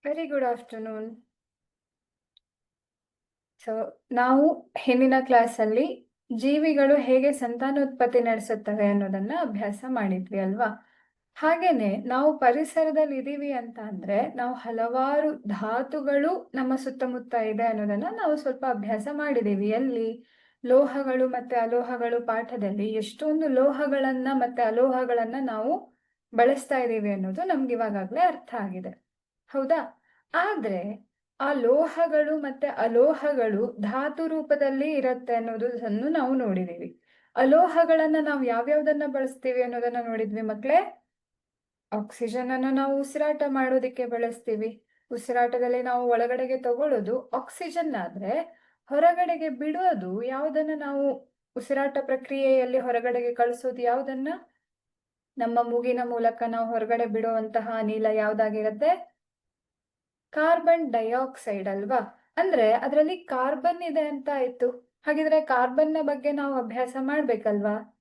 Very good afternoon. So ನಾವು ಹಿಂದಿನ ಕ್ಲಾಸಲ್ಲಿ ಜೀವಿಗಳು ಹೇಗೆ ಸಂತಾನೋತ್ಪತ್ತಿ ನಡೆಸುತ್ತವೆ ಅನ್ನೋದನ್ನ ಅಭ್ಯಾಸ ಮಾಡಿದ್ವಿ ಅಲ್ವಾ? ಹಾಗೇನೆ ನಾವು ಪರಿಸರದಲ್ಲಿ ಇದೀವಿ ಅಂತ ಅಂದ್ರೆ ನಾವು ಹಲವಾರು ಧಾತುಗಳು ನಮ್ಮ ಸುತ್ತಮುತ್ತ ಇದೆ ಅನ್ನೋದನ್ನ ನಾವು ಸ್ವಲ್ಪ ಅಭ್ಯಾಸ ಮಾಡಿದೀವಿ. ಎಲ್ಲಿ? ಲೋಹಗಳು ಮತ್ತೆ ಅಲೋಹಗಳು ಪಾಠದಲ್ಲಿ ಎಷ್ಟೊಂದು ಲೋಹಗಳನ್ನ ಮತ್ತೆ ಅಲೋಹಗಳನ್ನ ನಾವು ಬಳಸ್ತಾ ಇದ್ದೀವಿ ಅನ್ನೋದು ನಮ್ಗೆ ಇವಾಗಲೇ ಅರ್ಥ ಆಗಿದೆ, ಹೌದಾ? ಆದ್ರೆ ಆ ಲೋಹಗಳು ಮತ್ತೆ ಅಲೋಹಗಳು ಧಾತು ರೂಪದಲ್ಲಿ ಇರತ್ತೆ ಅನ್ನೋದನ್ನು ನಾವು ನೋಡಿದೀವಿ. ಅಲೋಹಗಳನ್ನ ನಾವು ಯಾವ್ಯಾವ್ದನ್ನ ಬಳಸ್ತೀವಿ ಅನ್ನೋದನ್ನ ನೋಡಿದ್ವಿ ಮಕ್ಳೇ. ಆಕ್ಸಿಜನ್ ಅನ್ನು ನಾವು ಉಸಿರಾಟ ಮಾಡೋದಿಕ್ಕೆ ಬಳಸ್ತೀವಿ. ಉಸಿರಾಟದಲ್ಲಿ ನಾವು ಒಳಗಡೆಗೆ ತಗೊಳ್ಳೋದು ಆಕ್ಸಿಜನ್ ಆದ್ರೆ ಹೊರಗಡೆಗೆ ಬಿಡೋದು ಯಾವುದನ್ನ ನಾವು ಉಸಿರಾಟ ಪ್ರಕ್ರಿಯೆಯಲ್ಲಿ ಹೊರಗಡೆಗೆ ಕಳಿಸೋದು ಯಾವುದನ್ನ? ನಮ್ಮ ಮೂಗಿನ ಮೂಲಕ ನಾವು ಹೊರಗಡೆ ಬಿಡುವಂತಹ ಅನಿಲ ಯಾವ್ದಾಗಿರತ್ತೆ? ಕಾರ್ಬನ್ ಡೈಆಕ್ಸೈಡ್ ಅಲ್ವಾ? ಅಂದ್ರೆ ಅದರಲ್ಲಿ ಕಾರ್ಬನ್ ಇದೆ ಅಂತ ಆಯ್ತು. ಹಾಗಿದ್ರೆ ಕಾರ್ಬನ್ನ ಬಗ್ಗೆ ನಾವು ಅಭ್ಯಾಸ ಮಾಡ್ಬೇಕಲ್ವಾ?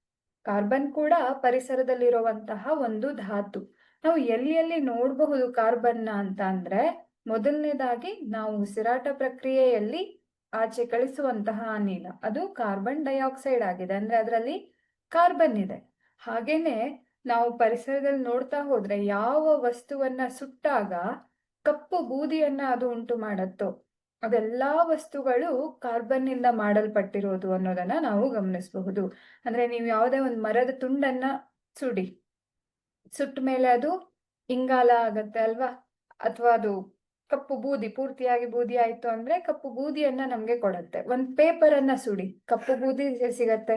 ಕಾರ್ಬನ್ ಕೂಡ ಪರಿಸರದಲ್ಲಿರುವಂತಹ ಒಂದು ಧಾತು. ನಾವು ಎಲ್ಲಿ ಎಲ್ಲಿ ನೋಡಬಹುದು ಕಾರ್ಬನ್ನ ಅಂತ ಅಂದ್ರೆ, ಮೊದಲನೇದಾಗಿ ನಾವು ಉಸಿರಾಟ ಪ್ರಕ್ರಿಯೆಯಲ್ಲಿ ಆಚೆ ಕಳಿಸುವಂತಹ ಅನಿಲ ಅದು ಕಾರ್ಬನ್ ಡೈಆಕ್ಸೈಡ್ ಆಗಿದೆ, ಅಂದ್ರೆ ಅದರಲ್ಲಿ ಕಾರ್ಬನ್ ಇದೆ. ಹಾಗೇನೆ ನಾವು ಪರಿಸರದಲ್ಲಿ ನೋಡ್ತಾ ಹೋದ್ರೆ ಯಾವ ವಸ್ತುವನ್ನ ಸುಟ್ಟಾಗ ಕಪ್ಪು ಬೂದಿಯನ್ನ ಅದು ಉಂಟು ಮಾಡತ್ತೋ ಅದೆಲ್ಲಾ ವಸ್ತುಗಳು ಕಾರ್ಬನ್ ಇಂದ ಮಾಡಲ್ಪಟ್ಟಿರೋದು ಅನ್ನೋದನ್ನ ನಾವು ಗಮನಿಸಬಹುದು. ಅಂದ್ರೆ ನೀವು ಯಾವುದೇ ಒಂದು ಮರದ ತುಂಡನ್ನ ಸುಡಿ, ಸುಟ್ಟ ಮೇಲೆ ಅದು ಇಂಗಾಲ ಆಗತ್ತೆ ಅಲ್ವಾ? ಅಥವಾ ಅದು ಕಪ್ಪು ಬೂದಿ ಪೂರ್ತಿಯಾಗಿ ಬೂದಿ ಆಯ್ತು ಅಂದ್ರೆ ಕಪ್ಪು ಬೂದಿಯನ್ನ ನಮ್ಗೆ ಕೊಡತ್ತೆ. ಒಂದ್ ಪೇಪರ್ ಅನ್ನ ಸುಡಿ, ಕಪ್ಪು ಬೂದಿ ಸಿಗತ್ತೆ.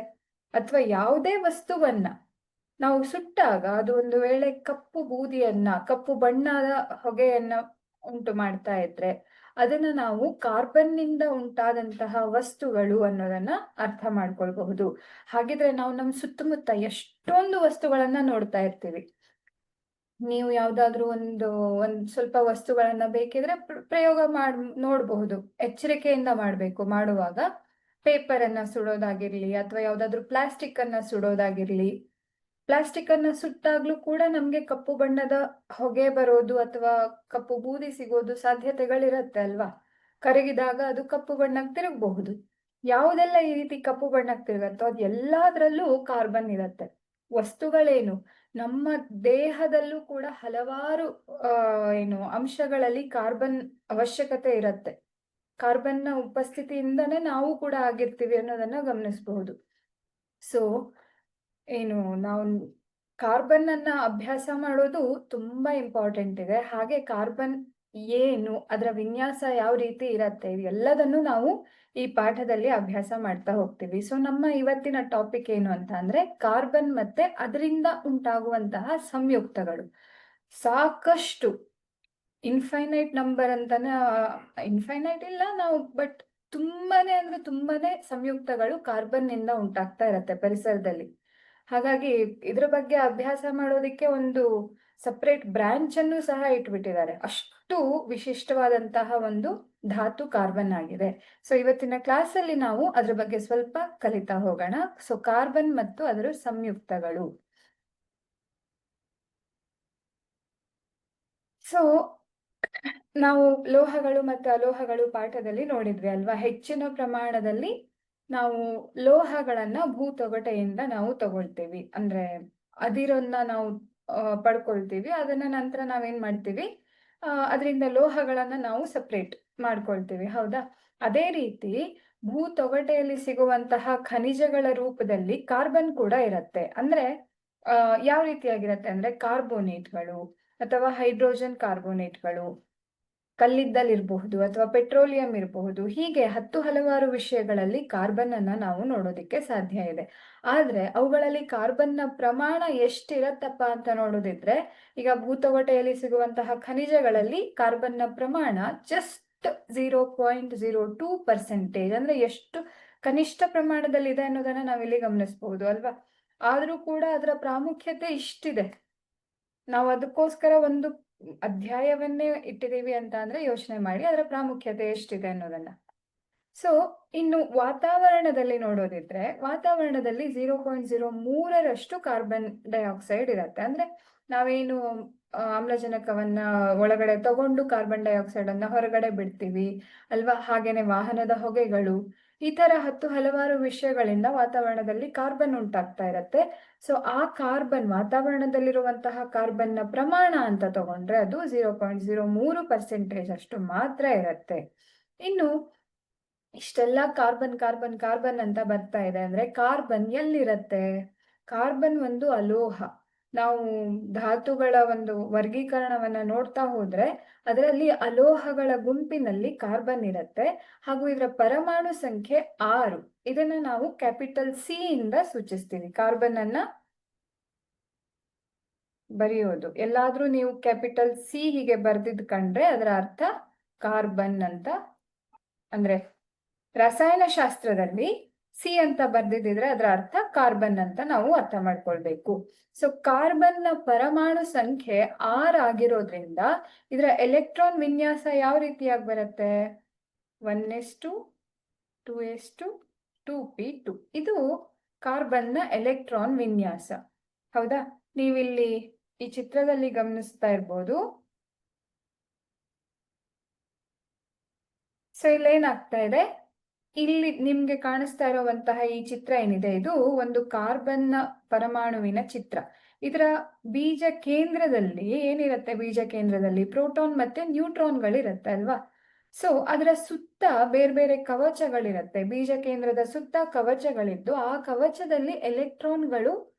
ಅಥವಾ ಯಾವುದೇ ವಸ್ತುವನ್ನ ನಾವು ಸುಟ್ಟಾಗ ಅದು ಒಂದು ವೇಳೆ ಕಪ್ಪು ಬೂದಿಯನ್ನ, ಕಪ್ಪು ಬಣ್ಣದ ಹೊಗೆಯನ್ನ ಉಂಟು ಮಾಡ್ತಾ ಇದ್ರೆ ಅದನ್ನ ನಾವು ಕಾರ್ಬನ್ ನಿಂದ ಉಂಟಾದಂತಹ ವಸ್ತುಗಳು ಅನ್ನೋದನ್ನ ಅರ್ಥ ಮಾಡ್ಕೊಳ್ಬಹುದು. ಹಾಗಿದ್ರೆ ನಾವು ನಮ್ಮ ಸುತ್ತಮುತ್ತ ಎಷ್ಟೊಂದು ವಸ್ತುಗಳನ್ನ ನೋಡ್ತಾ ಇರ್ತೀವಿ. ನೀವು ಯಾವ್ದಾದ್ರು ಒಂದ್ ಸ್ವಲ್ಪ ವಸ್ತುಗಳನ್ನ ಬೇಕಿದ್ರೆ ಪ್ರಯೋಗ ನೋಡಬಹುದು. ಎಚ್ಚರಿಕೆಯಿಂದ ಮಾಡ್ಬೇಕು ಮಾಡುವಾಗ. ಪೇಪರ್ ಅನ್ನ ಸುಡೋದಾಗಿರ್ಲಿ ಅಥವಾ ಯಾವ್ದಾದ್ರು ಪ್ಲಾಸ್ಟಿಕ್ ಅನ್ನ ಸುಡೋದಾಗಿರ್ಲಿ. ಪ್ಲಾಸ್ಟಿಕ್ ಅನ್ನ ಸುಟ್ಟಾಗ್ಲೂ ಕೂಡ ನಮ್ಗೆ ಕಪ್ಪು ಬಣ್ಣದ ಹೊಗೆ ಬರೋದು ಅಥವಾ ಕಪ್ಪು ಬೂದಿ ಸಿಗೋದು ಸಾಧ್ಯತೆಗಳಿರತ್ತೆ ಅಲ್ವಾ? ಕರಗಿದಾಗ ಅದು ಕಪ್ಪು ಬಣ್ಣಕ್ಕೆ ತಿರುಗಬಹುದು. ಯಾವುದೆಲ್ಲ ಈ ರೀತಿ ಕಪ್ಪು ಬಣ್ಣಕ್ಕೆ ತಿರುಗತ್ತೋ ಅದು ಎಲ್ಲದರಲ್ಲೂ ಕಾರ್ಬನ್ ಇರತ್ತೆ. ವಸ್ತುಗಳೇನು, ನಮ್ಮ ದೇಹದಲ್ಲೂ ಕೂಡ ಹಲವಾರು ಅಂಶಗಳಲ್ಲಿ ಕಾರ್ಬನ್ ಅವಶ್ಯಕತೆ ಇರತ್ತೆ. ಕಾರ್ಬನ್ನ ಉಪಸ್ಥಿತಿಯಿಂದನೇ ನಾವು ಕೂಡ ಆಗಿರ್ತೀವಿ ಅನ್ನೋದನ್ನ ಗಮನಿಸಬಹುದು. ಸೊ ನಾವು ಕಾರ್ಬನ್ ಅನ್ನ ಅಭ್ಯಾಸ ಮಾಡೋದು ತುಂಬಾ ಇಂಪಾರ್ಟೆಂಟ್ ಇದೆ. ಹಾಗೆ ಕಾರ್ಬನ್ ಏನು, ಅದರ ವಿನ್ಯಾಸ ಯಾವ ರೀತಿ ಇರತ್ತೆ, ಎಲ್ಲದನ್ನು ನಾವು ಈ ಪಾಠದಲ್ಲಿ ಅಭ್ಯಾಸ ಮಾಡ್ತಾ ಹೋಗ್ತೀವಿ. ಸೊ ನಮ್ಮ ಇವತ್ತಿನ ಟಾಪಿಕ್ ಏನು ಅಂತ ಅಂದ್ರೆ ಕಾರ್ಬನ್ ಮತ್ತೆ ಅದರಿಂದ ಉಂಟಾಗುವಂತಹ ಸಂಯುಕ್ತಗಳು. ಸಾಕಷ್ಟು ಇನ್ಫೈನೈಟ್ ನಂಬರ್ ಅಂತಾನೆ, ಇನ್ಫೈನೈಟ್ ಇಲ್ಲ ನಾವು, ಬಟ್ ತುಂಬಾನೇ ಅಂದ್ರೆ ತುಂಬಾನೇ ಸಂಯುಕ್ತಗಳು ಕಾರ್ಬನ್ ನಿಂದ ಉಂಟಾಗ್ತಾ ಇರತ್ತೆ ಪರಿಸರದಲ್ಲಿ. ಹಾಗಾಗಿ ಇದ್ರ ಬಗ್ಗೆ ಅಭ್ಯಾಸ ಮಾಡೋದಿಕ್ಕೆ ಒಂದು ಸಪರೇಟ್ ಬ್ರಾಂಚ್ ಅನ್ನು ಸಹ ಇಟ್ಬಿಟ್ಟಿದ್ದಾರೆ. ಅಷ್ಟು ವಿಶಿಷ್ಟವಾದಂತಹ ಒಂದು ಧಾತು ಕಾರ್ಬನ್ ಆಗಿದೆ. ಸೊ ಇವತ್ತಿನ ಕ್ಲಾಸ್ ಅಲ್ಲಿ ನಾವು ಅದ್ರ ಬಗ್ಗೆ ಸ್ವಲ್ಪ ಕಲಿತಾ ಹೋಗೋಣ. ಸೊ ಕಾರ್ಬನ್ ಮತ್ತು ಅದರ ಸಂಯುಕ್ತಗಳು. ಸೊ ನಾವು ಲೋಹಗಳು ಮತ್ತು ಅಲೋಹಗಳು ಪಾಠದಲ್ಲಿ ನೋಡಿದ್ವಿ ಅಲ್ವಾ? ಹೆಚ್ಚಿನ ಪ್ರಮಾಣದಲ್ಲಿ ನಾವು ಲೋಹಗಳನ್ನ ಭೂತೊಗಟೆಯಿಂದ ನಾವು ತಗೊಳ್ತೀವಿ. ಅಂದ್ರೆ ಅದಿರನ್ನ ನಾವು ಪಡ್ಕೊಳ್ತೀವಿ. ಅದನ್ನ ನಂತರ ನಾವೇನ್ ಮಾಡ್ತೀವಿ, ಅದರಿಂದ ಲೋಹಗಳನ್ನ ನಾವು ಸಪ್ರೇಟ್ ಮಾಡ್ಕೊಳ್ತೀವಿ, ಹೌದಾ? ಅದೇ ರೀತಿ ಭೂತೊಗಟೆಯಲ್ಲಿ ಸಿಗುವಂತಹ ಖನಿಜಗಳ ರೂಪದಲ್ಲಿ ಕಾರ್ಬನ್ ಕೂಡ ಇರತ್ತೆ. ಅಂದ್ರೆ ಯಾವ ರೀತಿಯಾಗಿರತ್ತೆ ಅಂದ್ರೆ ಕಾರ್ಬೋನೇಟ್ಗಳು ಅಥವಾ ಹೈಡ್ರೋಜನ್ ಕಾರ್ಬೋನೇಟ್ಗಳು, ಕಲ್ಲಿದ್ದಲಿರಬಹುದು ಅಥವಾ ಪೆಟ್ರೋಲಿಯಂ ಇರಬಹುದು. ಹೀಗೆ ಹಲವಾರು ವಿಷಯಗಳಲ್ಲಿ ಕಾರ್ಬನ್ ಅನ್ನ ನಾವು ನೋಡೋದಿಕ್ಕೆ ಸಾಧ್ಯ ಇದೆ. ಆದ್ರೆ ಅವುಗಳಲ್ಲಿ ಕಾರ್ಬನ್ನ ಪ್ರಮಾಣ ಎಷ್ಟಿರತ್ತಪ್ಪ ಅಂತ ನೋಡೋದಿದ್ರೆ, ಈಗ ಭೂತೊಗಟೆಯಲ್ಲಿ ಸಿಗುವಂತಹ ಖನಿಜಗಳಲ್ಲಿ ಕಾರ್ಬನ್ನ ಪ್ರಮಾಣ ಜಸ್ಟ್ 0.02%, ಅಂದ್ರೆ ಎಷ್ಟು ಕನಿಷ್ಠ ಪ್ರಮಾಣದಲ್ಲಿ ಇದೆ ಅನ್ನೋದನ್ನ ನಾವಿಲ್ಲಿ ಗಮನಿಸಬಹುದು ಅಲ್ವಾ? ಆದ್ರೂ ಕೂಡ ಅದರ ಪ್ರಾಮುಖ್ಯತೆ ಇಷ್ಟಿದೆ. ನಾವು ಅದಕ್ಕೋಸ್ಕರ ಒಂದು ಅಧ್ಯಾಯವನ್ನೇ ಇಟ್ಟಿದ್ದೀವಿ ಅಂತ ಅಂದ್ರೆ ಯೋಚನೆ ಮಾಡಿ ಅದರ ಪ್ರಾಮುಖ್ಯತೆ ಎಷ್ಟಿದೆ ಅನ್ನೋದನ್ನ. ಸೊ ಇನ್ನು ವಾತಾವರಣದಲ್ಲಿ ನೋಡೋದಿದ್ರೆ, ವಾತಾವರಣದಲ್ಲಿ 0.03ರಷ್ಟು ಕಾರ್ಬನ್ ಡೈಆಕ್ಸೈಡ್ ಇರತ್ತೆ. ಅಂದ್ರೆ ನಾವೇನು ಆಮ್ಲಜನಕವನ್ನ ಒಳಗಡೆ ತಗೊಂಡು ಕಾರ್ಬನ್ ಡೈಆಕ್ಸೈಡ್ ಅನ್ನ ಹೊರಗಡೆ ಬಿಡ್ತೀವಿ ಅಲ್ವಾ. ಹಾಗೇನೆ ವಾಹನದ ಹೊಗೆಗಳು, ಈ ತರ ಹಲವಾರು ವಿಷಯಗಳಿಂದ ವಾತಾವರಣದಲ್ಲಿ ಕಾರ್ಬನ್ ಉಂಟಾಗ್ತಾ ಇರತ್ತೆ. ಸೊ ಆ ಕಾರ್ಬನ್, ವಾತಾವರಣದಲ್ಲಿರುವಂತಹ ಕಾರ್ಬನ್ನ ಪ್ರಮಾಣ ಅಂತ ತಗೊಂಡ್ರೆ ಅದು 0.03% ಅಷ್ಟು ಮಾತ್ರ ಇರತ್ತೆ. ಇನ್ನು ಇಷ್ಟೆಲ್ಲ ಕಾರ್ಬನ್ ಕಾರ್ಬನ್ ಕಾರ್ಬನ್ ಅಂತ ಬರ್ತಾ ಇದೆ ಅಂದ್ರೆ ಕಾರ್ಬನ್ ಎಲ್ಲಿರತ್ತೆ? ಕಾರ್ಬನ್ ಒಂದು ಅಲೋಹ. ನಾವು ಧಾತುಗಳ ಒಂದು ವರ್ಗೀಕರಣವನ್ನ ನೋಡ್ತಾ ಹೋದ್ರೆ ಅದರಲ್ಲಿ ಅಲೋಹಗಳ ಗುಂಪಿನಲ್ಲಿ ಕಾರ್ಬನ್ ಇರತ್ತೆ. ಹಾಗೂ ಇದರ ಪರಮಾಣು ಸಂಖ್ಯೆ 6. ಇದನ್ನ ನಾವು ಕ್ಯಾಪಿಟಲ್ ಸಿ ಇಂದ ಸೂಚಿಸ್ತೀವಿ. ಕಾರ್ಬನ್ ಅನ್ನ ಬರೆಯೋದು ಎಲ್ಲಾದ್ರೂ ನೀವು ಕ್ಯಾಪಿಟಲ್ ಸಿ ಹೀಗೆ ಬರ್ದಿದ್ ಕಂಡ್ರೆ ಅದರ ಅರ್ಥ ಕಾರ್ಬನ್ ಅಂತ. ಅಂದ್ರೆ ರಸಾಯನಶಾಸ್ತ್ರದಲ್ಲಿ ಸಿ ಅಂತ ಬರ್ದಿದ್ರೆ ಅದರ ಅರ್ಥ ಕಾರ್ಬನ್ ಅಂತ ನಾವು ಅರ್ಥ ಮಾಡ್ಕೊಳ್ಬೇಕು. ಸೊ ಕಾರ್ಬನ್ ನ ಪರಮಾಣು ಸಂಖ್ಯೆ 6 ಆಗಿರೋದ್ರಿಂದ ಇದರ ಎಲೆಕ್ಟ್ರಾನ್ ವಿನ್ಯಾಸ ಯಾವ ರೀತಿಯಾಗಿ ಬರುತ್ತೆ? 1s2 2s2 2p2. ಇದು ಕಾರ್ಬನ್ ನ ಎಲೆಕ್ಟ್ರಾನ್ ವಿನ್ಯಾಸ. ಹೌದಾ? ನೀವಿಲ್ಲಿ ಈ ಚಿತ್ರದಲ್ಲಿ ಗಮನಿಸ್ತಾ ಇರ್ಬೋದು. ಸೊ ಇಲ್ಲೇನಾಗ್ತಾ ಇದೆ, ಇಲ್ಲಿ ನಿಮ್ಗೆ ಕಾಣಿಸ್ತಾ ಇರುವಂತಹ ಈ ಚಿತ್ರ ಏನಿದೆ ಇದು ಒಂದು ಕಾರ್ಬನ್ ನ ಪರಮಾಣುವಿನ ಚಿತ್ರ. ಇದರ ಬೀಜ ಕೇಂದ್ರದಲ್ಲಿ ಏನಿರುತ್ತೆ? ಬೀಜ ಕೇಂದ್ರದಲ್ಲಿ ಪ್ರೋಟಾನ್ ಮತ್ತೆ ನ್ಯೂಟ್ರಾನ್ಗಳಿರತ್ತೆ ಅಲ್ವಾ. ಸೊ ಅದರ ಸುತ್ತ ಬೇರೆ ಬೇರೆ ಕವಚಗಳಿರತ್ತೆ. ಬೀಜ ಕೇಂದ್ರದ ಸುತ್ತ ಕವಚಗಳಿದ್ದು ಆ ಕವಚದಲ್ಲಿ ಎಲೆಕ್ಟ್ರಾನ್ಗಳು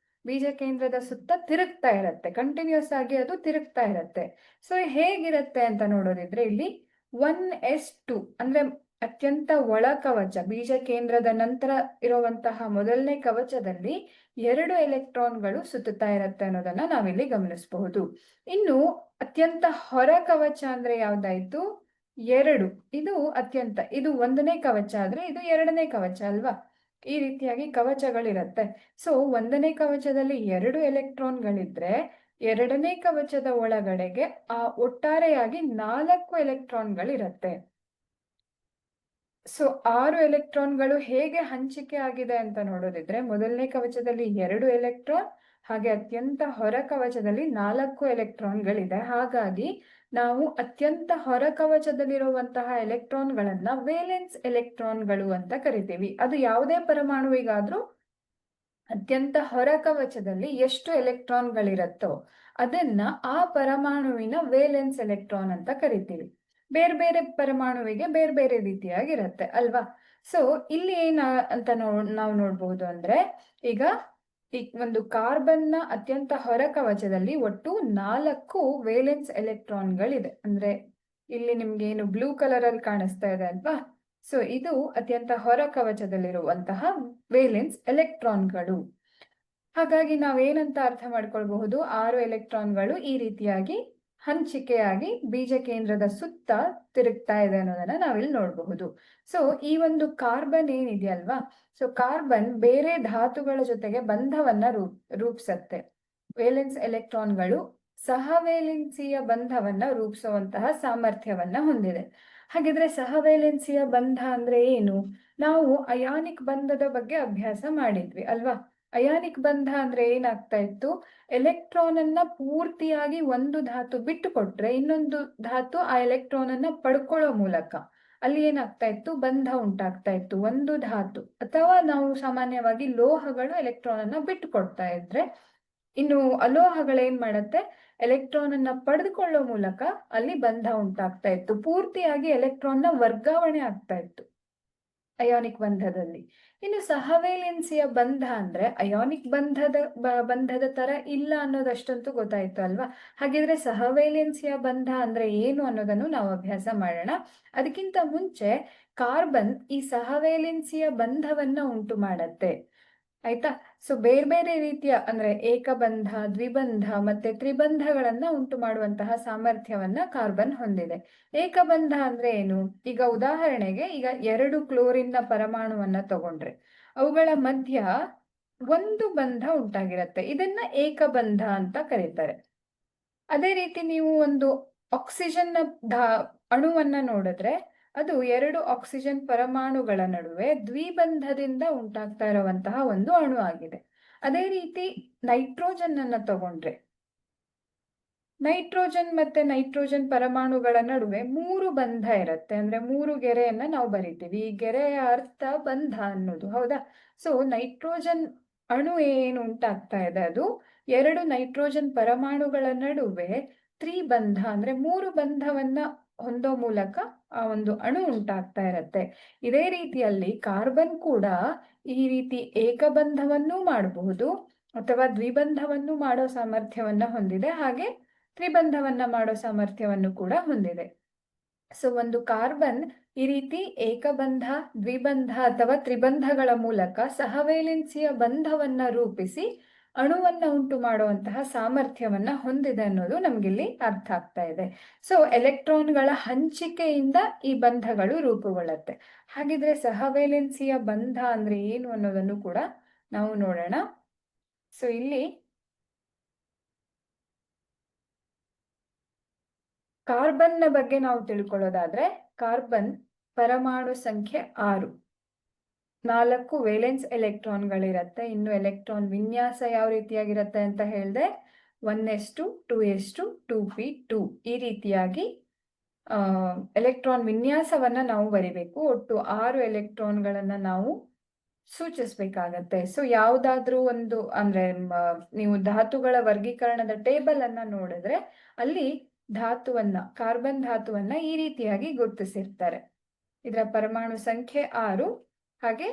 ಬೀಜ ಕೇಂದ್ರದ ಸುತ್ತ ತಿರುಗ್ತಾ ಇರತ್ತೆ. ಕಂಟಿನ್ಯೂಸ್ ಆಗಿ ಅದು ತಿರುಗ್ತಾ ಇರತ್ತೆ. ಸೊ ಹೇಗಿರತ್ತೆ ಅಂತ ನೋಡೋದಿದ್ರೆ ಇಲ್ಲಿ 1s2 ಅಂದ್ರೆ ಅತ್ಯಂತ ಒಳ ಕವಚ, ಬೀಜ ಕೇಂದ್ರದ ನಂತರ ಇರುವಂತಹ ಮೊದಲನೇ ಕವಚದಲ್ಲಿ 2 ಎಲೆಕ್ಟ್ರಾನ್ಗಳು ಸುತ್ತುತ್ತಾ ಇರತ್ತೆ ಅನ್ನೋದನ್ನ ನಾವಿಲ್ಲಿ ಗಮನಿಸಬಹುದು. ಇನ್ನು ಅತ್ಯಂತ ಹೊರ ಕವಚ ಅಂದ್ರೆ ಯಾವ್ದಾಯ್ತು? 2. ಇದು ಅತ್ಯಂತ, ಇದು 1ನೇ ಕವಚ ಆದ್ರೆ ಇದು 2ನೇ ಕವಚ ಅಲ್ವಾ. ಈ ರೀತಿಯಾಗಿ ಕವಚಗಳಿರತ್ತೆ. ಸೊ 1ನೇ ಕವಚದಲ್ಲಿ 2 ಎಲೆಕ್ಟ್ರಾನ್ಗಳಿದ್ರೆ 2ನೇ ಕವಚದ ಒಳಗಡೆಗೆ ಒಟ್ಟಾರೆಯಾಗಿ 4 ಎಲೆಕ್ಟ್ರಾನ್ಗಳಿರತ್ತೆ. ಸೊ 6 ಎಲೆಕ್ಟ್ರಾನ್ಗಳು ಹೇಗೆ ಹಂಚಿಕೆ ಆಗಿದೆ ಅಂತ ನೋಡೋದಿದ್ರೆ ಮೊದಲನೇ ಕವಚದಲ್ಲಿ 2 ಎಲೆಕ್ಟ್ರಾನ್, ಹಾಗೆ ಅತ್ಯಂತ ಹೊರ ಕವಚದಲ್ಲಿ 4 ಎಲೆಕ್ಟ್ರಾನ್ಗಳಿದೆ. ಹಾಗಾಗಿ ನಾವು ಅತ್ಯಂತ ಹೊರ ಕವಚದಲ್ಲಿರುವಂತಹ ಎಲೆಕ್ಟ್ರಾನ್ಗಳನ್ನ ವೇಲೆನ್ಸ್ ಎಲೆಕ್ಟ್ರಾನ್ಗಳು ಅಂತ ಕರಿತೀವಿ. ಅದು ಯಾವುದೇ ಪರಮಾಣುವಿಗಾದ್ರೂ ಅತ್ಯಂತ ಹೊರ ಕವಚದಲ್ಲಿ ಎಷ್ಟು ಎಲೆಕ್ಟ್ರಾನ್ಗಳಿರತ್ತೋ ಅದನ್ನ ಆ ಪರಮಾಣುವಿನ ವೇಲೆನ್ಸ್ ಎಲೆಕ್ಟ್ರಾನ್ ಅಂತ ಕರಿತೀವಿ. ಬೇರೆ ಬೇರೆ ಪರಮಾಣುವಿಗೆ ಬೇರೆ ಬೇರೆ ರೀತಿಯಾಗಿರತ್ತೆ ಅಲ್ವಾ. ಸೊ ಇಲ್ಲಿ ಏನ ಅಂತ ನಾವು ನೋಡ್ಬಹುದು ಅಂದ್ರೆ ಈಗ ಒಂದು ಕಾರ್ಬನ್ ನ ಅತ್ಯಂತ ಹೊರ ಕವಚದಲ್ಲಿ ಒಟ್ಟು 4 ವೇಲೆನ್ಸ್ ಎಲೆಕ್ಟ್ರಾನ್ಗಳಿದೆ. ಅಂದ್ರೆ ಇಲ್ಲಿ ನಿಮ್ಗೆ ಏನು ಬ್ಲೂ ಕಲರ್ ಅಲ್ಲಿ ಕಾಣಿಸ್ತಾ ಇದೆ ಅಲ್ವಾ. ಸೊ ಇದು ಅತ್ಯಂತ ಹೊರ ಕವಚದಲ್ಲಿರುವಂತಹ ವೇಲೆನ್ಸ್ ಎಲೆಕ್ಟ್ರಾನ್ಗಳು. ಹಾಗಾಗಿ ನಾವೇನಂತ ಅರ್ಥ ಮಾಡ್ಕೊಳ್ಬಹುದು? 6 ಎಲೆಕ್ಟ್ರಾನ್ಗಳು ಈ ರೀತಿಯಾಗಿ ಹಂಚಿಕೆಯಾಗಿ ಬೀಜ ಕೇಂದ್ರದ ಸುತ್ತ ತಿರುಗ್ತಾ ಇದೆ ಅನ್ನೋದನ್ನ ನಾವಿಲ್ಲಿ ನೋಡಬಹುದು. ಸೊ ಈ ಒಂದು ಕಾರ್ಬನ್ ಏನಿದೆಯಲ್ವಾ, ಸೊ ಕಾರ್ಬನ್ ಬೇರೆ ಧಾತುಗಳ ಜೊತೆಗೆ ಬಂಧವನ್ನ ರೂಪಿಸತ್ತೆ. ವೇಲೆನ್ಸ್ ಎಲೆಕ್ಟ್ರಾನ್ಗಳು ಸಹವೇಲೆನ್ಸಿಯ ಬಂಧವನ್ನ ರೂಪಿಸುವಂತಹ ಸಾಮರ್ಥ್ಯವನ್ನ ಹೊಂದಿದೆ. ಹಾಗಿದ್ರೆ ಸಹವೇಲೆನ್ಸಿಯ ಬಂಧ ಅಂದ್ರೆ ಏನು? ನಾವು ಅಯಾನಿಕ್ ಬಂಧದ ಬಗ್ಗೆ ಅಭ್ಯಾಸ ಮಾಡಿದ್ವಿ ಅಲ್ವಾ. ಅಯಾನಿಕ್ ಬಂಧ ಅಂದ್ರೆ ಏನಾಗ್ತಾ ಇತ್ತು? ಎಲೆಕ್ಟ್ರಾನ್ ಅನ್ನ ಪೂರ್ತಿಯಾಗಿ ಒಂದು ಧಾತು ಬಿಟ್ಟು ಕೊಟ್ರೆ ಇನ್ನೊಂದು ಧಾತು ಆ ಎಲೆಕ್ಟ್ರಾನ್ ಅನ್ನ ಪಡ್ಕೊಳ್ಳೋ ಮೂಲಕ ಅಲ್ಲಿ ಏನಾಗ್ತಾ ಇತ್ತು? ಬಂಧ ಉಂಟಾಗ್ತಾ ಇತ್ತು. ಒಂದು ಧಾತು ಅಥವಾ ನಾವು ಸಾಮಾನ್ಯವಾಗಿ ಲೋಹಗಳು ಎಲೆಕ್ಟ್ರಾನ್ ಅನ್ನ ಬಿಟ್ಟು ಕೊಡ್ತಾ ಇದ್ರೆ ಇನ್ನು ಅಲೋಹಗಳೇನ್ ಮಾಡತ್ತೆ? ಎಲೆಕ್ಟ್ರಾನ್ ಅನ್ನ ಪಡೆದುಕೊಳ್ಳೋ ಮೂಲಕ ಅಲ್ಲಿ ಬಂಧ ಉಂಟಾಗ್ತಾ ಇತ್ತು. ಪೂರ್ತಿಯಾಗಿ ಎಲೆಕ್ಟ್ರಾನ್ ನ ವರ್ಗಾವಣೆ ಆಗ್ತಾ ಇತ್ತು ಅಯಾನಿಕ್ ಬಂಧದಲ್ಲಿ. ಇನ್ನು ಸಹವೇಲೆನ್ಸಿಯ ಬಂಧ ಅಂದ್ರೆ ಅಯಾನಿಕ್ ಬಂಧದ ತರ ಇಲ್ಲ ಅನ್ನೋದಷ್ಟಂತೂ ಗೊತ್ತಾಯ್ತು ಅಲ್ವಾ. ಹಾಗಿದ್ರೆ ಸಹವೇಲೆನ್ಸಿಯ ಬಂಧ ಅಂದ್ರೆ ಏನು ಅನ್ನೋದನ್ನು ನಾವು ಅಭ್ಯಾಸ ಮಾಡೋಣ. ಅದಕ್ಕಿಂತ ಮುಂಚೆ ಕಾರ್ಬನ್ ಈ ಸಹವೇಲೆನ್ಸಿಯ ಬಂಧವನ್ನ ಉಂಟು ಮಾಡತ್ತೆ ಆಯ್ತಾ. ಸೊ ಬೇರೆ ಬೇರೆ ರೀತಿಯ ಅಂದ್ರೆ ಏಕಬಂಧ, ದ್ವಿಬಂಧ ಮತ್ತೆ ತ್ರಿಬಂಧಗಳನ್ನ ಉಂಟು ಮಾಡುವಂತಹ ಸಾಮರ್ಥ್ಯವನ್ನ ಕಾರ್ಬನ್ ಹೊಂದಿದೆ. ಏಕಬಂಧ ಅಂದ್ರೆ ಏನು? ಈಗ ಉದಾಹರಣೆಗೆ ಈಗ 2 ಕ್ಲೋರಿನ್ ನ ಪರಮಾಣುವನ್ನ ತಗೊಂಡ್ರೆ ಅವುಗಳ ಮಧ್ಯ ಒಂದು ಬಂಧ ಉಂಟಾಗಿರತ್ತೆ. ಇದನ್ನ ಏಕಬಂಧ ಅಂತ ಕರೀತಾರೆ. ಅದೇ ರೀತಿ ನೀವು ಒಂದು ಆಕ್ಸಿಜನ್ ನ ಅಣುವನ್ನ ನೋಡಿದ್ರೆ ಅದು 2 ಆಕ್ಸಿಜನ್ ಪರಮಾಣುಗಳ ನಡುವೆ ದ್ವಿಬಂಧದಿಂದ ಉಂಟಾಗ್ತಾ ಇರುವಂತಹ ಒಂದು ಅಣು ಆಗಿದೆ. ಅದೇ ರೀತಿ ನೈಟ್ರೋಜನ್ ಅನ್ನ ತಗೊಂಡ್ರೆ ನೈಟ್ರೋಜನ್ ಮತ್ತೆ ನೈಟ್ರೋಜನ್ ಪರಮಾಣುಗಳ ನಡುವೆ 3 ಬಂಧ ಇರುತ್ತೆ. ಅಂದ್ರೆ 3 ಗೆರೆಯನ್ನ ನಾವು ಬರಿತೀವಿ. ಈ ಗೆರೆಯ ಅರ್ಥ ಬಂಧ ಅನ್ನೋದು, ಹೌದಾ? ಸೊ ನೈಟ್ರೋಜನ್ ಅಣು ಏನು ಉಂಟಾಗ್ತಾ ಇದೆ, ಅದು 2 ನೈಟ್ರೋಜನ್ ಪರಮಾಣುಗಳ ನಡುವೆ ತ್ರಿಬಂಧ ಅಂದ್ರೆ 3 ಬಂಧವನ್ನ ಹೊಂದೋ ಮೂಲಕ ಆ ಒಂದು ಅಣು ಉಂಟಾಗ್ತಾ ಇರತ್ತೆ. ಇದೇ ರೀತಿಯಲ್ಲಿ ಕಾರ್ಬನ್ ಕೂಡ ಈ ರೀತಿ ಏಕಬಂಧವನ್ನೂ ಮಾಡಬಹುದು ಅಥವಾ ದ್ವಿಬಂಧವನ್ನು ಮಾಡೋ ಸಾಮರ್ಥ್ಯವನ್ನ ಹೊಂದಿದೆ, ಹಾಗೆ ತ್ರಿಬಂಧವನ್ನ ಮಾಡೋ ಸಾಮರ್ಥ್ಯವನ್ನು ಕೂಡ ಹೊಂದಿದೆ. ಸೊ ಒಂದು ಕಾರ್ಬನ್ ಈ ರೀತಿ ಏಕಬಂಧ, ದ್ವಿಬಂಧ ಅಥವಾ ತ್ರಿಬಂಧಗಳ ಮೂಲಕ ಸಹವೇಲೆನ್ಸಿಯ ಬಂಧವನ್ನ ರೂಪಿಸಿ ಅಣುವನ್ನ ಉಂಟು ಮಾಡುವಂತಹ ಸಾಮರ್ಥ್ಯವನ್ನ ಹೊಂದಿದೆ ಅನ್ನೋದು ನಮ್ಗಿಲ್ಲಿ ಅರ್ಥ ಆಗ್ತಾ ಇದೆ. ಸೊ ಎಲೆಕ್ಟ್ರಾನ್ಗಳ ಹಂಚಿಕೆಯಿಂದ ಈ ಬಂಧಗಳು ರೂಪುಗೊಳ್ಳುತ್ತೆ. ಹಾಗಿದ್ರೆ ಸಹವೇಲೆನ್ಸಿಯ ಬಂಧ ಅಂದ್ರೆ ಏನು ಅನ್ನೋದನ್ನು ಕೂಡ ನಾವು ನೋಡೋಣ. ಸೊ ಇಲ್ಲಿ ಕಾರ್ಬನ್ನ ಬಗ್ಗೆ ನಾವು ತಿಳ್ಕೊಳ್ಳೋದಾದ್ರೆ, ಕಾರ್ಬನ್ ಪರಮಾಣು ಸಂಖ್ಯೆ 6, 4 ವೇಲೆನ್ಸ್ ಎಲೆಕ್ಟ್ರಾನ್ಗಳಿರತ್ತೆ. ಇನ್ನು ಎಲೆಕ್ಟ್ರಾನ್ ವಿನ್ಯಾಸ ಯಾವ ರೀತಿಯಾಗಿರುತ್ತೆ ಅಂತ ಹೇಳಿದೆ, 1s2 2s2 2p2 ಈ ರೀತಿಯಾಗಿ ಎಲೆಕ್ಟ್ರಾನ್ ವಿನ್ಯಾಸವನ್ನ ನಾವು ಬರಿಬೇಕು. ಒಟ್ಟು 6 ಎಲೆಕ್ಟ್ರಾನ್ಗಳನ್ನ ನಾವು ಸೂಚಿಸ್ಬೇಕಾಗತ್ತೆ. ಸೊ ಯಾವುದಾದ್ರೂ ಒಂದು ಅಂದ್ರೆ ನೀವು ಧಾತುಗಳ ವರ್ಗೀಕರಣದ ಟೇಬಲ್ ಅನ್ನ ನೋಡಿದ್ರೆ ಅಲ್ಲಿ ಧಾತುವನ್ನ, ಕಾರ್ಬನ್ ಧಾತುವನ್ನ ಈ ರೀತಿಯಾಗಿ ಗುರುತಿಸಿರ್ತಾರೆ. ಇದರ ಪರಮಾಣು ಸಂಖ್ಯೆ 6, ಹಾಗೆ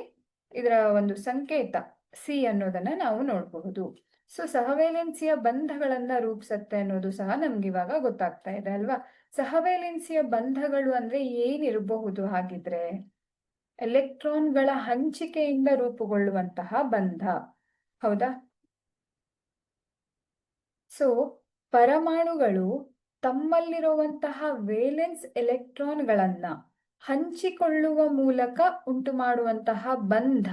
ಇದರ ಒಂದು ಸಂಕೇತ ಸಿ ಅನ್ನೋದನ್ನ ನಾವು ನೋಡಬಹುದು. ಸೊ ಸಹವೇಲೆನ್ಸಿಯ ಬಂಧಗಳನ್ನ ರೂಪಿಸತ್ತೆ ಅನ್ನೋದು ಸಹ ನಮ್ಗೆ ಇವಾಗ ಗೊತ್ತಾಗ್ತಾ ಇದೆ ಅಲ್ವಾ? ಸಹವೇಲೆನ್ಸಿಯ ಬಂಧಗಳು ಅಂದ್ರೆ ಏನಿರಬಹುದು ಹಾಗಿದ್ರೆ? ಎಲೆಕ್ಟ್ರಾನ್ಗಳ ಹಂಚಿಕೆಯಿಂದ ರೂಪುಗೊಳ್ಳುವಂತಹ ಬಂಧ, ಹೌದಾ? ಸೊ ಪರಮಾಣುಗಳು ತಮ್ಮಲ್ಲಿರುವಂತಹ ವೇಲೆನ್ಸ್ ಎಲೆಕ್ಟ್ರಾನ್ಗಳನ್ನ ಹಂಚಿಕೊಳ್ಳುವ ಮೂಲಕ ಉಂಟು ಮಾಡುವಂತಹ ಬಂಧ,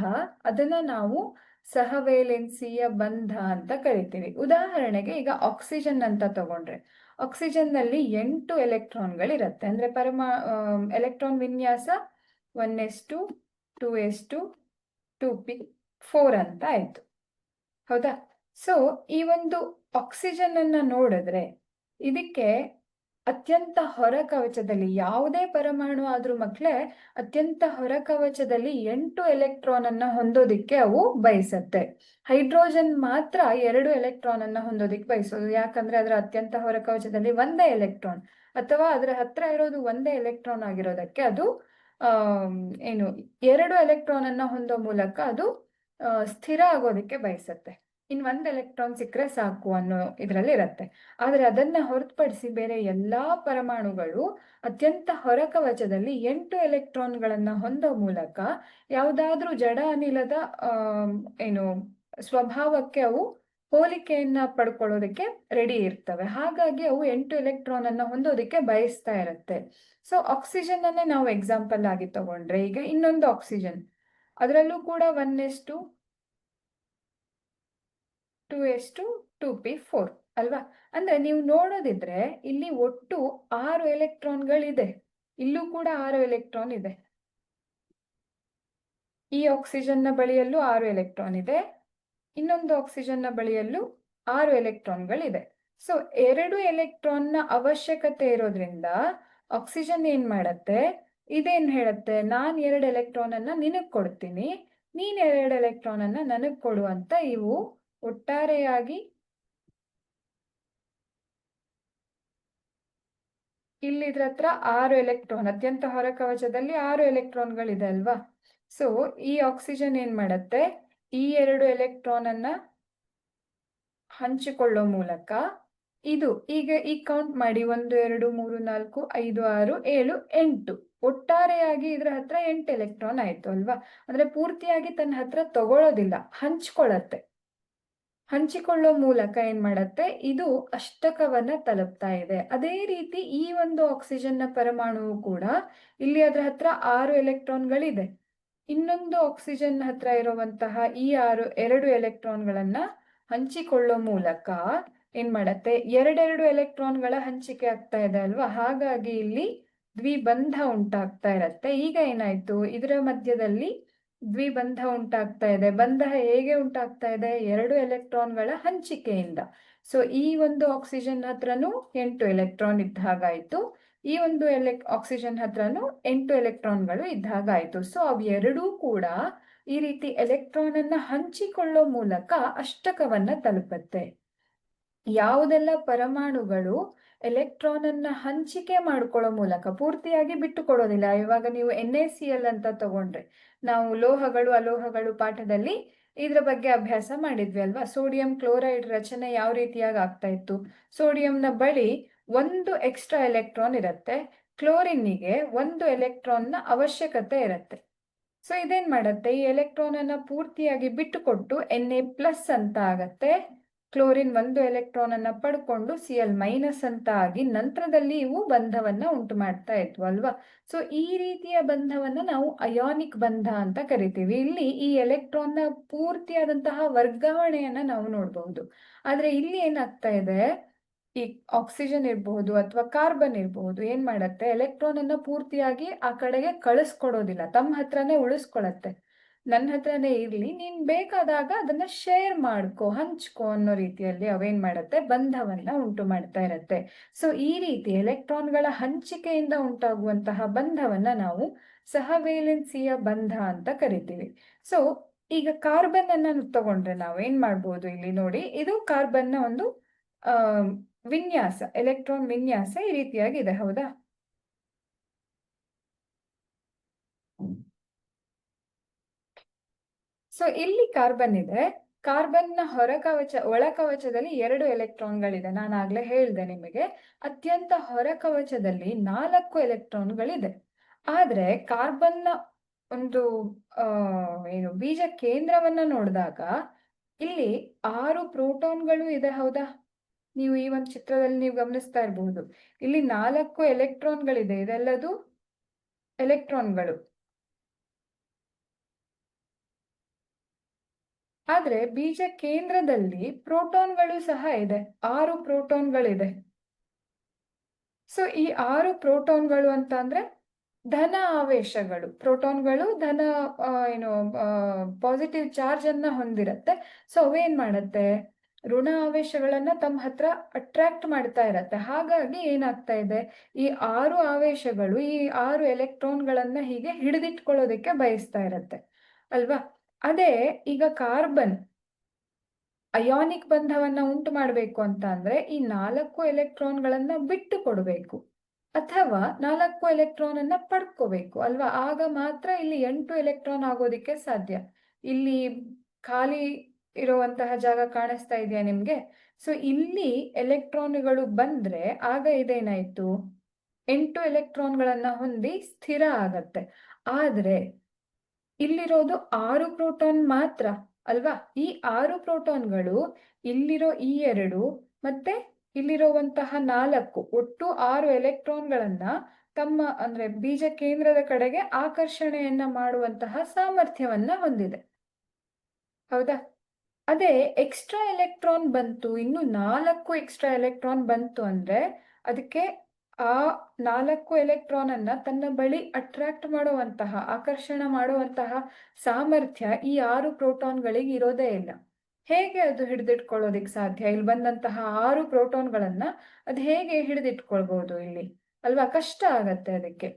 ಅದನ್ನ ನಾವು ಸಹವೇಲೆನ್ಸಿಯ ಬಂಧ ಅಂತ ಕರಿತೀವಿ. ಉದಾಹರಣೆಗೆ ಈಗ ಆಕ್ಸಿಜನ್ ಅಂತ ತಗೊಂಡ್ರೆ, ಆಕ್ಸಿಜನ್ ನಲ್ಲಿ 8 ಎಲೆಕ್ಟ್ರಾನ್ಗಳಿರತ್ತೆ. ಅಂದ್ರೆ ಎಲೆಕ್ಟ್ರಾನ್ ವಿನ್ಯಾಸ 1s2 2s2 2p4 ಅಂತ ಆಯ್ತು, ಹೌದಾ? ಸೊ ಈ ಒಂದು ಆಕ್ಸಿಜನ್ ಅನ್ನ ನೋಡಿದ್ರೆ ಇದಕ್ಕೆ ಅತ್ಯಂತ ಹೊರ ಕವಚದಲ್ಲಿ, ಯಾವುದೇ ಪರಮಾಣು ಆದ್ರೂ ಮಕ್ಕಳೇ ಅತ್ಯಂತ ಹೊರ ಕವಚದಲ್ಲಿ 8 ಎಲೆಕ್ಟ್ರಾನ್ ಅನ್ನ ಹೊಂದೋದಿಕ್ಕೆ ಅವು ಬಯಸತ್ತೆ. ಹೈಡ್ರೋಜನ್ ಮಾತ್ರ 2 ಎಲೆಕ್ಟ್ರಾನ್ ಅನ್ನ ಹೊಂದೋದಿಕ್ಕೆ ಬಯಸೋದು. ಯಾಕಂದ್ರೆ ಅದರ ಅತ್ಯಂತ ಹೊರ ಕವಚದಲ್ಲಿ ಒಂದೇ ಎಲೆಕ್ಟ್ರಾನ್ ಅಥವಾ ಅದರ ಹತ್ರ ಇರೋದು ಒಂದೇ ಎಲೆಕ್ಟ್ರಾನ್ ಆಗಿರೋದಕ್ಕೆ ಅದು ಏನು 2 ಎಲೆಕ್ಟ್ರಾನ್ ಅನ್ನ ಹೊಂದೋ ಮೂಲಕ ಅದು ಸ್ಥಿರ ಆಗೋದಿಕ್ಕೆ ಬಯಸತ್ತೆ. ಇನ್ 1 ಎಲೆಕ್ಟ್ರಾನ್ ಸಿಕ್ಕರೆ ಸಾಕು ಅನ್ನೋ ಇದರಲ್ಲಿ ಇರತ್ತೆ. ಆದ್ರೆ ಅದನ್ನ ಹೊರತುಪಡಿಸಿ ಬೇರೆ ಎಲ್ಲಾ ಪರಮಾಣುಗಳು ಅತ್ಯಂತ ಹೊರ ಕವಚದಲ್ಲಿ 8 ಎಲೆಕ್ಟ್ರಾನ್ಗಳನ್ನ ಹೊಂದೋ ಮೂಲಕ ಯಾವುದಾದ್ರೂ ಜಡ ಅನಿಲದ ಏನು ಸ್ವಭಾವಕ್ಕೆ ಅವು ಹೋಲಿಕೆಯನ್ನ ಪಡ್ಕೊಳ್ಳೋದಕ್ಕೆ ರೆಡಿ ಇರ್ತವೆ. ಹಾಗಾಗಿ ಅವು 8 ಎಲೆಕ್ಟ್ರಾನ್ ಅನ್ನ ಹೊಂದೋದಕ್ಕೆ ಬಯಸ್ತಾ ಇರತ್ತೆ. ಸೊ ಆಕ್ಸಿಜನ್ ಅನ್ನೇ ನಾವು ಎಕ್ಸಾಂಪಲ್ ಆಗಿ ತಗೊಂಡ್ರೆ, ಈಗ ಇನ್ನೊಂದು ಆಕ್ಸಿಜನ್, ಅದರಲ್ಲೂ ಕೂಡ 1s2 2s2 2p4 ಅಲ್ವಾ? ಅಂದ್ರೆ ನೀವು ನೋಡೋದಿದ್ರೆ ಇಲ್ಲಿ ಒಟ್ಟು 6 ಎಲೆಕ್ಟ್ರಾನ್ಗಳಿದೆ. ಇಲ್ಲೂ ಕೂಡ 6 ಎಲೆಕ್ಟ್ರಾನ್ ಇದೆ. ಈ ಆಕ್ಸಿಜನ್ ನ ಬಳಿಯಲ್ಲೂ 6 ಎಲೆಕ್ಟ್ರಾನ್ ಇದೆ, ಇನ್ನೊಂದು ಆಕ್ಸಿಜನ್ ನ ಬಳಿಯಲ್ಲೂ 6 ಎಲೆಕ್ಟ್ರಾನ್ಗಳಿದೆ. ಸೊ 2 ಎಲೆಕ್ಟ್ರಾನ್ ನ ಅವಶ್ಯಕತೆ ಇರೋದ್ರಿಂದ ಆಕ್ಸಿಜನ್ ಏನ್ ಮಾಡತ್ತೆ, ಇದೇನ್ ಹೇಳತ್ತೆ, ನಾನ್ 2 ಎಲೆಕ್ಟ್ರಾನ್ ಅನ್ನ ನಿನಗ್ ಕೊಡ್ತೀನಿ, ನೀನ್ 2 ಎಲೆಕ್ಟ್ರಾನ್ ಅನ್ನ ನನಗ್ ಕೊಡು ಅಂತ ಇವು ಒಟ್ಟಾರೆಯಾಗಿ ಇಲ್ಲಿ ಇದ್ರ ಹತ್ರ 6 ಎಲೆಕ್ಟ್ರಾನ್, ಅತ್ಯಂತ ಹೊರ ಕವಚದಲ್ಲಿ 6 ಎಲೆಕ್ಟ್ರಾನ್ಗಳಿದೆ ಅಲ್ವಾ? ಸೊ ಈ ಆಕ್ಸಿಜನ್ ಏನ್ ಮಾಡತ್ತೆ, ಈ 2 ಎಲೆಕ್ಟ್ರಾನ್ ಅನ್ನ ಹಂಚಿಕೊಳ್ಳೋ ಮೂಲಕ ಇದು ಈಗ ಕೌಂಟ್ ಮಾಡಿ, 1 2 3 4 5 6 7 8, ಒಟ್ಟಾರೆಯಾಗಿ ಇದ್ರ ಹತ್ರ 8 ಎಲೆಕ್ಟ್ರಾನ್ ಆಯ್ತು ಅಲ್ವಾ? ಅಂದ್ರೆ ಪೂರ್ತಿಯಾಗಿ ತನ್ನ ಹತ್ರ ತಗೊಳ್ಳೋದಿಲ್ಲ, ಹಂಚ್ಕೊಳ್ಳತ್ತೆ. ಹಂಚಿಕೊಳ್ಳೋ ಮೂಲಕ ಏನ್ ಮಾಡತ್ತೆ, ಇದು ಅಷ್ಟಕವನ್ನ ತಲುಪ್ತಾ ಇದೆ. ಅದೇ ರೀತಿ ಈ ಒಂದು ಆಕ್ಸಿಜನ್ ನ ಪರಮಾಣುವು ಕೂಡ ಇಲ್ಲಿ ಅದ್ರ ಹತ್ರ 6 ಎಲೆಕ್ಟ್ರಾನ್ಗಳಿದೆ. ಇನ್ನೊಂದು ಆಕ್ಸಿಜನ್ ಹತ್ರ ಇರುವಂತಹ ಈ 2 ಎಲೆಕ್ಟ್ರಾನ್ಗಳನ್ನ ಹಂಚಿಕೊಳ್ಳೋ ಮೂಲಕ ಏನ್ ಮಾಡತ್ತೆ, 2 ಎಲೆಕ್ಟ್ರಾನ್ಗಳ ಹಂಚಿಕೆ ಆಗ್ತಾ ಇದೆ ಅಲ್ವಾ? ಹಾಗಾಗಿ ಇಲ್ಲಿ ದ್ವಿಬಂಧ ಉಂಟಾಗ್ತಾ ಇರತ್ತೆ. ಈಗ ಏನಾಯ್ತು, ಇದರ ಮಧ್ಯದಲ್ಲಿ ದ್ವಿಬಂಧ ಉಂಟಾಗ್ತಾ ಇದೆ. ಬಂಧ ಹೇಗೆ ಉಂಟಾಗ್ತಾ ಇದೆ? 2 ಎಲೆಕ್ಟ್ರಾನ್ಗಳ ಹಂಚಿಕೆಯಿಂದ. ಸೊ ಈ ಒಂದು ಆಕ್ಸಿಜನ್ ಹತ್ರನೂ 8 ಎಲೆಕ್ಟ್ರಾನ್ ಇದ್ದ ಹಾಗಾಯ್ತು, ಈ ಒಂದು ಆಕ್ಸಿಜನ್ ಹತ್ರನೂ 8 ಎಲೆಕ್ಟ್ರಾನ್ಗಳು ಇದ್ದ ಹಾಗಾಯ್ತು. ಸೊ ಅವೆರಡೂ ಕೂಡ ಈ ರೀತಿ ಎಲೆಕ್ಟ್ರಾನ್ ಅನ್ನ ಹಂಚಿಕೊಳ್ಳೋ ಮೂಲಕ ಅಷ್ಟಕವನ್ನ ತಲುಪತ್ತೆ. ಯಾವುದೆಲ್ಲ ಪರಮಾಣುಗಳು ಎಲೆಕ್ಟ್ರಾನ್ ಅನ್ನ ಹಂಚಿಕೆ ಮಾಡ್ಕೊಳ್ಳೋ ಮೂಲಕ ಪೂರ್ತಿಯಾಗಿ ಬಿಟ್ಟು ಕೊಡೋದಿಲ್ಲ. ಇವಾಗ ನೀವು NaCl ಅಂತ ತಗೊಂಡ್ರೆ, ನಾವು ಲೋಹಗಳು ಅಲೋಹಗಳು ಪಾಠದಲ್ಲಿ ಇದ್ರ ಬಗ್ಗೆ ಅಭ್ಯಾಸ ಮಾಡಿದ್ವಿ ಅಲ್ವಾ. ಸೋಡಿಯಂ ಕ್ಲೋರೈಡ್ ರಚನೆ ಯಾವ ರೀತಿಯಾಗಿ ಆಗ್ತಾ ಇತ್ತು. ಸೋಡಿಯಂನ ಬಳಿ ಒಂದು ಎಕ್ಸ್ಟ್ರಾ ಎಲೆಕ್ಟ್ರಾನ್ ಇರುತ್ತೆ, ಕ್ಲೋರಿನ್ನಿಗೆ ಒಂದು ಎಲೆಕ್ಟ್ರಾನ್ನ ಅವಶ್ಯಕತೆ ಇರುತ್ತೆ. ಸೊ ಇದೇನ್ ಮಾಡತ್ತೆ, ಈ ಎಲೆಕ್ಟ್ರಾನ್ ಅನ್ನ ಪೂರ್ತಿಯಾಗಿ ಬಿಟ್ಟುಕೊಟ್ಟು Na+ ಅಂತ ಆಗತ್ತೆ. ಕ್ಲೋರಿನ್ ಒಂದು ಎಲೆಕ್ಟ್ರಾನ್ ಅನ್ನ ಪಡ್ಕೊಂಡು Cl- ಅಂತ ಆಗಿ ನಂತರದಲ್ಲಿ ಇವು ಬಂಧವನ್ನ ಉಂಟು ಮಾಡ್ತಾ ಇದ್ವು ಅಲ್ವಾ. ಸೊ ಈ ರೀತಿಯ ಬಂಧವನ್ನ ನಾವು ಅಯಾನಿಕ್ ಬಂಧ ಅಂತ ಕರಿತೀವಿ. ಇಲ್ಲಿ ಈ ಎಲೆಕ್ಟ್ರಾನ್ನ ಪೂರ್ತಿಯಾದಂತಹ ವರ್ಗಾವಣೆಯನ್ನ ನಾವು ನೋಡಬಹುದು. ಆದ್ರೆ ಇಲ್ಲಿ ಏನಾಗ್ತಾ ಇದೆ, ಈ ಆಕ್ಸಿಜನ್ ಇರಬಹುದು ಅಥವಾ ಕಾರ್ಬನ್ ಇರಬಹುದು, ಏನ್ ಮಾಡತ್ತೆ, ಎಲೆಕ್ಟ್ರಾನ್ ಅನ್ನ ಪೂರ್ತಿಯಾಗಿ ಆ ಕಡೆಗೆ ಕಳಿಸ್ಕೊಡೋದಿಲ್ಲ, ತಮ್ಮ ಹತ್ರನೇ ಉಳಿಸ್ಕೊಳತ್ತೆ. ನನ್ನ ಹತ್ರನೇ ಇರ್ಲಿ, ನೀನ್ ಬೇಕಾದಾಗ ಅದನ್ನ ಶೇರ್ ಮಾಡ್ಕೋ, ಹಂಚ್ಕೋ ಅನ್ನೋ ರೀತಿಯಲ್ಲಿ ಅವೇನ್ ಮಾಡತ್ತೆ, ಬಂಧವನ್ನ ಉಂಟು ಮಾಡ್ತಾ ಇರತ್ತೆ. ಸೊ ಈ ರೀತಿ ಎಲೆಕ್ಟ್ರಾನ್ಗಳ ಹಂಚಿಕೆಯಿಂದ ಉಂಟಾಗುವಂತಹ ಬಂಧವನ್ನ ನಾವು ಸಹವೇಲೆನ್ಸಿಯ ಬಂಧ ಅಂತ ಕರಿತೀವಿ. ಸೊ ಈಗ ಕಾರ್ಬನ್ ಅನ್ನ ತಗೊಂಡ್ರೆ ನಾವು ಏನ್ ಮಾಡ್ಬೋದು, ಇಲ್ಲಿ ನೋಡಿ, ಇದು ಕಾರ್ಬನ್ನ ಒಂದು ವಿನ್ಯಾಸ, ಎಲೆಕ್ಟ್ರಾನ್ ವಿನ್ಯಾಸ ಈ ರೀತಿಯಾಗಿದೆ, ಹೌದಾ. ಸೊ ಇಲ್ಲಿ ಕಾರ್ಬನ್ ಇದೆ. ಕಾರ್ಬನ್ನ ಒಳಕವಚದಲ್ಲಿ 2 ಎಲೆಕ್ಟ್ರಾನ್ಗಳಿದೆ. ನಾನು ಆಗ್ಲೇ ಹೇಳಿದೆ ನಿಮಗೆ, ಅತ್ಯಂತ ಹೊರಕವಚದಲ್ಲಿ 4 ಎಲೆಕ್ಟ್ರಾನ್ಗಳಿದೆ. ಆದ್ರೆ ಕಾರ್ಬನ್ನ ಒಂದು ಏನು ಬೀಜ ಕೇಂದ್ರವನ್ನ ನೋಡಿದಾಗ ಇಲ್ಲಿ 6 ಪ್ರೋಟಾನ್ಗಳು ಇದೆ, ಹೌದಾ. ನೀವು ಈ ಒಂದು ಚಿತ್ರದಲ್ಲಿ ನೀವು ಗಮನಿಸ್ತಾ ಇರಬಹುದು, ಇಲ್ಲಿ 4 ಎಲೆಕ್ಟ್ರಾನ್ಗಳಿದೆ, ಇದೆಲ್ಲದು ಎಲೆಕ್ಟ್ರಾನ್ಗಳು. ಆದ್ರೆ ಬೀಜ ಕೇಂದ್ರದಲ್ಲಿ ಪ್ರೋಟಾನ್ಗಳು ಸಹ ಇದೆ, 6 ಪ್ರೋಟಾನ್ಗಳಿದೆ. ಸೊ ಈ 6 ಪ್ರೋಟಾನ್ಗಳು ಅಂತ ಅಂದ್ರೆ ಧನ ಆವೇಶಗಳು. ಪ್ರೋಟಾನ್ಗಳು ಧನ ಏನು ಪಾಸಿಟಿವ್ ಚಾರ್ಜ್ ಅನ್ನ ಹೊಂದಿರತ್ತೆ. ಸೊ ಅವೇನ್ ಮಾಡತ್ತೆ, ಋಣ ಆವೇಶಗಳನ್ನ ತಮ್ಮ ಹತ್ರ ಅಟ್ರಾಕ್ಟ್ ಮಾಡ್ತಾ ಇರತ್ತೆ. ಹಾಗಾಗಿ ಏನಾಗ್ತಾ ಇದೆ, ಈ 6 ಆವೇಶಗಳು ಈ 6 ಎಲೆಕ್ಟ್ರಾನ್ಗಳನ್ನ ಹೀಗೆ ಹಿಡಿದಿಟ್ಕೊಳ್ಳೋದಕ್ಕೆ ಬಯಸ್ತಾ ಇರತ್ತೆ ಅಲ್ವಾ. ಅದೇ ಈಗ ಕಾರ್ಬನ್ ಅಯಾನಿಕ್ ಬಂಧವನ್ನ ಉಂಟು ಮಾಡಬೇಕು ಅಂತ ಅಂದ್ರೆ ಈ 4 ಎಲೆಕ್ಟ್ರಾನ್ಗಳನ್ನ ಬಿಟ್ಟು ಕೊಡಬೇಕು ಅಥವಾ 4 ಎಲೆಕ್ಟ್ರಾನ್ ಅನ್ನ ಪಡ್ಕೋಬೇಕು ಅಲ್ವಾ. ಆಗ ಮಾತ್ರ ಇಲ್ಲಿ 8 ಎಲೆಕ್ಟ್ರಾನ್ ಆಗೋದಿಕ್ಕೆ ಸಾಧ್ಯ. ಇಲ್ಲಿ ಖಾಲಿ ಇರುವಂತಹ ಜಾಗ ಕಾಣಿಸ್ತಾ ಇದೆಯಾ ನಿಮ್ಗೆ. ಸೊ ಇಲ್ಲಿ ಎಲೆಕ್ಟ್ರಾನ್ಗಳು ಬಂದ್ರೆ ಆಗ ಇದೇನಾಯ್ತು, 8 ಎಲೆಕ್ಟ್ರಾನ್ಗಳನ್ನ ಹೊಂದಿ ಸ್ಥಿರ ಆಗತ್ತೆ. ಆದ್ರೆ ಇಲ್ಲಿರೋದು 6 ಪ್ರೋಟಾನ್ ಮಾತ್ರ ಅಲ್ವಾ. ಈ 6 ಪ್ರೋಟಾನ್ಗಳು ಇಲ್ಲಿರೋ ಈ 2 ಮತ್ತೆ ಇಲ್ಲಿರುವಂತಹ 4 ಒಟ್ಟು 6 ಎಲೆಕ್ಟ್ರಾನ್ಗಳನ್ನ ತಮ್ಮ ಅಂದ್ರೆ ಬೀಜ ಕೇಂದ್ರದ ಕಡೆಗೆ ಆಕರ್ಷಣೆಯನ್ನ ಮಾಡುವಂತಹ ಸಾಮರ್ಥ್ಯವನ್ನ ಹೊಂದಿದೆ, ಹೌದಾ. ಅದೇ ಎಕ್ಸ್ಟ್ರಾ ಎಲೆಕ್ಟ್ರಾನ್ ಬಂತು, ಇನ್ನು 4 ಎಕ್ಸ್ಟ್ರಾ ಎಲೆಕ್ಟ್ರಾನ್ ಬಂತು ಅಂದ್ರೆ ಅದಕ್ಕೆ ಆ 4 ಎಲೆಕ್ಟ್ರಾನ್ ಅನ್ನ ತನ್ನ ಬಳಿ ಅಟ್ರಾಕ್ಟ್ ಮಾಡುವಂತಹ, ಆಕರ್ಷಣೆ ಮಾಡುವಂತಹ ಸಾಮರ್ಥ್ಯ ಈ 6 ಪ್ರೋಟಾನ್ಗಳಿಗೆ ಇರೋದೇ ಇಲ್ಲ. ಹೇಗೆ ಅದು ಹಿಡಿದಿಟ್ಕೊಳ್ಳೋದಿಕ್ ಸಾಧ್ಯ, ಇಲ್ಲಿ ಬಂದಂತಹ 6 ಪ್ರೋಟಾನ್ಗಳನ್ನ ಅದು ಹೇಗೆ ಹಿಡಿದಿಟ್ಕೊಳ್ಬಹುದು ಇಲ್ಲಿ ಅಲ್ವಾ. ಕಷ್ಟ ಆಗತ್ತೆ, ಅದಕ್ಕೆ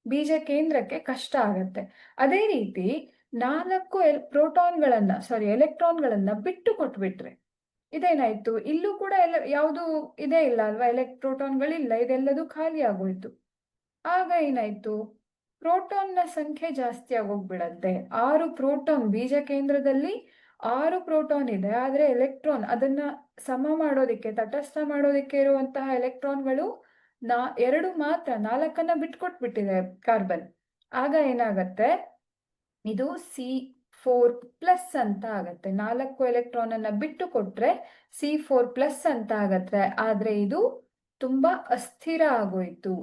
ಬೀಜ ಕೇಂದ್ರಕ್ಕೆ ಕಷ್ಟ ಆಗತ್ತೆ. ಅದೇ ರೀತಿ 4 ಎಲೆಕ್ಟ್ರಾನ್ಗಳನ್ನ ಬಿಟ್ಟು ಕೊಟ್ಬಿಟ್ರೆ ಇದೇನಾಯ್ತು, ಇಲ್ಲೂ ಕೂಡ ಯಾವುದು ಇದೇ ಇಲ್ಲ ಅಲ್ವಾ, ಪ್ರೋಟಾನ್ಗಳಿಲ್ಲ, ಇದೆಲ್ಲದೂ ಖಾಲಿ ಆಗೋಯ್ತು. ಆಗ ಏನಾಯ್ತು, ಪ್ರೋಟಾನ್ನ ಸಂಖ್ಯೆ ಜಾಸ್ತಿ ಆಗೋಗ್ಬಿಡತ್ತೆ. 6 ಪ್ರೋಟಾನ್ ಬೀಜ ಕೇಂದ್ರದಲ್ಲಿ 6 ಪ್ರೋಟಾನ್ ಇದೆ, ಆದ್ರೆ ಎಲೆಕ್ಟ್ರಾನ್ ಅದನ್ನ ಸಮ ಮಾಡೋದಿಕ್ಕೆ, ತಟಸ್ಥ ಮಾಡೋದಿಕ್ಕೆ ಇರುವಂತಹ ಎಲೆಕ್ಟ್ರಾನ್ಗಳು 2 ಮಾತ್ರ, 4 ಬಿಟ್ಕೊಟ್ಬಿಟ್ಟಿದೆ ಕಾರ್ಬನ್. ಆಗ ಏನಾಗತ್ತೆ, ಇದು C4+ ಅಂತ ಆಗತ್ತೆ. 4 ಎಲೆಕ್ಟ್ರಾನ್ ಅನ್ನ ಬಿಟ್ಟು ಕೊಟ್ರೆ C4+ ಅಂತ ಆಗತ್ತೆ. ಆದ್ರೆ ಇದು ತುಂಬಾ ಅಸ್ಥಿರ ಆಗೋಯ್ತು.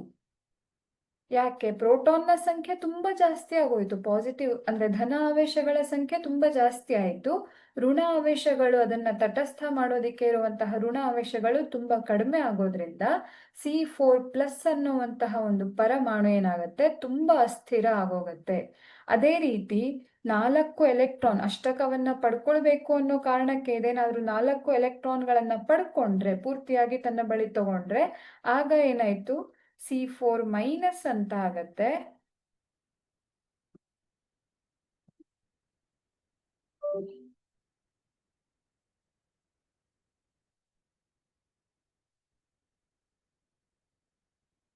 ಯಾಕೆ? ಪ್ರೋಟಾನ್ನ ಸಂಖ್ಯೆ ತುಂಬಾ ಜಾಸ್ತಿ ಆಗೋಯ್ತು. ಪಾಸಿಟಿವ್ ಅಂದ್ರೆ ಧನ ಆವೇಶಗಳ ಸಂಖ್ಯೆ ತುಂಬಾ ಜಾಸ್ತಿ ಆಯಿತು. ಋಣ ಆವೇಶಗಳು, ಅದನ್ನ ತಟಸ್ಥ ಮಾಡೋದಿಕ್ಕೆ ಇರುವಂತಹ ಋಣ ಆವೇಶಗಳು ತುಂಬಾ ಕಡಿಮೆ ಆಗೋದ್ರಿಂದ C4+ ಅನ್ನುವಂತಹ ಒಂದು ಪರಮಾಣು ಏನಾಗುತ್ತೆ, ತುಂಬಾ ಅಸ್ಥಿರ ಆಗೋಗತ್ತೆ. ಅದೇ ರೀತಿ 4 ಎಲೆಕ್ಟ್ರಾನ್ ಅಷ್ಟಕವನ್ನ ಪಡ್ಕೊಳ್ಬೇಕು ಅನ್ನೋ ಕಾರಣಕ್ಕೆ ಇದೇನಾದ್ರೂ 4 ಎಲೆಕ್ಟ್ರಾನ್ಗಳನ್ನ ಪಡ್ಕೊಂಡ್ರೆ, ಪೂರ್ತಿಯಾಗಿ ತನ್ನ ಬಳಿ ತಗೊಂಡ್ರೆ, ಆಗ ಏನಾಯ್ತು, C4- ಅಂತ ಆಗತ್ತೆ.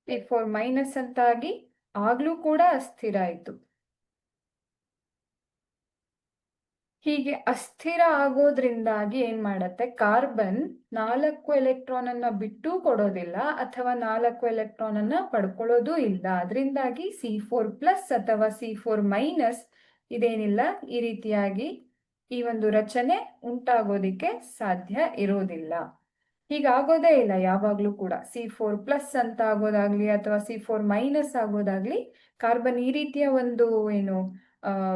C4- ಅಂತಾಗಿ ಆಗ್ಲೂ ಕೂಡ ಅಸ್ಥಿರ ಆಯ್ತು. ಹೀಗೆ ಅಸ್ಥಿರ ಆಗೋದ್ರಿಂದಾಗಿ ಏನ್ ಮಾಡತ್ತೆ, ಕಾರ್ಬನ್ 4 ಎಲೆಕ್ಟ್ರಾನ್ ಅನ್ನ ಬಿಟ್ಟು ಕೊಡೋದಿಲ್ಲ ಅಥವಾ 4 ಎಲೆಕ್ಟ್ರಾನ್ ಅನ್ನ ಪಡ್ಕೊಳ್ಳೋದು ಇಲ್ಲ. ಅದರಿಂದಾಗಿ C4+ ಅಥವಾ C4- ಇದೇನಿಲ್ಲ, ಈ ರೀತಿಯಾಗಿ ಈ ಒಂದು ರಚನೆ ಉಂಟಾಗೋದಿಕ್ಕೆ ಸಾಧ್ಯ ಇರೋದಿಲ್ಲ. ಹೀಗಾಗೋದೇ ಇಲ್ಲ ಯಾವಾಗ್ಲೂ ಕೂಡ. C4+ ಅಂತ ಆಗೋದಾಗ್ಲಿ ಅಥವಾ C4- ಆಗೋದಾಗ್ಲಿ ಕಾರ್ಬನ್ ಈ ರೀತಿಯ ಒಂದು ಏನು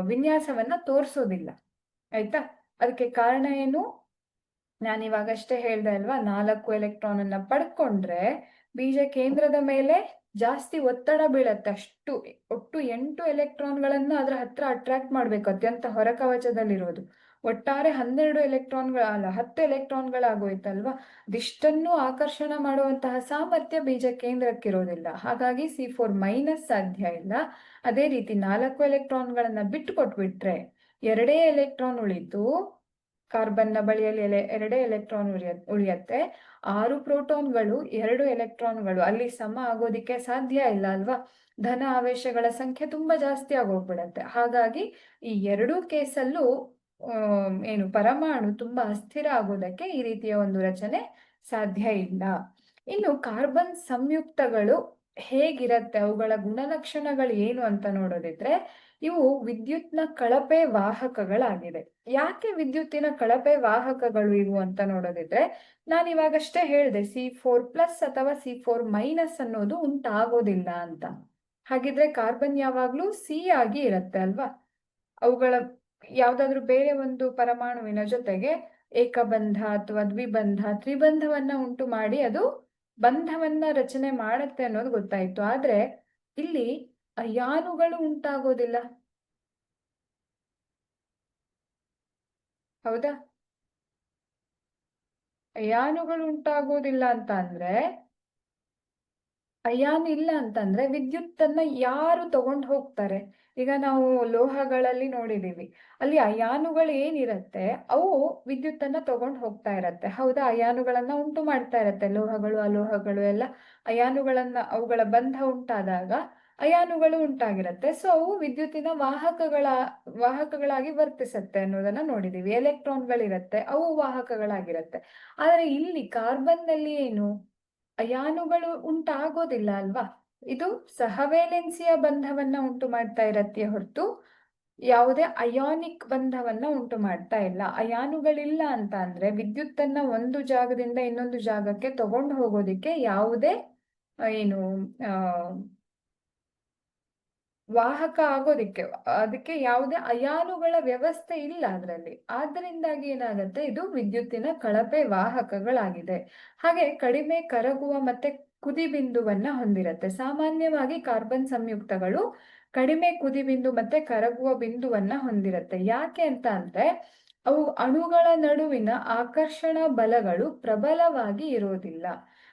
ವಿನ್ಯಾಸವನ್ನ ತೋರಿಸೋದಿಲ್ಲ. ಆಯ್ತಾ? ಅದಕ್ಕೆ ಕಾರಣ ಏನು? ನಾನಿವಾಗಷ್ಟೇ ಹೇಳ್ದೆ ಅಲ್ವಾ, 4 ಎಲೆಕ್ಟ್ರಾನ್ ಅನ್ನ ಪಡ್ಕೊಂಡ್ರೆ ಬೀಜ ಕೇಂದ್ರದ ಮೇಲೆ ಜಾಸ್ತಿ ಒತ್ತಡ ಬೀಳತ್ತೆ. ಒಟ್ಟು 8 ಎಲೆಕ್ಟ್ರಾನ್ಗಳನ್ನ ಅದರ ಹತ್ರ ಅಟ್ರಾಕ್ಟ್ ಮಾಡ್ಬೇಕು, ಅತ್ಯಂತ ಹೊರಕವಚದಲ್ಲಿರೋದು. ಒಟ್ಟಾರೆ 12 ಎಲೆಕ್ಟ್ರಾನ್ಗಳ 10 ಎಲೆಕ್ಟ್ರಾನ್ಗಳಾಗೋಯ್ತಲ್ವಾ. ಅದಿಷ್ಟನ್ನು ಆಕರ್ಷಣ ಮಾಡುವಂತಹ ಸಾಮರ್ಥ್ಯ ಬೀಜ ಕೇಂದ್ರಕ್ಕಿರೋದಿಲ್ಲ. ಹಾಗಾಗಿ C4- ಸಾಧ್ಯ ಇಲ್ಲ. ಅದೇ ರೀತಿ 4 ಎಲೆಕ್ಟ್ರಾನ್ಗಳನ್ನ ಬಿಟ್ಟು ಕೊಟ್ಬಿಟ್ರೆ 2 ಎಲೆಕ್ಟ್ರಾನ್ ಉಳಿತು. ಕಾರ್ಬನ್ನ ಬಳಿಯಲ್ಲಿ 2 ಎಲೆಕ್ಟ್ರಾನ್ ಉಳಿಯತ್ತೆ. 6 ಪ್ರೋಟಾನ್ಗಳು 2 ಎಲೆಕ್ಟ್ರಾನ್ಗಳು ಅಲ್ಲಿ ಸಮ ಆಗೋದಿಕ್ಕೆ ಸಾಧ್ಯ ಇಲ್ಲ ಅಲ್ವಾ. ಧನ ಆವೇಶಗಳ ಸಂಖ್ಯೆ ತುಂಬಾ ಜಾಸ್ತಿ ಆಗೋಗ್ಬಿಡತ್ತೆ. ಹಾಗಾಗಿ ಈ ಎರಡೂ ಕೇಸಲ್ಲೂ ಏನು ಪರಮಾಣು ತುಂಬಾ ಅಸ್ಥಿರ ಆಗೋದಕ್ಕೆ ಈ ರೀತಿಯ ಒಂದು ರಚನೆ ಸಾಧ್ಯ ಇಲ್ಲ. ಇನ್ನು ಕಾರ್ಬನ್ ಸಂಯುಕ್ತಗಳು ಹೇಗಿರತ್ತೆ, ಅವುಗಳ ಗುಣಲಕ್ಷಣಗಳು ಏನು ಅಂತ ನೋಡೋದಿದ್ರೆ, ಇವು ವಿದ್ಯುತ್ನ ಕಳಪೆ ವಾಹಕಗಳಾಗಿದೆ. ಯಾಕೆ ವಿದ್ಯುತ್ತಿನ ಕಳಪೆ ವಾಹಕಗಳು ಇವು ಅಂತ ನೋಡೋದಿದ್ರೆ, ನಾನಿವಾಗಷ್ಟೇ ಹೇಳಿದೆ C4+ ಅಥವಾ C4- ಅನ್ನೋದು ಉಂಟಾಗೋದಿಲ್ಲ ಅಂತ. ಹಾಗಿದ್ರೆ ಕಾರ್ಬನ್ ಯಾವಾಗ್ಲೂ C ಆಗಿ ಇರತ್ತೆ ಅಲ್ವಾ. ಅವುಗಳ ಯಾವ್ದಾದ್ರು ಬೇರೆ ಒಂದು ಪರಮಾಣುವಿನ ಜೊತೆಗೆ ಏಕಬಂಧ ಅಥವಾ ದ್ವಿಬಂಧ, ತ್ರಿಬಂಧವನ್ನ ಉಂಟು ಮಾಡಿ ಅದು ಬಂಧವನ್ನ ರಚನೆ ಮಾಡತ್ತೆ ಅನ್ನೋದು ಗೊತ್ತಾಯ್ತು. ಆದ್ರೆ ಇಲ್ಲಿ ಅಯಾನುಗಳು ಉಂಟಾಗೋದಿಲ್ಲ. ಹೌದಾ? ಅಯಾನುಗಳು ಉಂಟಾಗೋದಿಲ್ಲ ಅಂತ ಅಂದ್ರೆ, ಅಯಾನ್ ಇಲ್ಲ ಅಂತಂದ್ರೆ ವಿದ್ಯುತ್ತನ್ನ ಯಾರು ತಗೊಂಡು ಹೋಗ್ತಾರೆ? ಈಗ ನಾವು ಲೋಹಗಳಲ್ಲಿ ನೋಡಿದೀವಿ, ಅಲ್ಲಿ ಅಯಾನುಗಳು ಏನಿರತ್ತೆ ಅವು ವಿದ್ಯುತ್ತನ್ನ ತಗೊಂಡು ಹೋಗ್ತಾ ಇರತ್ತೆ. ಹೌದಾ? ಅಯಾನುಗಳನ್ನ ಉಂಟು ಮಾಡ್ತಾ ಇರತ್ತೆ. ಲೋಹಗಳು ಅಲೋಹಗಳು ಎಲ್ಲ ಅಯಾನುಗಳನ್ನ, ಅವುಗಳ ಬಂಧ ಉಂಟಾದಾಗ ಅಯಾನುಗಳು ಉಂಟಾಗಿರತ್ತೆ. ಸೊ ಅವು ವಿದ್ಯುತ್ತಿನ ವಾಹಕಗಳಾಗಿ ವರ್ತಿಸತ್ತೆ ಅನ್ನೋದನ್ನ ನೋಡಿದೀವಿ. ಎಲೆಕ್ಟ್ರಾನ್ಗಳಿರತ್ತೆ, ಅವು ವಾಹಕಗಳಾಗಿರತ್ತೆ. ಆದ್ರೆ ಇಲ್ಲಿ ಕಾರ್ಬನ್ ನಲ್ಲಿ ಏನು, ಅಯಾನುಗಳು ಉಂಟಾಗೋದಿಲ್ಲ ಅಲ್ವಾ. ಇದು ಸಹವೇಲೆನ್ಸಿಯ ಬಂಧವನ್ನ ಉಂಟು ಮಾಡ್ತಾ ಇರತ್ತೆ ಹೊರತು ಯಾವುದೇ ಅಯಾನಿಕ್ ಬಂಧವನ್ನ ಉಂಟು ಮಾಡ್ತಾ ಇಲ್ಲ. ಅಯಾನುಗಳಿಲ್ಲ ಅಂತ ಅಂದ್ರೆ ವಿದ್ಯುತ್ತನ್ನ ಒಂದು ಜಾಗದಿಂದ ಇನ್ನೊಂದು ಜಾಗಕ್ಕೆ ತಗೊಂಡು ಹೋಗೋದಿಕ್ಕೆ ಯಾವುದೇ ಏನು ವಾಹಕ ಆಗೋದಿಕ್ಕೆ ಅದಕ್ಕೆ ಯಾವುದೇ ಅಯಾನುಗಳ ವ್ಯವಸ್ಥೆ ಇಲ್ಲ ಅದರಲ್ಲಿ. ಆದ್ದರಿಂದಾಗಿ ಏನಾಗುತ್ತೆ, ಇದು ವಿದ್ಯುತ್ತಿನ ಕಳಪೆ ವಾಹಕಗಳಾಗಿದೆ. ಹಾಗೆ ಕಡಿಮೆ ಕರಗುವ ಮತ್ತೆ ಕುದಿಬಿಂದುವನ್ನ ಹೊಂದಿರುತ್ತೆ. ಸಾಮಾನ್ಯವಾಗಿ ಕಾರ್ಬನ್ ಸಂಯುಕ್ತಗಳು ಕಡಿಮೆ ಕುದಿಬಿಂದು ಮತ್ತೆ ಕರಗುವ ಬಿಂದುವನ್ನ ಹೊಂದಿರುತ್ತೆ. ಯಾಕೆ ಅಂತ ಅಂದ್ರೆ ಅವು ಅಣುಗಳ ನಡುವಿನ ಆಕರ್ಷಣ ಬಲಗಳು ಪ್ರಬಲವಾಗಿ ಇರೋದಿಲ್ಲ.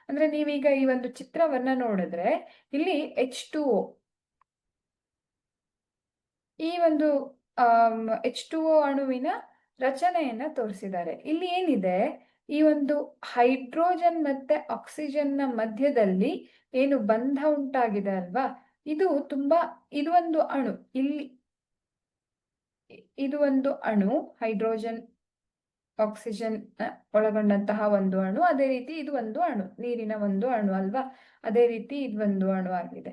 ಅಂದ್ರೆ ನೀವೀಗ ಈ ಒಂದು ಚಿತ್ರವನ್ನ ನೋಡಿದ್ರೆ ಇಲ್ಲಿ H2O, ಈ ಒಂದು H2O ಅಣುವಿನ ರಚನೆಯನ್ನ ತೋರಿಸಿದ್ದಾರೆ. ಇಲ್ಲಿ ಏನಿದೆ, ಈ ಒಂದು ಹೈಡ್ರೋಜನ್ ಮತ್ತೆ ಆಕ್ಸಿಜನ್ನ ಮಧ್ಯದಲ್ಲಿ ಏನು ಬಂಧ ಉಂಟಾಗಿದೆ ಅಲ್ವಾ, ಇದು ಒಂದು ಅಣು. ಇಲ್ಲಿ ಇದು ಒಂದು ಅಣು, ಹೈಡ್ರೋಜನ್ ಆಕ್ಸಿಜನ್ ಒಳಗೊಂಡಂತಹ ಒಂದು ಅಣು. ಅದೇ ರೀತಿ ಇದು ಒಂದು ಅಣು, ನೀರಿನ ಒಂದು ಅಣು ಅಲ್ವಾ. ಅದೇ ರೀತಿ ಇದು ಒಂದು ಅಣು ಆಗಿದೆ.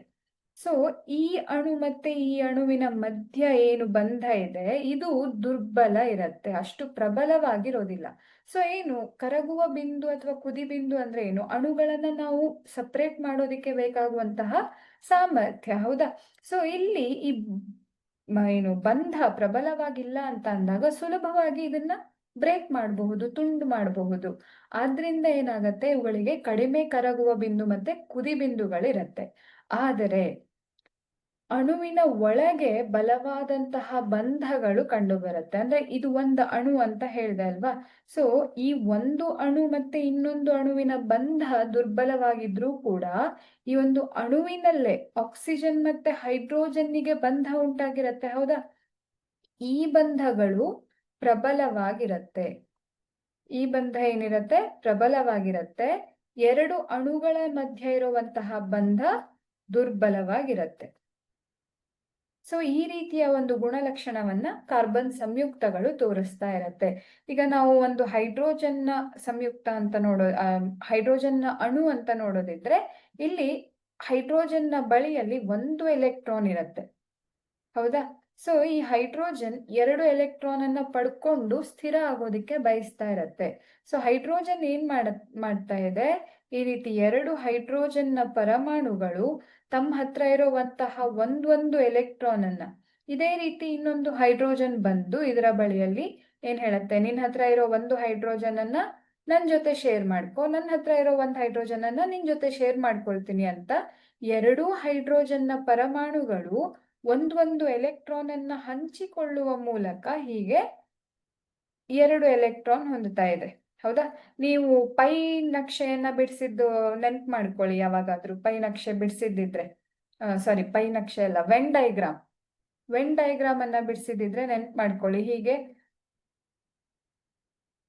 ಸೊ ಈ ಅಣು ಮತ್ತೆ ಈ ಅಣುವಿನ ಮಧ್ಯ ಏನು ಬಂಧ ಇದೆ, ಇದು ದುರ್ಬಲ ಇರತ್ತೆ, ಅಷ್ಟು ಪ್ರಬಲವಾಗಿರೋದಿಲ್ಲ. ಸೊ ಏನು ಕರಗುವ ಬಿಂದು ಅಥವಾ ಕುದಿ ಬಿಂದು ಅಂದ್ರೆ ಏನು, ಅಣುಗಳನ್ನ ನಾವು ಸಪರೇಟ್ ಮಾಡೋದಿಕ್ಕೆ ಬೇಕಾಗುವಂತಹ ಸಾಮರ್ಥ್ಯ. ಹೌದಾ? ಸೊ ಇಲ್ಲಿ ಈ ಏನು ಬಂಧ ಪ್ರಬಲವಾಗಿಲ್ಲ ಅಂತ ಅಂದಾಗ ಸುಲಭವಾಗಿ ಇದನ್ನ ಬ್ರೇಕ್ ಮಾಡಬಹುದು, ತುಂಡು ಮಾಡಬಹುದು. ಆದ್ರಿಂದ ಏನಾಗತ್ತೆ, ಇವುಗಳಿಗೆ ಕಡಿಮೆ ಕರಗುವ ಬಿಂದು ಮತ್ತೆ ಕುದಿ ಬಿಂದುಗಳಿರತ್ತೆ. ಆದರೆ ಅಣುವಿನ ಒಳಗೆ ಬಲವಾದಂತಹ ಬಂಧಗಳು ಕಂಡು ಬರುತ್ತೆ. ಅಂದ್ರೆ ಇದು ಒಂದು ಅಣು ಅಂತ ಹೇಳಿದೆ ಅಲ್ವಾ? ಸೊ ಈ ಒಂದು ಅಣು ಮತ್ತೆ ಇನ್ನೊಂದು ಅಣುವಿನ ಬಂಧ ದುರ್ಬಲವಾಗಿದ್ರೂ ಕೂಡ ಈ ಒಂದು ಅಣುವಿನಲ್ಲೇ ಆಕ್ಸಿಜನ್ ಮತ್ತೆ ಹೈಡ್ರೋಜನ್ನಿಗೆ ಬಂಧ ಉಂಟಾಗಿರತ್ತೆ. ಹೌದಾ? ಈ ಬಂಧಗಳು ಪ್ರಬಲವಾಗಿರತ್ತೆ. ಈ ಬಂಧ ಏನಿರತ್ತೆ, ಪ್ರಬಲವಾಗಿರತ್ತೆ. ಎರಡು ಅಣುಗಳ ಮಧ್ಯೆ ಇರುವಂತಹ ಬಂಧ ದುರ್ಬಲವಾಗಿರತ್ತೆ. ಸೊ ಈ ರೀತಿಯ ಒಂದು ಗುಣಲಕ್ಷಣವನ್ನ ಕಾರ್ಬನ್ ಸಂಯುಕ್ತಗಳು ತೋರಿಸ್ತಾ ಇರತ್ತೆ. ಈಗ ನಾವು ಒಂದು ಹೈಡ್ರೋಜನ್ ಸಂಯುಕ್ತ ಅಂತ ಹೈಡ್ರೋಜನ್ ಅಣು ಅಂತ ನೋಡೋದಿದ್ರೆ, ಇಲ್ಲಿ ಹೈಡ್ರೋಜನ್ ಬಳಿಯಲ್ಲಿ ಒಂದು ಎಲೆಕ್ಟ್ರಾನ್ ಇರುತ್ತೆ. ಹೌದಾ? ಸೊ ಈ ಹೈಡ್ರೋಜನ್ ಎರಡು ಎಲೆಕ್ಟ್ರಾನ್ ಅನ್ನ ಪಡ್ಕೊಂಡು ಸ್ಥಿರ ಆಗೋದಿಕ್ಕೆ ಬಯಸ್ತಾ ಇರತ್ತೆ. ಸೊ ಹೈಡ್ರೋಜನ್ ಏನ್ ಮಾಡ್ತಾ ಇದೆ, ಈ ರೀತಿ ಎರಡು ಹೈಡ್ರೋಜನ್ ನ ಪರಮಾಣುಗಳು ತಮ್ಮ ಹತ್ರ ಇರುವಂತಹ ಒಂದೊಂದು ಎಲೆಕ್ಟ್ರಾನ್ ಅನ್ನ ಇದೇ ರೀತಿ ಇನ್ನೊಂದು ಹೈಡ್ರೋಜನ್ ಬಂದು ಇದರ ಬಳಿಯಲ್ಲಿ ಏನ್ ಹೇಳತ್ತೆ, ನಿನ್ ಹತ್ರ ಇರೋ ಒಂದು ಹೈಡ್ರೋಜನ್ ಅನ್ನ ನನ್ ಜೊತೆ ಶೇರ್ ಮಾಡ್ಕೊ, ನನ್ನ ಹತ್ರ ಇರೋ ಒಂದು ಹೈಡ್ರೋಜನ್ ಅನ್ನ ನಿನ್ ಜೊತೆ ಶೇರ್ ಮಾಡ್ಕೊಳ್ತೀನಿ ಅಂತ ಎರಡೂ ಹೈಡ್ರೋಜನ್ ನ ಪರಮಾಣುಗಳು ಒಂದೊಂದು ಎಲೆಕ್ಟ್ರಾನ್ ಅನ್ನ ಹಂಚಿಕೊಳ್ಳುವ ಮೂಲಕ ಹೀಗೆ ಎರಡು ಎಲೆಕ್ಟ್ರಾನ್ ಹೊಂದುತ್ತಾ ಇದೆ. ಹೌದಾ? ನೀವು ಪೈ ನಕ್ಷೆಯನ್ನ ಬಿಡಿಸಿದ್ದು ನೆನ್ಪು ಮಾಡ್ಕೊಳ್ಳಿ. ಯಾವಾಗಾದ್ರೂ ಪೈ ನಕ್ಷೆ ಬಿಡಿಸಿದ್ದಿದ್ರೆ, ಸಾರಿ ಪೈ ನಕ್ಷೆ ಅಲ್ಲ, ವೆನ್ ಡೈಗ್ರಾಮ್ ಅನ್ನ ಬಿಡಿಸಿದಿದ್ರೆ ನೆನ್ಪು ಮಾಡ್ಕೊಳ್ಳಿ. ಹೀಗೆ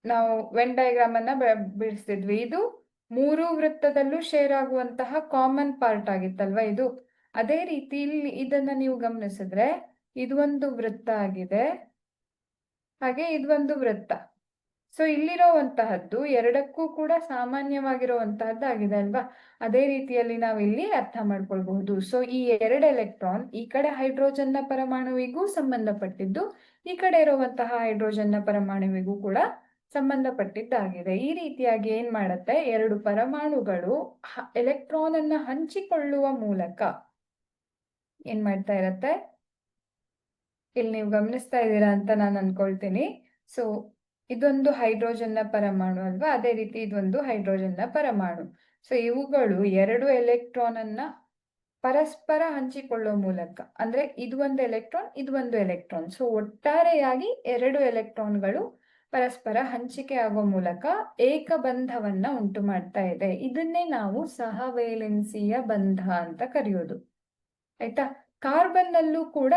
ನಾವು ವೆನ್ ಡೈಗ್ರಾಮ್ ಅನ್ನ ಬಿಡಿಸ್ತಿದ್ವಿ. ಇದು ಮೂರು ವೃತ್ತದಲ್ಲೂ ಶೇರ್ ಆಗುವಂತಹ ಕಾಮನ್ ಪಾರ್ಟ್ ಆಗಿತ್ತಲ್ವಾ ಇದು. ಅದೇ ರೀತಿ ಇಲ್ಲಿ ಇದನ್ನ ನೀವು ಗಮನಿಸಿದ್ರೆ ಇದು ಒಂದು ವೃತ್ತ ಆಗಿದೆ, ಹಾಗೆ ಇದು ಒಂದು ವೃತ್ತ. ಸೊ ಇಲ್ಲಿರುವಂತಹದ್ದು ಎರಡಕ್ಕೂ ಕೂಡ ಸಾಮಾನ್ಯವಾಗಿರುವಂತಹದ್ದು ಆಗಿದೆ ಅಲ್ವಾ? ಅದೇ ರೀತಿಯಲ್ಲಿ ನಾವು ಇಲ್ಲಿ ಅರ್ಥ ಮಾಡ್ಕೊಳ್ಬಹುದು. ಸೊ ಈ ಎರಡು ಎಲೆಕ್ಟ್ರಾನ್ ಈ ಕಡೆ ಹೈಡ್ರೋಜನ್ ನ ಪರಮಾಣುವಿಗೂ ಸಂಬಂಧಪಟ್ಟಿದ್ದು, ಈ ಕಡೆ ಇರುವಂತಹ ಹೈಡ್ರೋಜನ್ ನ ಪರಮಾಣುವಿಗೂ ಕೂಡ ಸಂಬಂಧಪಟ್ಟಿದ್ದಾಗಿದೆ. ಈ ರೀತಿಯಾಗಿ ಏನ್ ಮಾಡತ್ತೆ, ಎರಡು ಪರಮಾಣುಗಳು ಎಲೆಕ್ಟ್ರಾನ್ ಅನ್ನ ಹಂಚಿಕೊಳ್ಳುವ ಮೂಲಕ ಏನ್ ಮಾಡ್ತಾ ಇರತ್ತೆ, ಇಲ್ಲಿ ನೀವು ಗಮನಿಸ್ತಾ ಇದ್ದೀರಾ ಅಂತ ನಾನು ಅನ್ಕೊಳ್ತೀನಿ. ಸೊ ಇದೊಂದು ಹೈಡ್ರೋಜನ್ ನ ಪರಮಾಣು ಅಲ್ವಾ? ಅದೇ ರೀತಿ ಇದೊಂದು ಹೈಡ್ರೋಜನ್ ನ ಪರಮಾಣು. ಸೊ ಇವುಗಳು ಎರಡು ಎಲೆಕ್ಟ್ರಾನ್ ಅನ್ನ ಪರಸ್ಪರ ಹಂಚಿಕೊಳ್ಳುವ ಮೂಲಕ, ಅಂದ್ರೆ ಇದು ಒಂದು ಎಲೆಕ್ಟ್ರಾನ್, ಇದು ಒಂದು ಎಲೆಕ್ಟ್ರಾನ್, ಸೊ ಒಟ್ಟಾರೆಯಾಗಿ ಎರಡು ಎಲೆಕ್ಟ್ರಾನ್ಗಳು ಪರಸ್ಪರ ಹಂಚಿಕೆ ಆಗುವ ಮೂಲಕ ಏಕಬಂಧವನ್ನ ಉಂಟು ಮಾಡ್ತಾ ಇದೆ. ಇದನ್ನೇ ನಾವು ಸಹವೇಲೆನ್ಸಿಯ ಬಂಧ ಅಂತ ಕರೆಯೋದು. ಆಯ್ತಾ? ಕಾರ್ಬನ್ ನಲ್ಲೂ ಕೂಡ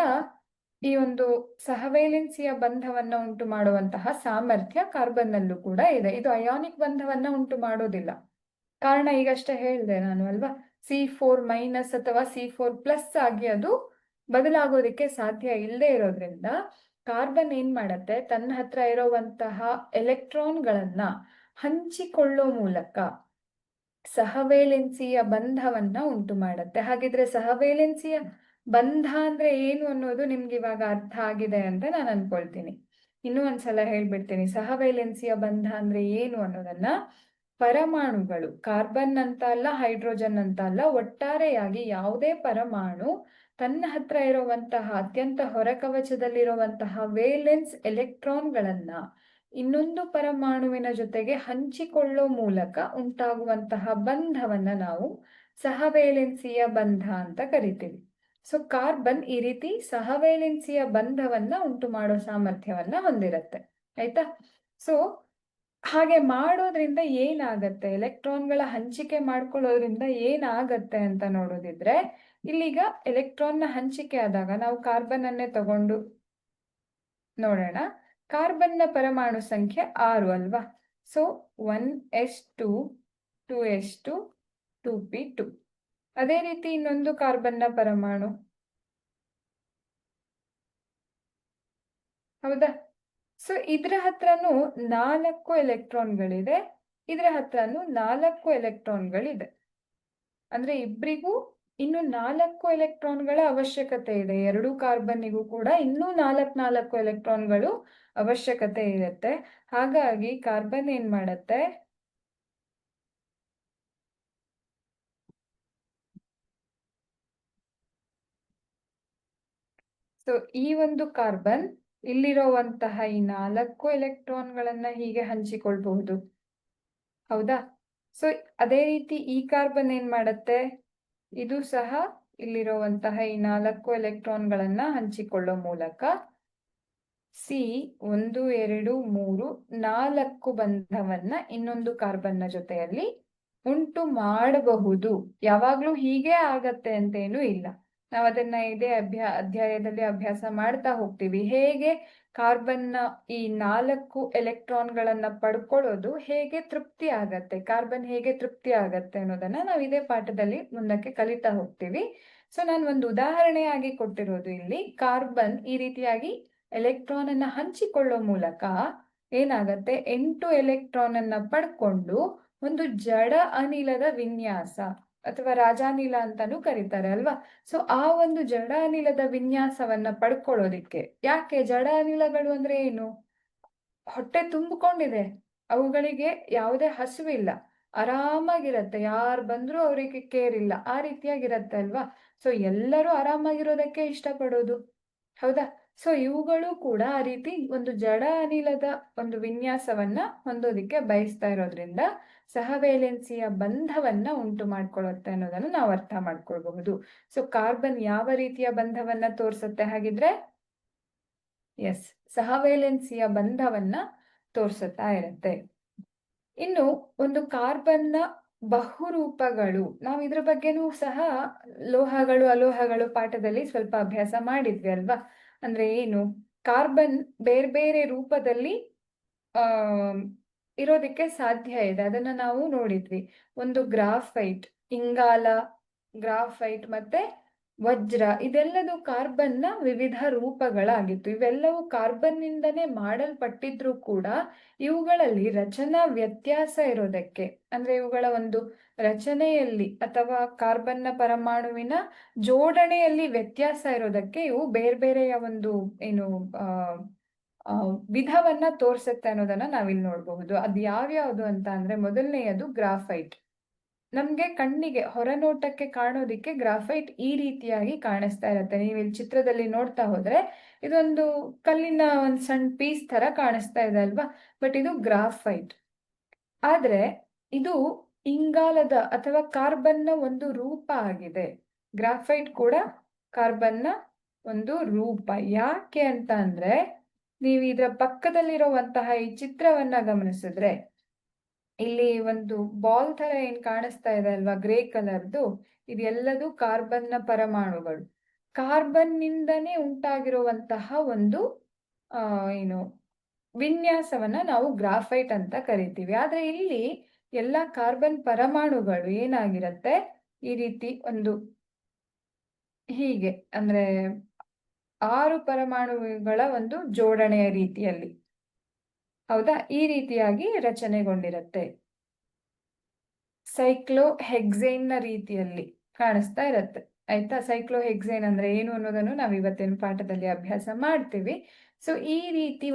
ಈ ಒಂದು ಸಹವೇಲೆನ್ಸಿಯ ಬಂಧವನ್ನ ಉಂಟು ಮಾಡುವಂತಹ ಸಾಮರ್ಥ್ಯ ಕಾರ್ಬನ್ ನಲ್ಲೂ ಕೂಡ ಇದೆ. ಇದು ಅಯಾನಿಕ್ ಬಂಧವನ್ನ ಉಂಟು ಮಾಡೋದಿಲ್ಲ. ಕಾರಣ ಈಗಷ್ಟೇ ಹೇಳಿದೆ ನಾನು ಅಲ್ವಾ, C4- ಅಥವಾ C4+ ಆಗಿ ಅದು ಬದಲಾಗೋದಿಕ್ಕೆ ಸಾಧ್ಯ ಇಲ್ಲದೆ ಇರೋದ್ರಿಂದ ಕಾರ್ಬನ್ ಏನ್ ಮಾಡತ್ತೆ, ತನ್ನ ಹತ್ರ ಇರುವಂತಹ ಎಲೆಕ್ಟ್ರಾನ್ಗಳನ್ನ ಹಂಚಿಕೊಳ್ಳೋ ಮೂಲಕ ಸಹವೇಲೆನ್ಸಿಯ ಬಂಧವನ್ನ ಉಂಟು ಮಾಡತ್ತೆ. ಹಾಗಿದ್ರೆ ಸಹವೇಲೆನ್ಸಿಯ ಬಂಧ ಅಂದ್ರೆ ಏನು ಅನ್ನೋದು ನಿಮ್ಗೆ ಇವಾಗ ಅರ್ಥ ಆಗಿದೆ ಅಂತ ನಾನು ಅನ್ಕೊಳ್ತೀನಿ. ಇನ್ನೂ ಒಂದ್ಸಲ ಹೇಳ್ಬಿಡ್ತೀನಿ, ಸಹವೇಲೆನ್ಸಿಯ ಬಂಧ ಅಂದ್ರೆ ಏನು ಅನ್ನೋದನ್ನ. ಪರಮಾಣುಗಳು ಕಾರ್ಬನ್ ಅಂತ ಅಲ್ಲ, ಹೈಡ್ರೋಜನ್ ಅಂತ ಅಲ್ಲ, ಒಟ್ಟಾರೆಯಾಗಿ ಯಾವುದೇ ಪರಮಾಣು ತನ್ನ ಹತ್ರ ಇರುವಂತಹ ಅತ್ಯಂತ ಹೊರಕವಚದಲ್ಲಿರುವಂತಹ ವೇಲೆನ್ಸ್ ಎಲೆಕ್ಟ್ರಾನ್ಗಳನ್ನ ಇನ್ನೊಂದು ಪರಮಾಣುವಿನ ಜೊತೆಗೆ ಹಂಚಿಕೊಳ್ಳೋ ಮೂಲಕ ಉಂಟಾಗುವಂತಹ ಬಂಧವನ್ನ ನಾವು ಸಹವೇಲೆನ್ಸಿಯ ಬಂಧ ಅಂತ ಕರಿತೀವಿ. ಸೊ ಕಾರ್ಬನ್ ಈ ರೀತಿ ಸಹವೇಲೆನ್ಸಿಯ ಬಂಧವನ್ನ ಉಂಟು ಮಾಡೋ ಸಾಮರ್ಥ್ಯವನ್ನ ಹೊಂದಿರತ್ತೆ. ಆಯ್ತಾ? ಸೊ ಹಾಗೆ ಮಾಡೋದ್ರಿಂದ ಏನಾಗತ್ತೆ, ಎಲೆಕ್ಟ್ರಾನ್ಗಳ ಹಂಚಿಕೆ ಮಾಡ್ಕೊಳ್ಳೋದ್ರಿಂದ ಏನಾಗತ್ತೆ ಅಂತ ನೋಡೋದಿದ್ರೆ, ಇಲ್ಲೀಗ ಎಲೆಕ್ಟ್ರಾನ್ನ ಹಂಚಿಕೆ ಆದಾಗ ನಾವು ಕಾರ್ಬನ್ ಅನ್ನೇ ತಗೊಂಡು ನೋಡೋಣ. ಕಾರ್ಬನ್ನ ಪರಮಾಣು ಸಂಖ್ಯೆ 6 ಅಲ್ವಾ? So 1s2 2s2 2p2. ಅದೇ ರೀತಿ ಇನ್ನೊಂದು ಕಾರ್ಬನ್ನ ಪರಮಾಣು, ಹೌದಾ? ಸೊ ಇದ್ರ ಹತ್ರನೂ 4 ಎಲೆಕ್ಟ್ರಾನ್ಗಳಿದೆ, ಇದ್ರ ಹತ್ರನೂ 4 ಎಲೆಕ್ಟ್ರಾನ್ಗಳಿದೆ. ಅಂದ್ರೆ ಇಬ್ರಿಗೂ ಇನ್ನು 4 ಎಲೆಕ್ಟ್ರಾನ್ಗಳ ಅವಶ್ಯಕತೆ ಇದೆ. ಎರಡು ಕಾರ್ಬನ್ನಿಗೂ ಕೂಡ ಇನ್ನೂ 4 ಎಲೆಕ್ಟ್ರಾನ್ಗಳು ಅವಶ್ಯಕತೆ ಇರುತ್ತೆ. ಹಾಗಾಗಿ ಕಾರ್ಬನ್ ಏನ್ ಮಾಡತ್ತೆ, ಸೊ ಈ ಒಂದು ಕಾರ್ಬನ್ ಇಲ್ಲಿರುವಂತಹ ಈ 4 ಎಲೆಕ್ಟ್ರಾನ್ಗಳನ್ನ ಹೀಗೆ ಹಂಚಿಕೊಳ್ಬಹುದು, ಹೌದಾ? ಸೊ ಅದೇ ರೀತಿ ಈ ಕಾರ್ಬನ್ ಏನ್ ಮಾಡತ್ತೆ, ಇದು ಸಹ ಇಲ್ಲಿರುವಂತಹ ಈ 4 ಎಲೆಕ್ಟ್ರಾನ್ಗಳನ್ನ ಹಂಚಿಕೊಳ್ಳೋ ಮೂಲಕ ಸಿ 1 2 3 4 ಬಂಧವನ್ನ ಇನ್ನೊಂದು ಕಾರ್ಬನ್ನ ಜೊತೆಯಲ್ಲಿ ಉಂಟು ಮಾಡಬಹುದು. ಯಾವಾಗ್ಲೂ ಹೀಗೆ ಆಗತ್ತೆ ಅಂತೇನು ಇಲ್ಲ. ನಾವು ಅದನ್ನ ಇದೇ ಅಧ್ಯಾಯದಲ್ಲಿ ಅಭ್ಯಾಸ ಮಾಡ್ತಾ ಹೋಗ್ತೀವಿ. ಹೇಗೆ ಕಾರ್ಬನ್ನ ಈ 4 ಎಲೆಕ್ಟ್ರಾನ್ಗಳನ್ನ ಪಡ್ಕೊಳ್ಳೋದು ಹೇಗೆ ತೃಪ್ತಿ ಆಗತ್ತೆ, ಕಾರ್ಬನ್ ಹೇಗೆ ತೃಪ್ತಿ ಆಗತ್ತೆ ಅನ್ನೋದನ್ನ ನಾವು ಇದೇ ಪಾಠದಲ್ಲಿ ಮುಂದಕ್ಕೆ ಕಲಿತಾ ಹೋಗ್ತೀವಿ. ಸೊ ನಾನು ಒಂದು ಉದಾಹರಣೆಯಾಗಿ ಕೊಟ್ಟಿರೋದು ಇಲ್ಲಿ, ಕಾರ್ಬನ್ ಈ ರೀತಿಯಾಗಿ ಎಲೆಕ್ಟ್ರಾನ್ ಅನ್ನ ಹಂಚಿಕೊಳ್ಳೋ ಮೂಲಕ ಏನಾಗತ್ತೆ, 8 ಎಲೆಕ್ಟ್ರಾನ್ ಅನ್ನ ಪಡ್ಕೊಂಡು ಒಂದು ಜಡ ಅನಿಲದ ವಿನ್ಯಾಸ ಅಥವಾ ರಾಜಾನಿಲ ಅಂತಾನೂ ಕರೀತಾರೆ ಅಲ್ವಾ. ಸೊ ಆ ಒಂದು ಜಡ ಅನಿಲದ ವಿನ್ಯಾಸವನ್ನ ಪಡ್ಕೊಳ್ಳೋದಿಕ್ಕೆ, ಯಾಕೆ ಜಡ ಅನಿಲಗಳು ಅಂದ್ರೆ ಏನು, ಹೊಟ್ಟೆ ತುಂಬಿಕೊಂಡಿದೆ, ಅವುಗಳಿಗೆ ಯಾವುದೇ ಹಸಿವಿಲ್ಲ, ಆರಾಮಾಗಿರತ್ತೆ, ಯಾರು ಬಂದ್ರೂ ಅವರಿಗೆ ಕೇರ್ ಇಲ್ಲ, ಆ ರೀತಿಯಾಗಿರತ್ತೆ ಅಲ್ವಾ. ಸೊ ಎಲ್ಲರೂ ಆರಾಮಾಗಿರೋದಕ್ಕೆ ಇಷ್ಟಪಡೋದು, ಹೌದಾ? ಸೊ ಇವುಗಳು ಕೂಡ ಆ ರೀತಿ ಒಂದು ಜಡ ಅನಿಲದ ಒಂದು ವಿನ್ಯಾಸವನ್ನ ಹೊಂದೋದಿಕ್ಕೆ ಬಯಸ್ತಾ ಇರೋದ್ರಿಂದ ಸಹವೇಲೆನ್ಸಿಯ ಬಂಧವನ್ನ ಉಂಟು ಮಾಡ್ಕೊಳ್ಳುತ್ತೆ ಅನ್ನೋದನ್ನು ನಾವು ಅರ್ಥ ಮಾಡ್ಕೊಳ್ಬಹುದು. ಸೊ ಕಾರ್ಬನ್ ಯಾವ ರೀತಿಯ ಬಂಧವನ್ನ ತೋರಿಸುತ್ತೆ ಹಾಗಿದ್ರೆ? ಎಸ್, ಸಹವೇಲೆನ್ಸಿಯ ಬಂಧವನ್ನ ತೋರಿಸುತ್ತಾ ಇರುತ್ತೆ. ಇನ್ನು ಒಂದು ಕಾರ್ಬನ್ನ ಬಹುರೂಪಗಳು, ನಾವು ಇದ್ರ ಬಗ್ಗೆನೂ ಸಹ ಲೋಹಗಳು ಅಲೋಹಗಳು ಪಾಠದಲ್ಲಿ ಸ್ವಲ್ಪ ಅಭ್ಯಾಸ ಮಾಡಿದ್ವಿ ಅಲ್ವಾ. ಅಂದ್ರೆ ಏನು, ಕಾರ್ಬನ್ ಬೇರೆ ಬೇರೆ ರೂಪದಲ್ಲಿ ಆ ಇರೋದಿಕ್ಕೆ ಸಾಧ್ಯ ಇದೆ, ಅದನ್ನ ನಾವು ನೋಡಿದ್ವಿ. ಒಂದು ಗ್ರಾಫೈಟ್, ಇಂಗಾಲ, ಗ್ರಾಫೈಟ್ ಮತ್ತೆ ವಜ್ರ, ಇದೆಲ್ಲದು ಕಾರ್ಬನ್ನ ವಿವಿಧ ರೂಪಗಳಾಗಿತ್ತು. ಇವೆಲ್ಲವೂ ಕಾರ್ಬನ್ ನಿಂದನೇ ಮಾಡಲ್ಪಟ್ಟಿದ್ರು ಕೂಡ ಇವುಗಳಲ್ಲಿ ರಚನಾ ವ್ಯತ್ಯಾಸ ಇರೋದಕ್ಕೆ, ಅಂದ್ರೆ ಇವುಗಳ ಒಂದು ರಚನೆಯಲ್ಲಿ ಅಥವಾ ಕಾರ್ಬನ್ನ ಪರಮಾಣುವಿನ ಜೋಡಣೆಯಲ್ಲಿ ವ್ಯತ್ಯಾಸ ಇರೋದಕ್ಕೆ ಇವು ಬೇರೆ ಬೇರೆಯ ಒಂದು ಏನು ವಿಧವನ್ನ ತೋರಿಸುತ್ತೆ ಅನ್ನೋದನ್ನ ನಾವಿಲ್ಲಿ ನೋಡಬಹುದು. ಅದು ಯಾವ್ಯಾವುದು ಅಂತ ಅಂದ್ರೆ, ಮೊದಲನೆಯದು ಗ್ರಾಫೈಟ್. ನಮ್ಗೆ ಕಣ್ಣಿಗೆ ಹೊರನೋಟಕ್ಕೆ ಕಾಣೋದಿಕ್ಕೆ ಗ್ರಾಫೈಟ್ ಈ ರೀತಿಯಾಗಿ ಕಾಣಿಸ್ತಾ ಇರತ್ತೆ. ನೀವು ಇಲ್ಲಿ ಚಿತ್ರದಲ್ಲಿ ನೋಡ್ತಾ ಹೋದ್ರೆ ಇದೊಂದು ಕಲ್ಲಿನ ಒಂದು ಸಣ್ಣ ಪೀಸ್ ತರ ಕಾಣಿಸ್ತಾ ಇದೆ ಅಲ್ವಾ, ಬಟ್ ಇದು ಗ್ರಾಫೈಟ್. ಆದ್ರೆ ಇದು ಇಂಗಾಲದ ಅಥವಾ ಕಾರ್ಬನ್ನ ಒಂದು ರೂಪ ಆಗಿದೆ. ಗ್ರಾಫೈಟ್ ಕೂಡ ಕಾರ್ಬನ್ನ ಒಂದು ರೂಪ. ಯಾಕೆ ಅಂತ ಅಂದ್ರೆ, ನೀವು ಇದರ ಪಕ್ಕದಲ್ಲಿರುವಂತಹ ಈ ಚಿತ್ರವನ್ನ ಗಮನಿಸಿದ್ರೆ ಇಲ್ಲಿ ಒಂದು ಬಾಲ್ ತರ ಏನ್ ಕಾಣಿಸ್ತಾ ಇದೆ ಅಲ್ವಾ, ಗ್ರೇ ಕಲರ್ದು, ಇದೆಲ್ಲದು ಕಾರ್ಬನ್ನ ಪರಮಾಣುಗಳು. ಕಾರ್ಬನ್ ನಿಂದನೇ ಉಂಟಾಗಿರುವಂತಹ ಒಂದು ಏನು ವಿನ್ಯಾಸವನ್ನ ನಾವು ಗ್ರಾಫೈಟ್ ಅಂತ ಕರಿತೀವಿ. ಆದ್ರೆ ಇಲ್ಲಿ ಎಲ್ಲ ಕಾರ್ಬನ್ ಪರಮಾಣುಗಳು ಏನಾಗಿರತ್ತೆ, ಈ ರೀತಿ ಒಂದು ಹೀಗೆ ಅಂದ್ರೆ 6 ಪರಮಾಣುಗಳ ಒಂದು ಜೋಡಣೆಯ ರೀತಿಯಲ್ಲಿ, ಹೌದಾ, ಈ ರೀತಿಯಾಗಿ ರಚನೆಗೊಂಡಿರತ್ತೆ. ಸೈಕ್ಲೋಹೆಕ್ಸೇನ್ ನ ರೀತಿಯಲ್ಲಿ ಕಾಣಿಸ್ತಾ ಇರತ್ತೆ, ಆಯ್ತಾ. ಸೈಕ್ಲೋಹೆಕ್ಸೇನ್ ಅಂದ್ರೆ ಏನು ಅನ್ನೋದನ್ನು ನಾವು ಇವತ್ತಿನ ಪಾಠದಲ್ಲಿ ಅಭ್ಯಾಸ ಮಾಡ್ತೀವಿ. ಸೊ ಈ ರೀತಿ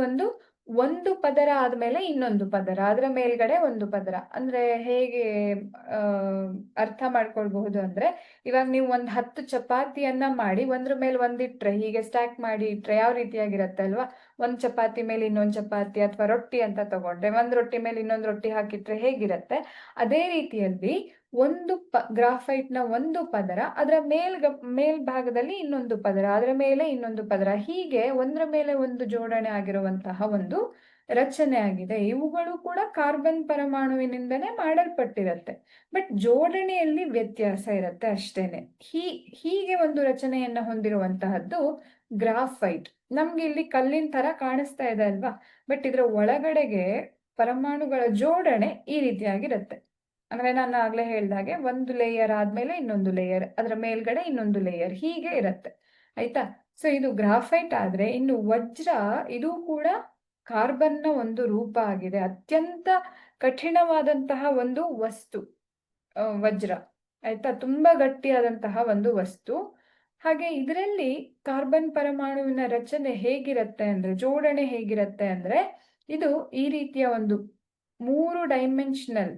ಒಂದು ಪದರ ಆದ್ಮೇಲೆ ಇನ್ನೊಂದು ಪದರ, ಅದರ ಮೇಲ್ಗಡೆ ಒಂದು ಪದರ, ಅಂದ್ರೆ ಹೇಗೆ ಅರ್ಥ ಮಾಡ್ಕೊಳ್ಬಹುದು ಅಂದ್ರೆ, ಇವಾಗ ನೀವು 10 ಚಪಾತಿಯನ್ನ ಮಾಡಿ ಒಂದ್ರ ಮೇಲೆ ಒಂದಿಟ್ರೆ, ಹೀಗೆ ಸ್ಟ್ಯಾಕ್ ಮಾಡಿ ಇಟ್ರೆ ಯಾವ ರೀತಿಯಾಗಿರತ್ತೆ ಅಲ್ವಾ. ಒಂದ್ ಚಪಾತಿ ಮೇಲೆ ಇನ್ನೊಂದ್ ಚಪಾತಿ ಅಥವಾ ರೊಟ್ಟಿ ಅಂತ ತಗೊಂಡ್ರೆ ಒಂದ್ ರೊಟ್ಟಿ ಮೇಲೆ ಇನ್ನೊಂದ್ ರೊಟ್ಟಿ ಹಾಕಿಟ್ರೆ ಹೇಗಿರತ್ತೆ, ಅದೇ ರೀತಿಯಲ್ಲಿ ಒಂದು ಗ್ರಾಫೈಟ್ ನ ಒಂದು ಪದರ, ಅದರ ಮೇಲ್ಭಾಗದಲ್ಲಿ ಇನ್ನೊಂದು ಪದರ, ಅದರ ಮೇಲೆ ಇನ್ನೊಂದು ಪದರ, ಹೀಗೆ ಒಂದ್ರ ಮೇಲೆ ಒಂದು ಜೋಡಣೆ ಆಗಿರುವಂತಹ ಒಂದು ರಚನೆ ಆಗಿದೆ. ಇವುಗಳು ಕೂಡ ಕಾರ್ಬನ್ ಪರಮಾಣುವಿನಿಂದನೇ ಮಾಡಲ್ಪಟ್ಟಿರತ್ತೆ, ಬಟ್ ಜೋಡಣೆಯಲ್ಲಿ ವ್ಯತ್ಯಾಸ ಇರತ್ತೆ ಅಷ್ಟೇನೆ. ಹೀಗೆ ಒಂದು ರಚನೆಯನ್ನ ಹೊಂದಿರುವಂತಹದ್ದು ಗ್ರಾಫೈಟ್. ನಮ್ಗೆ ಇಲ್ಲಿ ಕಲ್ಲಿನ ತರ ಕಾಣಿಸ್ತಾ ಇದೆ ಅಲ್ವಾ, ಬಟ್ ಇದರ ಒಳಗಡೆಗೆ ಪರಮಾಣುಗಳ ಜೋಡಣೆ ಈ ರೀತಿಯಾಗಿರುತ್ತೆ. ಅಂದ್ರೆ ನಾನು ಆಗ್ಲೇ ಹೇಳ್ದಾಗೆ ಒಂದು ಲೇಯರ್ ಆದ್ಮೇಲೆ ಇನ್ನೊಂದು ಲೇಯರ್, ಅದರ ಮೇಲ್ಗಡೆ ಇನ್ನೊಂದು ಲೇಯರ್, ಹೀಗೆ ಇರತ್ತೆ, ಆಯ್ತಾ. ಸೊ ಇದು ಗ್ರಾಫೈಟ್. ಆದ್ರೆ ಇನ್ನು ವಜ್ರ, ಇದು ಕೂಡ ಕಾರ್ಬನ್ನ ಒಂದು ರೂಪ ಆಗಿದೆ. ಅತ್ಯಂತ ಕಠಿಣವಾದಂತಹ ಒಂದು ವಸ್ತು ವಜ್ರ, ಆಯ್ತಾ, ತುಂಬಾ ಗಟ್ಟಿಯಾದಂತಹ ಒಂದು ವಸ್ತು. ಹಾಗೆ ಇದರಲ್ಲಿ ಕಾರ್ಬನ್ ಪರಮಾಣುವಿನ ರಚನೆ ಹೇಗಿರತ್ತೆ ಅಂದ್ರೆ, ಜೋಡಣೆ ಹೇಗಿರತ್ತೆ ಅಂದ್ರೆ, ಇದು ಈ ರೀತಿಯ ಒಂದು 3 ಡೈಮೆನ್ಷನಲ್,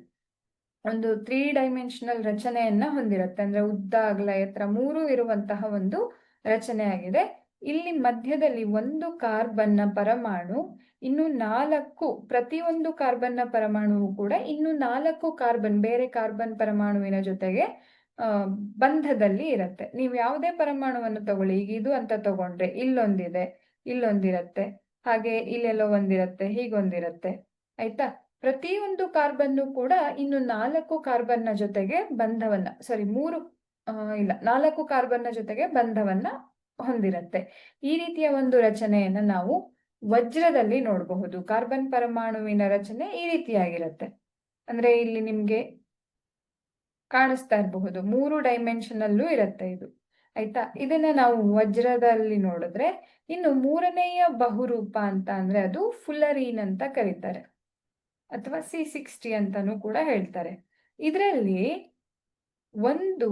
ಒಂದು 3 ಡೈಮೆನ್ಷನಲ್ ರಚನೆಯನ್ನ ಹೊಂದಿರುತ್ತೆ. ಅಂದ್ರೆ ಉದ್ದ ಅಗಲ ಎತ್ತರ 3 ಇರುವಂತಹ ಒಂದು ರಚನೆ ಆಗಿದೆ. ಇಲ್ಲಿ ಮಧ್ಯದಲ್ಲಿ ಒಂದು ಕಾರ್ಬನ್ನ ಪರಮಾಣು ಇನ್ನು 4 ಪ್ರತಿಯೊಂದು ಕಾರ್ಬನ್ನ ಪರಮಾಣುವು ಕೂಡ ಇನ್ನು 4 ಕಾರ್ಬನ್ ಬೇರೆ ಕಾರ್ಬನ್ ಪರಮಾಣುವಿನ ಜೊತೆಗೆ ಬಂಧದಲ್ಲಿ ಇರುತ್ತೆ. ನೀವು ಯಾವುದೇ ಪರಮಾಣುವನ್ನು ತಗೊಳ್ಳಿ, ಈಗ ಇದು ಅಂತ ತಗೊಂಡ್ರೆ ಇಲ್ಲೊಂದಿದೆ, ಇಲ್ಲೊಂದಿರತ್ತೆ, ಹಾಗೆ ಇಲ್ಲೆಲ್ಲೋ ಒಂದಿರತ್ತೆ, ಹೀಗೊಂದಿರತ್ತೆ. ಆಯ್ತಾ? ಪ್ರತಿಯೊಂದು ಕಾರ್ಬನ್ನು ಕೂಡ ಇನ್ನು 4 ಕಾರ್ಬನ್ನ ಜೊತೆಗೆ ಬಂಧವನ್ನ, ಸಾರಿ 4 ಕಾರ್ಬನ್ನ ಜೊತೆಗೆ ಬಂಧವನ್ನ ಹೊಂದಿರತ್ತೆ. ಈ ರೀತಿಯ ಒಂದು ರಚನೆಯನ್ನ ನಾವು ವಜ್ರದಲ್ಲಿ ನೋಡಬಹುದು. ಕಾರ್ಬನ್ ಪರಮಾಣುವಿನ ರಚನೆ ಈ ರೀತಿಯಾಗಿರುತ್ತೆ. ಅಂದ್ರೆ ಇಲ್ಲಿ ನಿಮ್ಗೆ ಕಾಣಿಸ್ತಾ ಇರಬಹುದು, 3 ಡೈಮೆನ್ಷನಲ್ಲೂ ಇರುತ್ತೆ ಇದು. ಆಯ್ತಾ? ಇದನ್ನ ನಾವು ವಜ್ರದಲ್ಲಿ ನೋಡಿದ್ರೆ, ಇನ್ನು 3ನೆಯ ಬಹುರೂಪ ಅಂತ ಅಂದ್ರೆ ಅದು ಫುಲ್ಲರೀನ್ ಅಂತ ಕರೀತಾರೆ, ಅಥವಾ C60 ಅಂತಾನೂ ಕೂಡ ಹೇಳ್ತಾರೆ. ಇದರಲ್ಲಿ ಒಂದು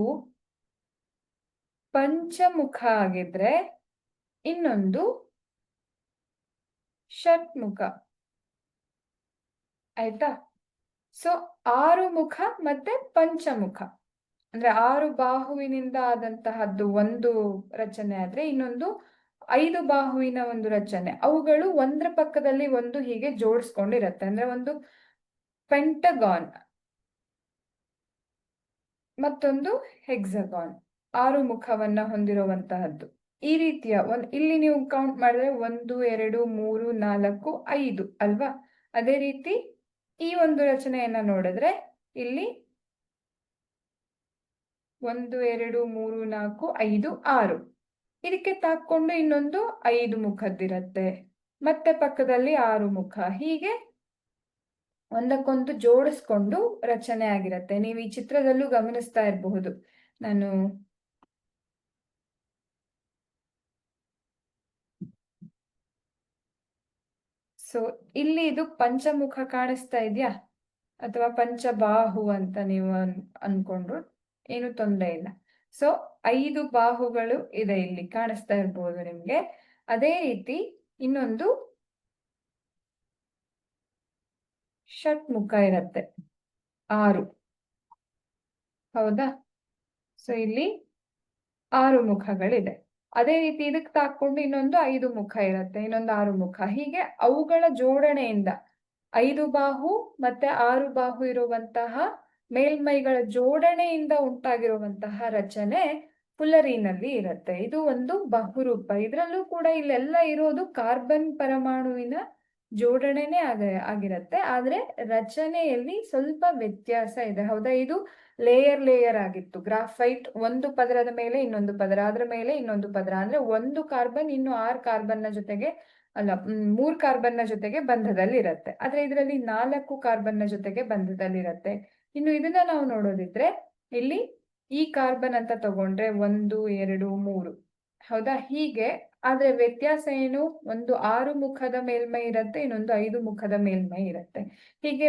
ಪಂಚಮುಖ ಆಗಿದ್ರೆ ಇನ್ನೊಂದು ಷಟ್ಮುಖ. ಆಯ್ತಾ? ಸೊ 6 ಮುಖ ಮತ್ತೆ ಪಂಚಮುಖ ಅಂದ್ರೆ 6 ಬಾಹುವಿನಿಂದ ಆದಂತಹದ್ದು ಒಂದು ರಚನೆ ಆದ್ರೆ ಇನ್ನೊಂದು 5 ಬಾಹುವಿನ ಒಂದು ರಚನೆ. ಅವುಗಳು ಒಂದ್ರ ಪಕ್ಕದಲ್ಲಿ ಒಂದು ಹೀಗೆ ಜೋಡಿಸ್ಕೊಂಡಿರತ್ತೆ. ಅಂದ್ರೆ ಒಂದು ಪೆಂಟಗಾನ್ ಮತ್ತೊಂದು ಹೆಕ್ಸಗಾನ್, 6 ಮುಖವನ್ನ ಹೊಂದಿರುವಂತಹದ್ದು. ಈ ರೀತಿಯ ಇಲ್ಲಿ ನೀವು ಕೌಂಟ್ ಮಾಡಿದ್ರೆ 1 2 3 4 5 ಅಲ್ವಾ? ಅದೇ ರೀತಿ ಈ ಒಂದು ರಚನೆಯನ್ನ ನೋಡಿದ್ರೆ ಇಲ್ಲಿ 1 2 3 4 5 6, ಇದಕ್ಕೆ ತಾಕೊಂಡು ಇನ್ನೊಂದು 5 ಮುಖದ್ದಿರತ್ತೆ, ಮತ್ತೆ ಪಕ್ಕದಲ್ಲಿ 6 ಮುಖ, ಹೀಗೆ ಒಂದಕ್ಕೊಂದು ಜೋಡಿಸ್ಕೊಂಡು ರಚನೆ ಆಗಿರತ್ತೆ. ನೀವು ಈ ಚಿತ್ರದಲ್ಲೂ ಗಮನಿಸ್ತಾ ಇರಬಹುದು. ನಾನು ಸೊ ಇಲ್ಲಿ ಇದು ಪಂಚಮುಖ ಕಾಣಿಸ್ತಾ ಇದೆಯಾ, ಅಥವಾ ಪಂಚಬಾಹು ಅಂತ ನೀವು ಅನ್ಕೊಂಡ್ರು ಏನು ತೊಂದರೆ ಇಲ್ಲ. ಸೊ 5 ಬಾಹುಗಳು ಇದೆ, ಇಲ್ಲಿ ಕಾಣಿಸ್ತಾ ಇರ್ಬೋದು ನಿಮ್ಗೆ. ಅದೇ ರೀತಿ ಇನ್ನೊಂದು ಷಟ್ಮುಖ ಇರತ್ತೆ, 6. ಹೌದಾ? ಸೊ ಇಲ್ಲಿ 6 ಮುಖಗಳಿದೆ. ಅದೇ ರೀತಿ ಇದಕ್ಕೆ ತಾಕೊಂಡು ಇನ್ನೊಂದು 5 ಮುಖ ಇರುತ್ತೆ, ಇನ್ನೊಂದು 6 ಮುಖ. ಹೀಗೆ ಅವುಗಳ ಜೋಡಣೆಯಿಂದ 5 ಬಾಹು ಮತ್ತೆ 6 ಬಾಹು ಇರುವಂತಹ ಮೇಲ್ಮೈಗಳ ಜೋಡಣೆಯಿಂದ ಉಂಟಾಗಿರುವಂತಹ ರಚನೆ ಫುಲ್ಲರಿನಲ್ಲಿ ಇರುತ್ತೆ. ಇದು ಒಂದು ಬಹುರೂಪ. ಇದರಲ್ಲೂ ಕೂಡ ಇಲ್ಲೆಲ್ಲ ಇರೋದು ಕಾರ್ಬನ್ ಪರಮಾಣುವಿನ ಜೋಡಣೆನೇ ಆಗಿರತ್ತೆ, ಆದ್ರೆ ರಚನೆಯಲ್ಲಿ ಸ್ವಲ್ಪ ವ್ಯತ್ಯಾಸ ಇದೆ. ಹೌದಾ? ಇದು ಲೇಯರ್ ಆಗಿತ್ತು. ಗ್ರಾಫೈಟ್ ಒಂದು ಪದರದ ಮೇಲೆ ಇನ್ನೊಂದು ಪದರ, ಅದರ ಮೇಲೆ ಇನ್ನೊಂದು ಪದರ, ಅಂದ್ರೆ ಒಂದು ಕಾರ್ಬನ್ ಇನ್ನು 6 ಕಾರ್ಬನ್ನ ಜೊತೆಗೆ ಅಲ್ಲ 3 ಕಾರ್ಬನ್ನ ಜೊತೆಗೆ ಬಂಧದಲ್ಲಿ ಇರುತ್ತೆ. ಆದ್ರೆ ಇದರಲ್ಲಿ 4 ಕಾರ್ಬನ್ನ ಜೊತೆಗೆ ಬಂಧದಲ್ಲಿ ಇರುತ್ತೆ. ಇನ್ನು ಇದನ್ನ ನಾವು ನೋಡೋದಿದ್ರೆ ಇಲ್ಲಿ ಈ ಕಾರ್ಬನ್ ಅಂತ ತಗೊಂಡ್ರೆ 1 2 3, ಹೌದಾ? ಹೀಗೆ. ಆದ್ರೆ ವ್ಯತ್ಯಾಸ ಏನು? ಒಂದು 6 ಮುಖದ ಮೇಲ್ಮೈ ಇರುತ್ತೆ, ಇನ್ನೊಂದು 5 ಮುಖದ ಮೇಲ್ಮೈ ಇರುತ್ತೆ. ಹೀಗೆ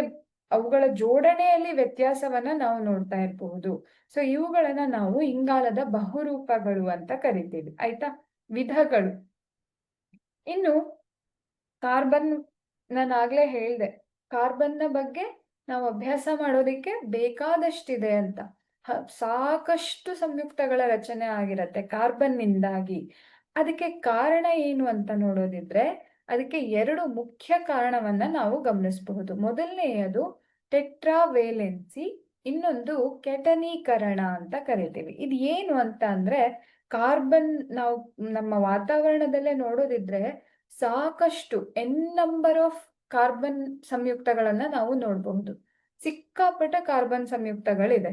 ಅವುಗಳ ಜೋಡಣೆಯಲ್ಲಿ ವ್ಯತ್ಯಾಸವನ್ನ ನಾವು ನೋಡ್ತಾ ಇರಬಹುದು. ಸೊ ಇವುಗಳನ್ನ ನಾವು ಇಂಗಾಲದ ಬಹುರೂಪಗಳು ಅಂತ ಕರಿತೀವಿ. ಆಯ್ತಾ? ವಿಧಗಳು. ಇನ್ನು ಕಾರ್ಬನ್, ನಾನು ಆಗ್ಲೇ ಹೇಳ್ದೆ, ಕಾರ್ಬನ್ನ ಬಗ್ಗೆ ನಾವು ಅಭ್ಯಾಸ ಮಾಡೋದಿಕ್ಕೆ ಬೇಕಾದಷ್ಟಿದೆ ಅಂತ. ಸಾಕಷ್ಟು ಸಂಯುಕ್ತಗಳ ರಚನೆ ಆಗಿರತ್ತೆ ಕಾರ್ಬನ್ನಿಂದಾಗಿ. ಅದಕ್ಕೆ ಕಾರಣ ಏನು ಅಂತ ನೋಡೋದಿದ್ರೆ ಅದಕ್ಕೆ 2 ಮುಖ್ಯ ಕಾರಣವನ್ನ ನಾವು ಗಮನಿಸಬಹುದು. ಮೊದಲನೆಯದು ಟೆಟ್ರಾವೇಲೆನ್ಸಿ, ಇನ್ನೊಂದು ಕೆಟನೀಕರಣ ಅಂತ ಕರಿತೀವಿ. ಇದು ಏನು ಅಂತ ಅಂದ್ರೆ, ಕಾರ್ಬನ್ ನಾವು ನಮ್ಮ ವಾತಾವರಣದಲ್ಲೇ ನೋಡೋದಿದ್ರೆ ಸಾಕಷ್ಟು ನಂಬರ್ ಆಫ್ ಕಾರ್ಬನ್ ಸಂಯುಕ್ತಗಳನ್ನ ನಾವು ನೋಡಬಹುದು. ಸಿಕ್ಕಾಪಟ್ಟೆ ಕಾರ್ಬನ್ ಸಂಯುಕ್ತಗಳಿದೆ,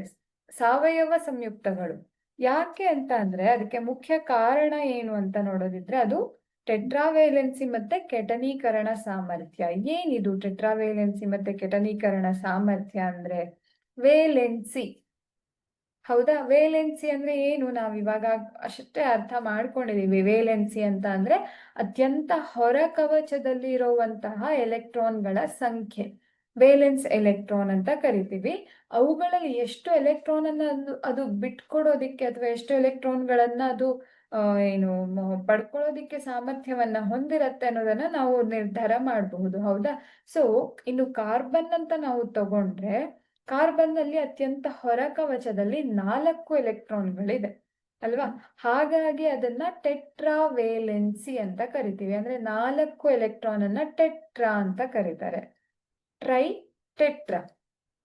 ಸಾವಯವ ಸಂಯುಕ್ತಗಳು. ಯಾಕೆ ಅಂತ ಅಂದ್ರೆ ಅದಕ್ಕೆ ಮುಖ್ಯ ಕಾರಣ ಏನು ಅಂತ ನೋಡೋದಿದ್ರೆ ಅದು ಟೆಟ್ರಾವೇಲೆನ್ಸಿ ಮತ್ತೆ ಕೆಟನೀಕರಣ ಸಾಮರ್ಥ್ಯ. ಏನಿದು ಟೆಟ್ರಾವೇಲೆನ್ಸಿ ಮತ್ತೆ ಕೆಟನೀಕರಣ ಸಾಮರ್ಥ್ಯ ಅಂದ್ರೆ? ವೇಲೆನ್ಸಿ, ಹೌದಾ? ವೇಲೆನ್ಸಿ ಅಂದ್ರೆ ಏನು? ನಾವಿವಾಗ ಅಷ್ಟೇ ಅರ್ಥ ಮಾಡ್ಕೊಂಡಿದೀವಿ. ವೇಲೆನ್ಸಿ ಅಂತ ಅಂದ್ರೆ ಅತ್ಯಂತ ಹೊರ ಕವಚದಲ್ಲಿ ಇರುವಂತಹ ಎಲೆಕ್ಟ್ರಾನ್ಗಳ ಸಂಖ್ಯೆ, ವೇಲೆನ್ಸ್ ಎಲೆಕ್ಟ್ರಾನ್ ಅಂತ ಕರಿತೀವಿ. ಅವುಗಳಲ್ಲಿ ಎಷ್ಟು ಎಲೆಕ್ಟ್ರಾನ್ ಅನ್ನ ಅದು ಬಿಟ್ಕೊಡೋದಿಕ್ಕೆ ಅಥವಾ ಎಷ್ಟು ಎಲೆಕ್ಟ್ರಾನ್ಗಳನ್ನ ಅದು ಪಡ್ಕೊಳ್ಳೋದಿಕ್ಕೆ ಸಾಮರ್ಥ್ಯವನ್ನ ಹೊಂದಿರತ್ತೆ ಅನ್ನೋದನ್ನ ನಾವು ನಿರ್ಧಾರ ಮಾಡಬಹುದು. ಹೌದಾ? ಸೊ ಇನ್ನು ಕಾರ್ಬನ್ ಅಂತ ನಾವು ತಗೊಂಡ್ರೆ, ಕಾರ್ಬನ್ ನಲ್ಲಿ ಅತ್ಯಂತ ಹೊರ ಕವಚದಲ್ಲಿ 4 ಎಲೆಕ್ಟ್ರಾನ್ಗಳಿದೆ. ಅಲ್ವಾ? ಹಾಗಾಗಿ ಅದನ್ನ ಟೆಟ್ರಾವೇಲೆನ್ಸಿ ಅಂತ ಕರಿತೀವಿ. ಅಂದ್ರೆ 4 ಎಲೆಕ್ಟ್ರಾನ್ ಅನ್ನ ಟೆಟ್ರಾ ಅಂತ ಕರೀತಾರೆ. Try, tetra.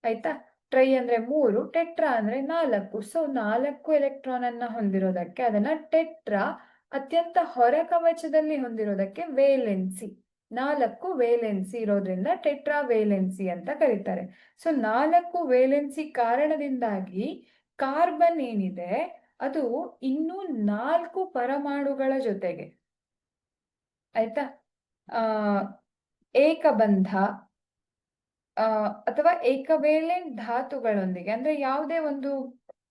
ಆಯ್ತಾ? ಟ್ರೈ ಅಂದ್ರೆ 3, ಟೆಟ್ರಾ ಅಂದ್ರೆ 4. ಸೊ 4 ಎಲೆಕ್ಟ್ರಾನ್ ಅನ್ನ ಹೊಂದಿರೋದಕ್ಕೆ ಅದನ್ನ ಟೆಟ್ರಾ, ಅತ್ಯಂತ ಹೊರ ಕವಚದಲ್ಲಿ ಹೊಂದಿರೋದಕ್ಕೆ ವೇಲೆನ್ಸಿ, 4 ವೇಲೆನ್ಸಿ ಇರೋದ್ರಿಂದ ಟೆಟ್ರಾ ವೇಲೆನ್ಸಿ ಅಂತ ಕರೀತಾರೆ. ಸೊ 4 ವೇಲೆನ್ಸಿ ಕಾರಣದಿಂದಾಗಿ ಕಾರ್ಬನ್ ಏನಿದೆ ಅದು ಇನ್ನೂ 4 ಪರಮಾಣುಗಳ ಜೊತೆಗೆ, ಆಯ್ತಾ, ಏಕಬಂಧ ಅಥವಾ ಏಕವೇಲೆಂಟ್ ಧಾತುಗಳೊಂದಿಗೆ, ಅಂದ್ರೆ ಯಾವುದೇ ಒಂದು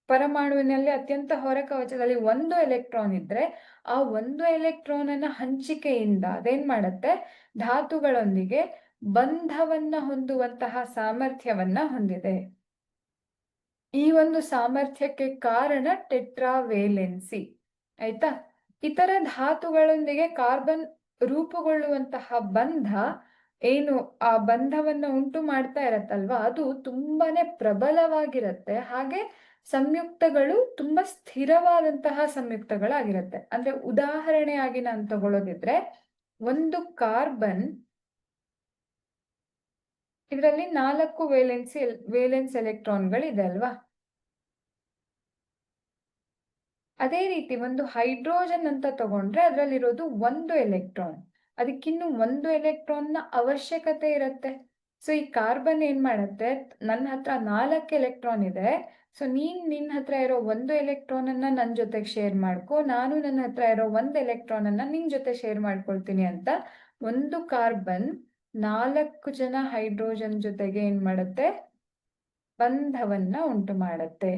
ಪರಮಾಣುವಿನಲ್ಲಿ ಅತ್ಯಂತ ಹೊರ ಕವಚದಲ್ಲಿ 1 ಎಲೆಕ್ಟ್ರಾನ್ ಇದ್ರೆ ಆ 1 ಎಲೆಕ್ಟ್ರಾನ್ ಅನ್ನ ಹಂಚಿಕೆಯಿಂದ ಅದೇನ್ ಮಾಡುತ್ತೆ, ಧಾತುಗಳೊಂದಿಗೆ ಬಂಧವನ್ನ ಹೊಂದುವಂತಹ ಸಾಮರ್ಥ್ಯವನ್ನ ಹೊಂದಿದೆ. ಈ ಒಂದು ಸಾಮರ್ಥ್ಯಕ್ಕೆ ಕಾರಣ ಟೆಟ್ರಾವೇಲೆನ್ಸಿ. ಆಯ್ತಾ? ಇತರ ಧಾತುಗಳೊಂದಿಗೆ ಕಾರ್ಬನ್ ರೂಪುಗೊಳ್ಳುವಂತಹ ಬಂಧ ಏನು ಆ ಬಂಧವನ್ನ ಉಂಟು ಮಾಡ್ತಾ ಇರತ್ತಲ್ವಾ, ಅದು ತುಂಬಾನೇ ಪ್ರಬಲವಾಗಿರುತ್ತೆ. ಹಾಗೆ ಸಂಯುಕ್ತಗಳು ತುಂಬಾ ಸ್ಥಿರವಾದಂತಹ ಸಂಯುಕ್ತಗಳಾಗಿರುತ್ತೆ. ಅಂದ್ರೆ ಉದಾಹರಣೆಯಾಗಿ ನಾನು ತಗೊಳ್ಳೋದಿದ್ರೆ, ಒಂದು ಕಾರ್ಬನ್, ಇದರಲ್ಲಿ 4 ವೇಲೆನ್ಸ್ ಎಲೆಕ್ಟ್ರಾನ್ಗಳಿದೆ ಅಲ್ವಾ? ಅದೇ ರೀತಿ ಒಂದು ಹೈಡ್ರೋಜನ್ ಅಂತ ತಗೊಂಡ್ರೆ ಅದರಲ್ಲಿರೋದು 1 ಎಲೆಕ್ಟ್ರಾನ್, ಅದಕ್ಕಿನ್ನು 1 ಎಲೆಕ್ಟ್ರಾನ್ನ ಅವಶ್ಯಕತೆ ಇರುತ್ತೆ. ಸೊ ಈ ಕಾರ್ಬನ್ ಏನ್ ಮಾಡುತ್ತೆ, ನನ್ನ ಹತ್ರ 4 ಎಲೆಕ್ಟ್ರಾನ್ ಇದೆ, ಸೊ ನಿನ್ನ ಹತ್ರ ಇರೋ 1 ಎಲೆಕ್ಟ್ರಾನ್ ಅನ್ನ ನನ್ನ ಜೊತೆಗೆ ಶೇರ್ ಮಾಡ್ಕೊ, ನಾನು ನನ್ನ ಹತ್ರ ಇರೋ 1 ಎಲೆಕ್ಟ್ರಾನ್ ಅನ್ನ ನಿನ್ ಜೊತೆ ಶೇರ್ ಮಾಡ್ಕೊಳ್ತೀನಿ ಅಂತ ಒಂದು ಕಾರ್ಬನ್ 4 ಜನ ಹೈಡ್ರೋಜನ್ ಜೊತೆಗೆ ಏನ್ ಮಾಡುತ್ತೆ, ಬಂಧವನ್ನ ಉಂಟು ಮಾಡುತ್ತೆ.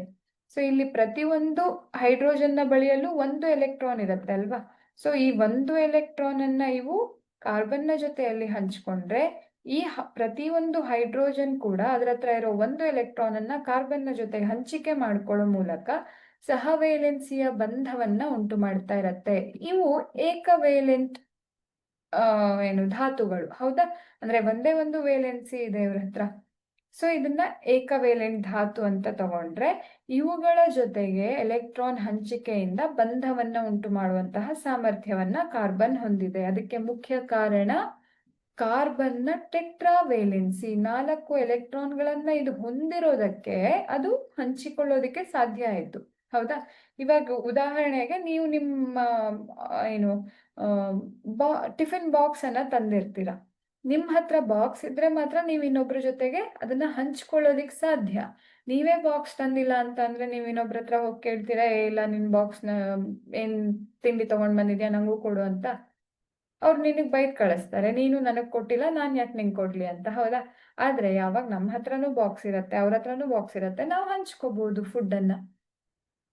ಸೊ ಇಲ್ಲಿ ಪ್ರತಿಯೊಂದು ಹೈಡ್ರೋಜನ್ನ ಬಳಿಯಲ್ಲೂ 1 ಎಲೆಕ್ಟ್ರಾನ್ ಇರುತ್ತೆ ಅಲ್ವಾ? ಸೊ ಈ 1 ಎಲೆಕ್ಟ್ರಾನ್ ಅನ್ನ ಇವು ಕಾರ್ಬನ್ನ ಜೊತೆಯಲ್ಲಿ ಹಂಚ್ಕೊಂಡ್ರೆ ಈ ಪ್ರತಿಯೊಂದು ಹೈಡ್ರೋಜನ್ ಕೂಡ ಅದರ ಹತ್ರ ಇರೋ 1 ಎಲೆಕ್ಟ್ರಾನ್ ಅನ್ನ ಕಾರ್ಬನ್ನ ಜೊತೆ ಹಂಚಿಕೆ ಮಾಡ್ಕೊಳ್ಳೋ ಮೂಲಕ ಸಹವೇಲೆನ್ಸಿಯ ಬಂಧವನ್ನ ಉಂಟು ಮಾಡ್ತಾ ಇರತ್ತೆ. ಇವು ಏಕವೇಲೆಂಟ್ ಧಾತುಗಳು, ಹೌದಾ? ಅಂದ್ರೆ ಒಂದೇ ಒಂದು ವೇಲೆನ್ಸಿ ಇದೆ ಇವ್ರ ಹತ್ರ. ಸೊ ಇದನ್ನ ಏಕವೇಲೆಂಟ್ ಧಾತು ಅಂತ ತಗೊಂಡ್ರೆ ಇವುಗಳ ಜೊತೆಗೆ ಎಲೆಕ್ಟ್ರಾನ್ ಹಂಚಿಕೆಯಿಂದ ಬಂಧವನ್ನ ಉಂಟು ಮಾಡುವಂತಹ ಸಾಮರ್ಥ್ಯವನ್ನ ಕಾರ್ಬನ್ ಹೊಂದಿದೆ. ಅದಕ್ಕೆ ಮುಖ್ಯ ಕಾರಣ ಕಾರ್ಬನ್ನ ಟೆಟ್ರಾವೇಲೆನ್ಸಿ, 4 ಎಲೆಕ್ಟ್ರಾನ್ಗಳನ್ನ ಇದು ಹೊಂದಿರೋದಕ್ಕೆ ಅದು ಹಂಚಿಕೊಳ್ಳೋದಕ್ಕೆ ಸಾಧ್ಯ ಆಯ್ತು. ಹೌದಾ? ಇವಾಗ ಉದಾಹರಣೆಗೆ ನೀವು ನಿಮ್ಮ ಏನು ಟಿಫಿನ್ ಬಾಕ್ಸ್ ಅನ್ನ ತಂದಿರ್ತೀರ. ನಿಮ್ ಹತ್ರ ಬಾಕ್ಸ್ ಇದ್ರೆ ಮಾತ್ರ ನೀವು ಇನ್ನೊಬ್ರ ಜೊತೆಗೆ ಅದನ್ನ ಹಂಚ್ಕೊಳ್ಳೋದಿಕ್ ಸಾಧ್ಯ. ನೀವೇ ಬಾಕ್ಸ್ ತಂದಿಲ್ಲ ಅಂತ ಅಂದ್ರೆ ನೀವು ಇನ್ನೊಬ್ರ ಹತ್ರ ಹೋಗಿ ಕೇಳ್ತೀರಾ, ಇಲ್ಲ ನಿನ್ ಬಾಕ್ಸ್ನ ಏನ್ ತಿಂಡಿ ತಗೊಂಡ್ ಬಂದಿದ್ಯಾ ನಂಗೂ ಕೊಡು ಅಂತ. ಅವ್ರು ನಿನಗ್ ಬೈದ್ ಕಳಿಸ್ತಾರೆ, ನೀನು ನನಗ್ ಕೊಟ್ಟಿಲ್ಲ, ನಾನ್ ಯಾಕೆ ನಿಂಗೆ ಕೊಡ್ಲಿ ಅಂತ. ಹೌದಾ? ಆದ್ರೆ ಯಾವಾಗ ನಮ್ಮ ಹತ್ರನೂ ಬಾಕ್ಸ್ ಇರತ್ತೆ, ಅವ್ರ ಹತ್ರನೂ ಬಾಕ್ಸ್ ಇರತ್ತೆ, ನಾವು ಹಂಚ್ಕೋಬಹುದು ಫುಡ್ ಅನ್ನ.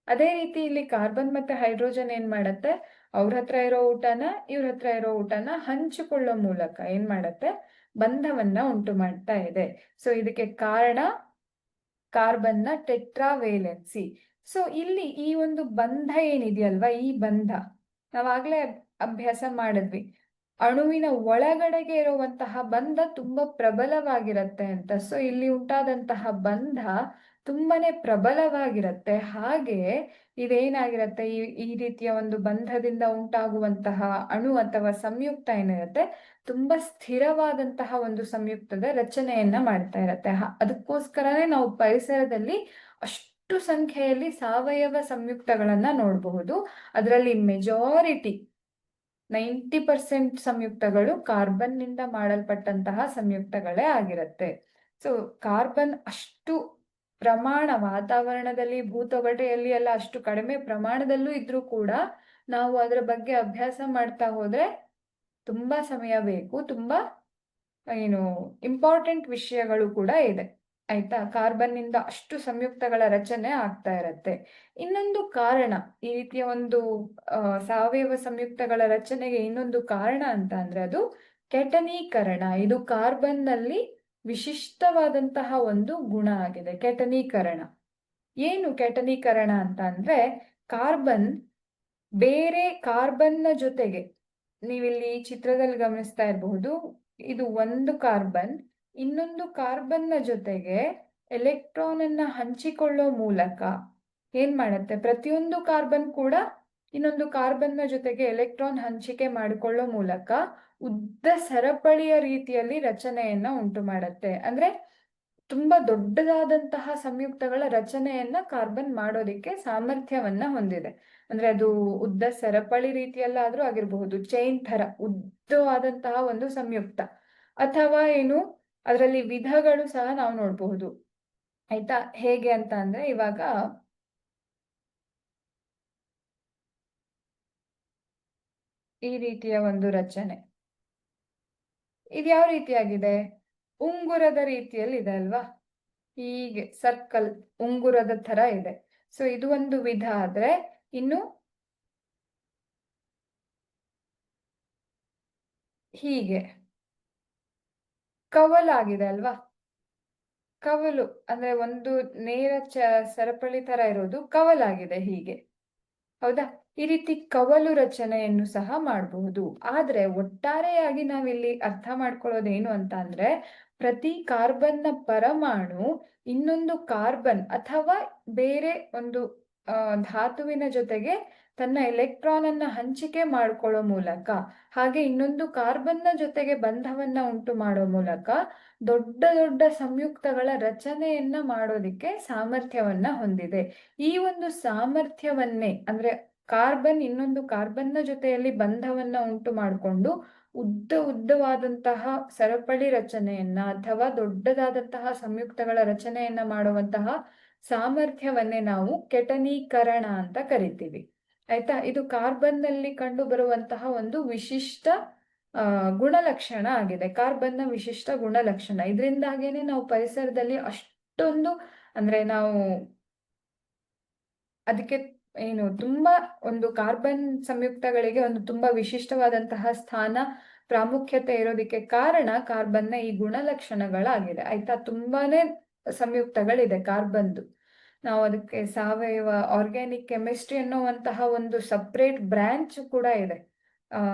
ಅದೇ ರೀತಿ ಇಲ್ಲಿ ಕಾರ್ಬನ್ ಮತ್ತೆ ಹೈಡ್ರೋಜನ್ ಏನ್ ಮಾಡತ್ತೆ, ಅವ್ರ ಹತ್ರ ಇರೋ ಊಟನ ಇವ್ರ ಹತ್ರ ಇರೋ ಊಟನ ಹಂಚಿಕೊಳ್ಳೋ ಮೂಲಕ ಏನ್ ಮಾಡತ್ತೆ, ಬಂಧವನ್ನ ಉಂಟು ಮಾಡ್ತಾ ಇದೆ. ಸೊ ಇದಕ್ಕೆ ಕಾರಣ ಕಾರ್ಬನ್ನ ಟೆಟ್ರಾವೇಲೆನ್ಸಿ. ಸೊ ಇಲ್ಲಿ ಈ ಒಂದು ಬಂಧ ಏನಿದೆಯಲ್ವಾ, ಈ ಬಂಧ ನಾವಾಗ್ಲೇ ಅಭ್ಯಾಸ ಮಾಡಿದ್ವಿ, ಅಣುವಿನ ಒಳಗಡೆಗೆ ಇರುವಂತಹ ಬಂಧ ತುಂಬಾ ಪ್ರಬಲವಾಗಿರತ್ತೆ ಅಂತ. ಸೊ ಇಲ್ಲಿ ಉಂಟಾದಂತಹ ಬಂಧ ತುಂಬಾನೇ ಪ್ರಬಲವಾಗಿರತ್ತೆ. ಹಾಗೆ ಇದೇನಾಗಿರತ್ತೆ, ಈ ರೀತಿಯ ಒಂದು ಬಂಧದಿಂದ ಉಂಟಾಗುವಂತಹ ಅಣು ಅಥವಾ ಸಂಯುಕ್ತ ಏನಿರುತ್ತೆ ತುಂಬಾ ಸ್ಥಿರವಾದಂತಹ ಒಂದು ಸಂಯುಕ್ತದ ರಚನೆಯನ್ನ ಮಾಡ್ತಾ ಇರತ್ತೆ. ಅದಕ್ಕೋಸ್ಕರನೇ ನಾವು ಪರಿಸರದಲ್ಲಿ ಅಷ್ಟು ಸಂಖ್ಯೆಯಲ್ಲಿ ಸಾವಯವ ಸಂಯುಕ್ತಗಳನ್ನ ನೋಡಬಹುದು. ಅದರಲ್ಲಿ ಮೆಜಾರಿಟಿ 90% ಸಂಯುಕ್ತಗಳು ಕಾರ್ಬನ್ ನಿಂದ ಮಾಡಲ್ಪಟ್ಟಂತಹ ಸಂಯುಕ್ತಗಳೇ ಆಗಿರುತ್ತೆ. ಸೊ ಕಾರ್ಬನ್ ಅಷ್ಟು ಪ್ರಮಾಣ ವಾತಾವರಣದಲ್ಲಿ, ಭೂತೊಗಟೆಯಲ್ಲಿ ಎಲ್ಲ ಅಷ್ಟು ಕಡಿಮೆ ಪ್ರಮಾಣದಲ್ಲೂ ಇದ್ರೂ ಕೂಡ ನಾವು ಅದರ ಬಗ್ಗೆ ಅಭ್ಯಾಸ ಮಾಡ್ತಾ ಹೋದ್ರೆ ತುಂಬಾ ಸಮಯ ಬೇಕು. ತುಂಬಾ ಇಂಪಾರ್ಟೆಂಟ್ ವಿಷಯಗಳು ಕೂಡ ಇದೆ. ಆಯ್ತಾ? ಕಾರ್ಬನ್ ನಿಂದ ಅಷ್ಟು ಸಂಯುಕ್ತಗಳ ರಚನೆ ಆಗ್ತಾ ಇರತ್ತೆ. ಇನ್ನೊಂದು ಕಾರಣ, ಈ ರೀತಿಯ ಒಂದು ಸಾವಯವ ಸಂಯುಕ್ತಗಳ ರಚನೆಗೆ ಇನ್ನೊಂದು ಕಾರಣ ಅಂತ ಅಂದ್ರೆ ಅದು ಕೆಟನೀಕರಣ. ಇದು ಕಾರ್ಬನ್ ನಲ್ಲಿ ವಿಶಿಷ್ಟವಾದಂತಹ ಒಂದು ಗುಣ ಆಗಿದೆ, ಕೆಟನೀಕರಣ. ಏನು ಕೆಟನೀಕರಣ ಅಂತ ಅಂದ್ರೆ, ಕಾರ್ಬನ್ ಬೇರೆ ಕಾರ್ಬನ್ನ ಜೊತೆಗೆ, ನೀವಿಲ್ಲಿ ಚಿತ್ರದಲ್ಲಿ ಗಮನಿಸ್ತಾ ಇರಬಹುದು, ಇದು ಒಂದು ಕಾರ್ಬನ್ ಇನ್ನೊಂದು ಕಾರ್ಬನ್ನ ಜೊತೆಗೆ ಎಲೆಕ್ಟ್ರಾನ್ ಅನ್ನ ಹಂಚಿಕೊಳ್ಳೋ ಮೂಲಕ ಏನ್ ಮಾಡುತ್ತೆ, ಪ್ರತಿಯೊಂದು ಕಾರ್ಬನ್ ಕೂಡ ಇನ್ನೊಂದು ಕಾರ್ಬನ್ನ ಜೊತೆಗೆ ಎಲೆಕ್ಟ್ರಾನ್ ಹಂಚಿಕೆ ಮಾಡಿಕೊಳ್ಳೋ ಮೂಲಕ ಉದ್ದ ಸರಪಳಿಯ ರೀತಿಯಲ್ಲಿ ರಚನೆಯನ್ನ ಉಂಟು ಮಾಡುತ್ತೆ. ಅಂದ್ರೆ ತುಂಬಾ ದೊಡ್ಡದಾದಂತಹ ಸಂಯುಕ್ತಗಳ ರಚನೆಯನ್ನ ಕಾರ್ಬನ್ ಮಾಡೋದಿಕ್ಕೆ ಸಾಮರ್ಥ್ಯವನ್ನ ಹೊಂದಿದೆ. ಅಂದ್ರೆ ಅದು ಉದ್ದ ಸರಪಳಿ ರೀತಿಯಲ್ಲಾದ್ರೂ ಆಗಿರಬಹುದು, ಚೈನ್ ತರ ಉದ್ದವಾದಂತಹ ಒಂದು ಸಂಯುಕ್ತ, ಅಥವಾ ಏನು ಅದರಲ್ಲಿ ವಿಧಗಳು ಸಹ ನಾವು ನೋಡಬಹುದು. ಆಯ್ತಾ? ಹೇಗೆ ಅಂತ ಅಂದ್ರೆ, ಇವಾಗ ಈ ರೀತಿಯ ಒಂದು ರಚನೆ ಇದು ಯಾವ ರೀತಿಯಾಗಿದೆ, ಉಂಗುರದ ರೀತಿಯಲ್ಲಿ ಇದೆ ಅಲ್ವಾ, ಹೀಗೆ ಸರ್ಕಲ್ ಉಂಗುರದ ತರ ಇದೆ. ಸೊ ಇದು ಒಂದು ವಿಧ ಆದ್ರೆ, ಇನ್ನು ಹೀಗೆ ಕವಲಾಗಿದೆ ಅಲ್ವಾ, ಕವಲು ಅಂದ್ರೆ ಒಂದು ನೇರ ಸರಪಳಿ ತರ ಇರೋದು ಕವಲಾಗಿದೆ ಹೀಗೆ, ಹೌದಾ? ಈ ರೀತಿ ಕವಲು ರಚನೆಯನ್ನು ಸಹ ಮಾಡಬಹುದು. ಆದ್ರೆ ಒಟ್ಟಾರೆಯಾಗಿ ನಾವಿಲ್ಲಿ ಅರ್ಥ ಮಾಡ್ಕೊಳ್ಳೋದೇನು ಅಂತ ಅಂದ್ರೆ, ಪ್ರತಿ ಕಾರ್ಬನ್ನ ಪರಮಾಣು ಇನ್ನೊಂದು ಕಾರ್ಬನ್ ಅಥವಾ ಬೇರೆ ಒಂದು ಧಾತುವಿನ ಜೊತೆಗೆ ತನ್ನ ಎಲೆಕ್ಟ್ರಾನ್ ಅನ್ನ ಹಂಚಿಕೆ ಮಾಡ್ಕೊಳ್ಳೋ ಮೂಲಕ, ಹಾಗೆ ಇನ್ನೊಂದು ಕಾರ್ಬನ್ನ ಜೊತೆಗೆ ಬಂಧವನ್ನ ಉಂಟು ಮಾಡೋ ಮೂಲಕ ದೊಡ್ಡ ದೊಡ್ಡ ಸಂಯುಕ್ತಗಳ ರಚನೆಯನ್ನ ಮಾಡೋದಿಕ್ಕೆ ಸಾಮರ್ಥ್ಯವನ್ನ ಹೊಂದಿದೆ. ಈ ಒಂದು ಸಾಮರ್ಥ್ಯವನ್ನೇ ಅಂದ್ರೆ ಕಾರ್ಬನ್ ಇನ್ನೊಂದು ಕಾರ್ಬನ್ನ ಜೊತೆಯಲ್ಲಿ ಬಂಧವನ್ನ ಉಂಟು ಮಾಡಿಕೊಂಡು ಉದ್ದವಾದಂತಹ ಸರಪಳಿ ರಚನೆಯನ್ನ ಅಥವಾ ದೊಡ್ಡದಾದಂತಹ ಸಂಯುಕ್ತಗಳ ರಚನೆಯನ್ನ ಮಾಡುವಂತಹ ಸಾಮರ್ಥ್ಯವನ್ನೇ ನಾವು ಕೆಟನೀಕರಣ ಅಂತ ಕರಿತೀವಿ. ಆಯ್ತಾ? ಇದು ಕಾರ್ಬನ್ ನಲ್ಲಿ ಕಂಡು ಬರುವಂತಹ ಒಂದು ವಿಶಿಷ್ಟ ಗುಣಲಕ್ಷಣ ಆಗಿದೆ, ಕಾರ್ಬನ್ನ ವಿಶಿಷ್ಟ ಗುಣಲಕ್ಷಣ. ಇದರಿಂದಾಗೇನೆ ನಾವು ಪರಿಸರದಲ್ಲಿ ಅಷ್ಟೊಂದು ಅಂದ್ರೆ ನಾವು ಅದಕ್ಕೆ ಏನು ತುಂಬಾ ಒಂದು ಕಾರ್ಬನ್ ಸಂಯುಕ್ತಗಳಿಗೆ ಒಂದು ತುಂಬಾ ವಿಶಿಷ್ಟವಾದಂತಹ ಸ್ಥಾನ, ಪ್ರಾಮುಖ್ಯತೆ ಇರೋದಕ್ಕೆ ಕಾರಣ ಕಾರ್ಬನ್ನ ಈ ಗುಣಲಕ್ಷಣಗಳಾಗಿದೆ. ಆಯ್ತಾ? ತುಂಬಾನೇ ಸಂಯುಕ್ತಗಳಿದೆ ಕಾರ್ಬನ್ದು. ನಾವು ಅದಕ್ಕೆ ಸಾವಯವ ಆರ್ಗ್ಯಾನಿಕ್ ಕೆಮಿಸ್ಟ್ರಿ ಅನ್ನುವಂತಹ ಒಂದು ಸಪ್ರೇಟ್ ಬ್ರಾಂಚ್ ಕೂಡ ಇದೆ.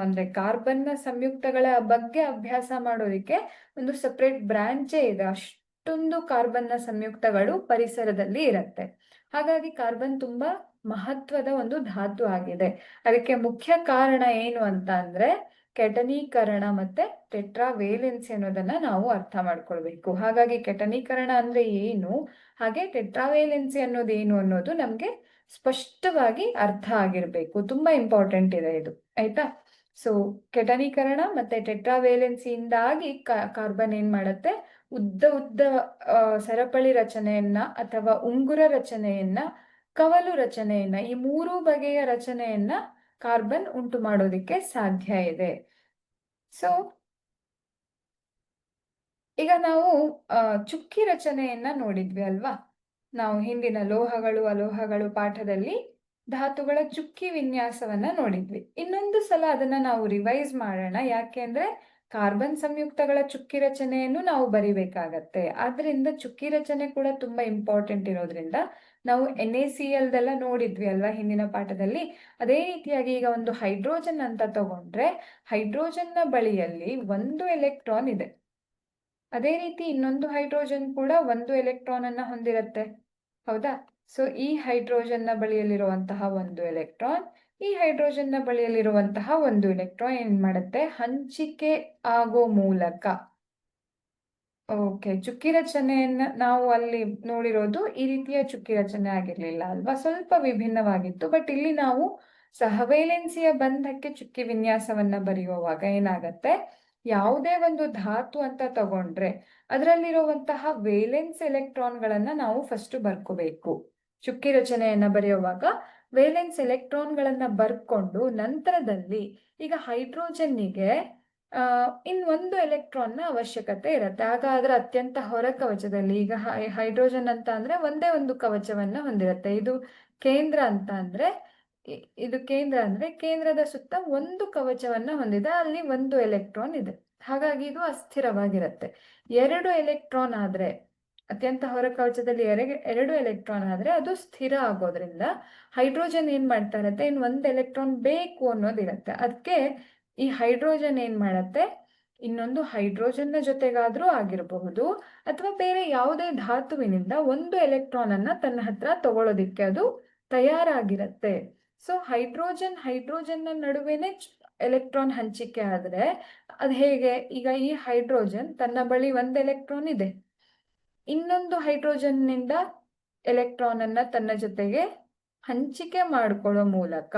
ಅಂದ್ರೆ ಕಾರ್ಬನ್ನ ಸಂಯುಕ್ತಗಳ ಬಗ್ಗೆ ಅಭ್ಯಾಸ ಮಾಡೋದಿಕ್ಕೆ ಒಂದು ಸಪ್ರೇಟ್ ಬ್ರಾಂಚೇ ಇದೆ. ಅಷ್ಟೊಂದು ಕಾರ್ಬನ್ನ ಸಂಯುಕ್ತಗಳು ಪರಿಸರದಲ್ಲಿ ಇರುತ್ತೆ. ಹಾಗಾಗಿ ಕಾರ್ಬನ್ ತುಂಬಾ ಮಹತ್ವದ ಒಂದು ಧಾತು ಆಗಿದೆ. ಅದಕ್ಕೆ ಮುಖ್ಯ ಕಾರಣ ಏನು ಅಂತ ಅಂದ್ರೆ ಕೆಟನೀಕರಣ ಮತ್ತೆ ಟೆಟ್ರಾವೇಲೆನ್ಸಿ ಅನ್ನೋದನ್ನ ನಾವು ಅರ್ಥ ಮಾಡ್ಕೊಳ್ಬೇಕು. ಹಾಗಾಗಿ ಕೆಟನೀಕರಣ ಅಂದ್ರೆ ಏನು, ಹಾಗೆ ಟೆಟ್ರಾವೇಲೆನ್ಸಿ ಅನ್ನೋದೇನು ಅನ್ನೋದು ನಮ್ಗೆ ಸ್ಪಷ್ಟವಾಗಿ ಅರ್ಥ ಆಗಿರ್ಬೇಕು. ತುಂಬಾ ಇಂಪಾರ್ಟೆಂಟ್ ಇದೆ ಇದು. ಆಯ್ತಾ? ಸೊ ಕೆಟನೀಕರಣ ಮತ್ತೆ ಟೆಟ್ರಾವೇಲೆನ್ಸಿಯಿಂದಾಗಿ ಕಾರ್ಬನ್ ಏನ್ ಮಾಡುತ್ತೆ, ಉದ್ದ ಸರಪಳಿ ರಚನೆಯನ್ನ ಅಥವಾ ಉಂಗುರ ರಚನೆಯನ್ನ, ಕವಲು ರಚನೆಯನ್ನ, ಈ ಮೂರು ಬಗೆಯ ರಚನೆಯನ್ನ ಕಾರ್ಬನ್ ಉಂಟು ಮಾಡೋದಿಕ್ಕೆ ಸಾಧ್ಯ ಇದೆ. ಸೊ ಈಗ ನಾವು ಚುಕ್ಕಿ ರಚನೆಯನ್ನ ನೋಡಿದ್ವಿ ಅಲ್ವಾ, ನಾವು ಹಿಂದಿನ ಲೋಹಗಳು ಅಲೋಹಗಳು ಪಾಠದಲ್ಲಿ ಧಾತುಗಳ ಚುಕ್ಕಿ ವಿನ್ಯಾಸವನ್ನ ನೋಡಿದ್ವಿ. ಇನ್ನೊಂದು ಸಲ ಅದನ್ನ ನಾವು ರಿವೈಸ್ ಮಾಡೋಣ. ಯಾಕೆ ಅಂದ್ರೆ ಕಾರ್ಬನ್ ಸಂಯುಕ್ತಗಳ ಚುಕ್ಕಿ ರಚನೆಯನ್ನು ನಾವು ಬರಿಬೇಕಾಗತ್ತೆ. ಆದ್ರಿಂದ ಚುಕ್ಕಿ ರಚನೆ ಕೂಡ ತುಂಬಾ ಇಂಪಾರ್ಟೆಂಟ್ ಇರೋದ್ರಿಂದ ನಾವು NaCl ದೆಲ್ಲ ನೋಡಿದ್ವಿ ಅಲ್ವಾ ಹಿಂದಿನ ಪಾಠದಲ್ಲಿ. ಅದೇ ರೀತಿಯಾಗಿ ಈಗ ಒಂದು ಹೈಡ್ರೋಜನ್ ಅಂತ ತಗೊಂಡ್ರೆ, ಹೈಡ್ರೋಜನ್ನ ಬಳಿಯಲ್ಲಿ ಒಂದು ಎಲೆಕ್ಟ್ರಾನ್ ಇದೆ. ಅದೇ ರೀತಿ ಇನ್ನೊಂದು ಹೈಡ್ರೋಜನ್ ಕೂಡ ಒಂದು ಎಲೆಕ್ಟ್ರಾನ್ ಅನ್ನ ಹೊಂದಿರುತ್ತೆ, ಹೌದಾ? ಸೊ ಈ ಹೈಡ್ರೋಜನ್ ನ ಬಳಿಯಲ್ಲಿರುವಂತಹ ಒಂದು ಎಲೆಕ್ಟ್ರಾನ್, ಈ ಹೈಡ್ರೋಜನ್ ನ ಬಳಿಯಲ್ಲಿರುವಂತಹ ಒಂದು ಎಲೆಕ್ಟ್ರಾನ್ ಏನ್ ಮಾಡುತ್ತೆ, ಹಂಚಿಕೆ ಆಗೋ ಮೂಲಕ, ಓಕೆ, ಚುಕ್ಕಿ ರಚನೆಯನ್ನ ನಾವು ಅಲ್ಲಿ ನೋಡಿರೋದು ಈ ರೀತಿಯ ಚುಕ್ಕಿ ರಚನೆ ಆಗಿರ್ಲಿಲ್ಲ ಅಲ್ವಾ, ಸ್ವಲ್ಪ ವಿಭಿನ್ನವಾಗಿತ್ತು. ಬಟ್ ಇಲ್ಲಿ ನಾವು ಸಹವೇಲೆನ್ಸಿಯ ಬಂಧಕ್ಕೆ ಚುಕ್ಕಿ ವಿನ್ಯಾಸವನ್ನ ಬರೆಯುವಾಗ ಏನಾಗತ್ತೆ, ಯಾವುದೇ ಒಂದು ಧಾತು ಅಂತ ತಗೊಂಡ್ರೆ ಅದರಲ್ಲಿರುವಂತಹ ವೇಲೆನ್ಸ್ ಎಲೆಕ್ಟ್ರಾನ್ಗಳನ್ನ ನಾವು ಫಸ್ಟ್ ಬರ್ಕೋಬೇಕು. ಚುಕ್ಕಿ ರಚನೆಯನ್ನ ಬರೆಯುವಾಗ ವೇಲೆನ್ಸ್ ಎಲೆಕ್ಟ್ರಾನ್ಗಳನ್ನ ಬರ್ಕೊಂಡು ನಂತರದಲ್ಲಿ ಈಗ ಹೈಡ್ರೋಜನ್ನಿಗೆ ಒಂದು ಎಲೆಕ್ಟ್ರಾನ್ನ ಅವಶ್ಯಕತೆ ಇರುತ್ತೆ. ಆಗ ಅದರ ಅತ್ಯಂತ ಹೊರ ಕವಚದಲ್ಲಿ, ಈಗ ಹೈಡ್ರೋಜನ್ ಅಂತ ಅಂದ್ರೆ ಒಂದೇ ಒಂದು ಕವಚವನ್ನ ಹೊಂದಿರುತ್ತೆ. ಇದು ಕೇಂದ್ರ ಅಂತ ಅಂದ್ರೆ, ಇದು ಕೇಂದ್ರ ಅಂದ್ರೆ ಕೇಂದ್ರದ ಸುತ್ತ ಒಂದು ಕವಚವನ್ನ ಹೊಂದಿದೆ, ಅಲ್ಲಿ ಒಂದು ಎಲೆಕ್ಟ್ರಾನ್ ಇದೆ. ಹಾಗಾಗಿ ಇದು ಅಸ್ಥಿರವಾಗಿರುತ್ತೆ. ಎರಡು ಎಲೆಕ್ಟ್ರಾನ್ ಆದ್ರೆ, ಅತ್ಯಂತ ಹೊರ ಕವಚದಲ್ಲಿ ಎರಡು ಎಲೆಕ್ಟ್ರಾನ್ ಆದ್ರೆ ಅದು ಸ್ಥಿರ ಆಗೋದ್ರಿಂದ ಹೈಡ್ರೋಜನ್ ಏನ್ ಮಾಡ್ತಾ ಇರತ್ತೆ, ಒಂದು ಎಲೆಕ್ಟ್ರಾನ್ ಬೇಕು ಅನ್ನೋದಿರತ್ತೆ. ಅದಕ್ಕೆ ಈ ಹೈಡ್ರೋಜನ್ ಏನ್ ಮಾಡತ್ತೆ, ಇನ್ನೊಂದು ಹೈಡ್ರೋಜನ್ ನ ಜೊತೆಗಾದ್ರೂ ಆಗಿರಬಹುದು ಅಥವಾ ಬೇರೆ ಯಾವುದೇ ಧಾತುವಿನಿಂದ ಒಂದು ಎಲೆಕ್ಟ್ರಾನ್ ಅನ್ನ ತನ್ನ ಹತ್ರ ತಗೊಳ್ಳೋದಿಕ್ಕೆ ಅದು ತಯಾರಾಗಿರುತ್ತೆ. ಸೊ ಹೈಡ್ರೋಜನ್ನ ನಡುವೆನೆ ಎಲೆಕ್ಟ್ರಾನ್ ಹಂಚಿಕೆ ಆದ್ರೆ ಅದು ಹೇಗೆ? ಈಗ ಈ ಹೈಡ್ರೋಜನ್ ತನ್ನ ಬಳಿ ಒಂದು ಎಲೆಕ್ಟ್ರಾನ್ ಇದೆ, ಇನ್ನೊಂದು ಹೈಡ್ರೋಜನ್ನಿಂದ ಎಲೆಕ್ಟ್ರಾನ್ ಅನ್ನ ತನ್ನ ಜೊತೆಗೆ ಹಂಚಿಕೆ ಮಾಡ್ಕೊಳ್ಳೋ ಮೂಲಕ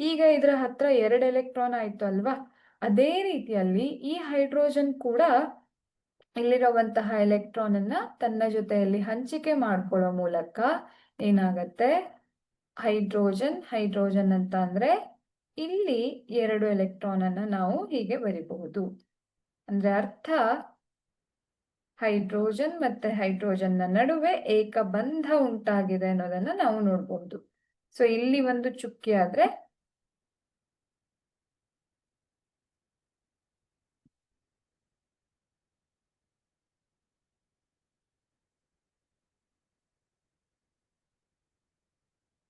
ಈಗ ಇದರ ಹತ್ರ 2 ಎಲೆಕ್ಟ್ರಾನ್ ಆಯ್ತು ಅಲ್ವಾ? ಅದೇ ರೀತಿಯಲ್ಲಿ ಈ ಹೈಡ್ರೋಜನ್ ಕೂಡ ಇಲ್ಲಿರುವಂತಹ ಎಲೆಕ್ಟ್ರಾನ್ ಅನ್ನ ತನ್ನ ಜೊತೆಯಲ್ಲಿ ಹಂಚಿಕೆ ಮಾಡ್ಕೊಳ್ಳೋ ಮೂಲಕ ಏನಾಗತ್ತೆ? ಹೈಡ್ರೋಜನ್ ಅಂತ ಅಂದ್ರೆ ಇಲ್ಲಿ 2 ಎಲೆಕ್ಟ್ರಾನ್ ಅನ್ನ ನಾವು ಹೀಗೆ ಬರಿಬಹುದು. ಅಂದ್ರೆ ಅರ್ಥ, ಹೈಡ್ರೋಜನ್ ಮತ್ತೆ ಹೈಡ್ರೋಜನ್ ನ ನಡುವೆ ಏಕಬಂಧ ಉಂಟಾಗಿದೆ ಅನ್ನೋದನ್ನ ನಾವು ನೋಡಬಹುದು. ಸೊ ಇಲ್ಲಿ ಒಂದು ಚುಕ್ಕಿ ಆದ್ರೆ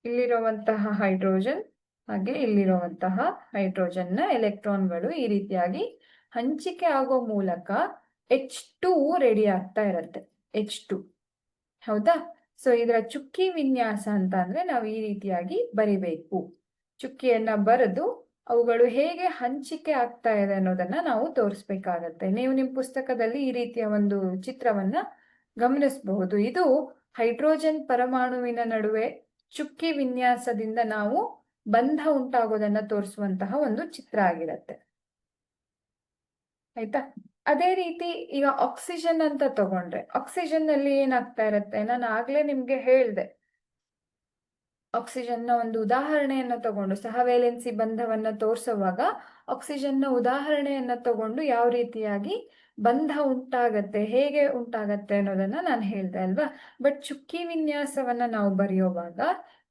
ಇಲ್ಲಿರುವಂತಹ ಹೈಡ್ರೋಜನ್ ಹಾಗೆ ಇಲ್ಲಿರುವಂತಹ ಹೈಡ್ರೋಜನ್ ನ ಎಲೆಕ್ಟ್ರಾನ್ಗಳು ಈ ರೀತಿಯಾಗಿ ಹಂಚಿಕೆ ಆಗೋ ಮೂಲಕ H2 ರೆಡಿ ಆಗ್ತಾ ಇರತ್ತೆ. H2 ಹೌದಾ? ಸೊ ಇದರ ಚುಕ್ಕಿ ವಿನ್ಯಾಸ ಅಂತ ಅಂದ್ರೆ ನಾವು ಈ ರೀತಿಯಾಗಿ ಬರಿಬೇಕು. ಚುಕ್ಕಿಯನ್ನ ಬರೆದು ಅವುಗಳು ಹೇಗೆ ಹಂಚಿಕೆ ಆಗ್ತಾ ಇದೆ ಅನ್ನೋದನ್ನ ನಾವು ತೋರಿಸ್ಬೇಕಾಗತ್ತೆ. ನೀವು ನಿಮ್ಮ ಪುಸ್ತಕದಲ್ಲಿ ಈ ರೀತಿಯ ಒಂದು ಚಿತ್ರವನ್ನ ಗಮನಿಸಬಹುದು. ಇದು ಹೈಡ್ರೋಜನ್ ಪರಮಾಣುವಿನ ನಡುವೆ ಚುಕ್ಕಿ ವಿನ್ಯಾಸದಿಂದ ನಾವು ಬಂಧ ಉಂಟಾಗೋದನ್ನ ತೋರಿಸುವಂತಹ ಒಂದು ಚಿತ್ರ ಆಗಿರತ್ತೆ. ಆಯ್ತಾ? ಅದೇ ರೀತಿ ಈಗ ಆಕ್ಸಿಜನ್ ಅಂತ ತಗೊಂಡ್ರೆ, ಆಕ್ಸಿಜನ್ ನಲ್ಲಿ ಏನಾಗ್ತಾ ಇರತ್ತೆ? ನಾನು ಆಗ್ಲೇ ನಿಮ್ಗೆ ಹೇಳ್ದೆ, ಆಕ್ಸಿಜನ್ ನ ಒಂದು ಉದಾಹರಣೆಯನ್ನ ತಗೊಂಡು ಸಹವೇಲೆನ್ಸಿ ಬಂಧವನ್ನ ತೋರಿಸುವಾಗ ಆಕ್ಸಿಜನ್ ನ ಉದಾಹರಣೆಯನ್ನ ತಗೊಂಡು ಯಾವ ರೀತಿಯಾಗಿ ಬಂಧ ಉಂಟಾಗತ್ತೆ, ಹೇಗೆ ಉಂಟಾಗತ್ತೆ ಅನ್ನೋದನ್ನ ನಾನು ಹೇಳ್ದೆ ಅಲ್ವಾ? ಬಟ್ ಚುಕ್ಕಿ ವಿನ್ಯಾಸವನ್ನ ನಾವು ಬರೆಯುವಾಗ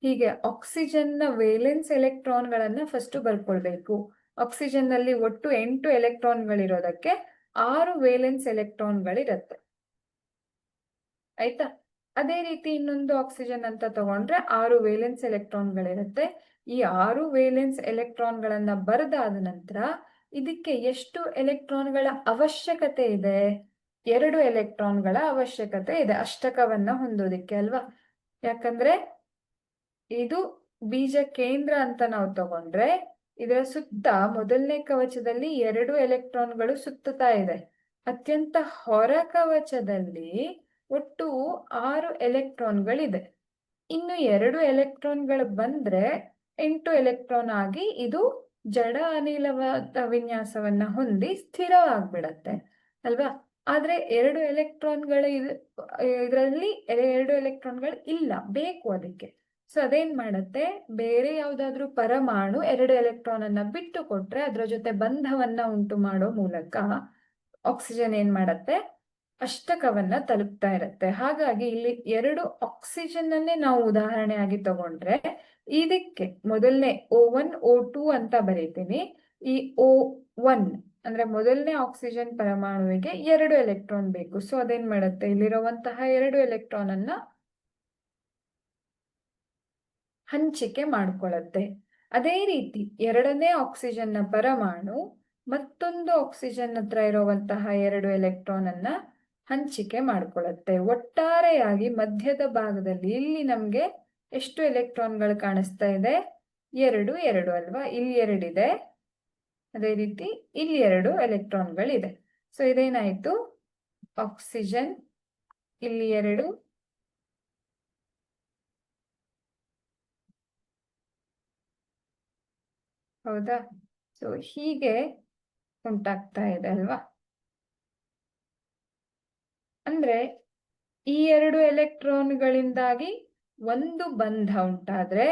ಹೀಗೆ ಆಕ್ಸಿಜನ್ ನ ವೇಲೆನ್ಸ್ ಎಲೆಕ್ಟ್ರಾನ್ಗಳನ್ನ ಫಸ್ಟ್ ಬರ್ಕೊಳ್ಬೇಕು. ಆಕ್ಸಿಜನ್ ನಲ್ಲಿ ಒಟ್ಟು 8 ಎಲೆಕ್ಟ್ರಾನ್ಗಳಿರೋದಕ್ಕೆ 6 ವೇಲೆನ್ಸ್ ಎಲೆಕ್ಟ್ರಾನ್ಗಳಿರತ್ತೆ. ಆಯ್ತಾ? ಅದೇ ರೀತಿ ಇನ್ನೊಂದು ಆಕ್ಸಿಜನ್ ಅಂತ ತಗೊಂಡ್ರೆ 6 ವೇಲೆನ್ಸ್ ಎಲೆಕ್ಟ್ರಾನ್ಗಳಿರುತ್ತೆ. ಈ 6 ವೇಲೆನ್ಸ್ ಎಲೆಕ್ಟ್ರಾನ್ಗಳನ್ನ ಬರೆದಾದ ನಂತರ ಇದಕ್ಕೆ ಎಷ್ಟು ಎಲೆಕ್ಟ್ರಾನ್ಗಳ ಅವಶ್ಯಕತೆ ಇದೆ? 2 ಎಲೆಕ್ಟ್ರಾನ್ಗಳ ಅವಶ್ಯಕತೆ ಇದೆ ಅಷ್ಟಕವನ್ನ ಹೊಂದೋದಿಕ್ಕೆ ಅಲ್ವಾ? ಯಾಕಂದ್ರೆ ಇದು ಬೀಜ ಕೇಂದ್ರ ಅಂತ ನಾವು ತಗೊಂಡ್ರೆ ಇದರ ಸುತ್ತ ಮೊದಲನೇ ಕವಚದಲ್ಲಿ 2 ಎಲೆಕ್ಟ್ರಾನ್ಗಳು ಸುತ್ತುತ್ತಾ ಇದೆ. ಅತ್ಯಂತ ಹೊರ ಕವಚದಲ್ಲಿ ಒಟ್ಟು 6 ಎಲೆಕ್ಟ್ರಾನ್ಗಳಿದೆ. ಇನ್ನು 2 ಎಲೆಕ್ಟ್ರಾನ್ಗಳು ಬಂದ್ರೆ 8 ಎಲೆಕ್ಟ್ರಾನ್ ಆಗಿ ಇದು ಜಡ ಅನಿಲವಾದ ವಿನ್ಯಾಸವನ್ನ ಹೊಂದಿ ಸ್ಥಿರವಾಗ್ಬಿಡತ್ತೆ ಅಲ್ವಾ? ಆದ್ರೆ 2 ಎಲೆಕ್ಟ್ರಾನ್ಗಳ ಇದರಲ್ಲಿ 2 ಎಲೆಕ್ಟ್ರಾನ್ಗಳು ಇಲ್ಲ, ಬೇಕು ಅದಕ್ಕೆ. ಸೊ ಅದೇನ್ ಮಾಡತ್ತೆ? ಬೇರೆ ಯಾವ್ದಾದ್ರು ಪರಮಾಣು 2 ಎಲೆಕ್ಟ್ರಾನ್ ಅನ್ನ ಬಿಟ್ಟು ಕೊಟ್ರೆ ಅದರ ಜೊತೆ ಬಂಧವನ್ನ ಉಂಟು ಮಾಡೋ ಮೂಲಕ ಆಕ್ಸಿಜನ್ ಏನ್ ಮಾಡತ್ತೆ? ಅಷ್ಟಕವನ್ನ ತಲುಪ್ತಾ ಇರತ್ತೆ. ಹಾಗಾಗಿ ಇಲ್ಲಿ 2 ಆಕ್ಸಿಜನ್ ಅನ್ನೇ ನಾವು ಉದಾಹರಣೆಯಾಗಿ ತಗೊಂಡ್ರೆ ಇದಕ್ಕೆ ಮೊದಲನೇ O1 O2 ಅಂತ ಬರೀತೀನಿ. ಈ O1 ಅಂದ್ರೆ ಮೊದಲನೇ ಆಕ್ಸಿಜನ್ ಪರಮಾಣುವಿಗೆ 2 ಎಲೆಕ್ಟ್ರಾನ್ ಬೇಕು. ಸೊ ಅದೇನ್ ಮಾಡುತ್ತೆ? ಇಲ್ಲಿರುವಂತಹ 2 ಎಲೆಕ್ಟ್ರಾನ್ ಅನ್ನ ಹಂಚಿಕೆ ಮಾಡ್ಕೊಳ್ಳುತ್ತೆ. ಅದೇ ರೀತಿ ಎರಡನೇ ಆಕ್ಸಿಜನ್ ನ ಪರಮಾಣು ಮತ್ತೊಂದು ಆಕ್ಸಿಜನ್ ಹತ್ರ ಇರುವಂತಹ 2 ಎಲೆಕ್ಟ್ರಾನ್ ಅನ್ನ ಹಂಚಿಕೆ ಮಾಡ್ಕೊಳ್ಳುತ್ತೆ. ಒಟ್ಟಾರೆಯಾಗಿ ಮಧ್ಯದ ಭಾಗದಲ್ಲಿ ಇಲ್ಲಿ ನಮ್ಗೆ ಎಷ್ಟು ಎಲೆಕ್ಟ್ರಾನ್ಗಳು ಕಾಣಿಸ್ತಾ ಇದೆ? 2 2 ಅಲ್ವಾ? ಇಲ್ಲಿ 2 ಇದೆ, ಅದೇ ರೀತಿ ಇಲ್ಲಿ 2 ಎಲೆಕ್ಟ್ರಾನ್ಗಳಿದೆ. ಸೊ ಇದೇನಾಯ್ತು? ಆಕ್ಸಿಜನ್ ಇಲ್ಲಿ 2, ಹೌದಾ? ಸೊ ಹೀಗೆ ಉಂಟಾಗ್ತಾ ಇದೆ ಅಲ್ವಾ? ಅಂದ್ರೆ ಈ 2 ಎಲೆಕ್ಟ್ರಾನ್ಗಳಿಂದಾಗಿ ಒಂದು ಬಂಧ ಉಂಟಾದ್ರೆ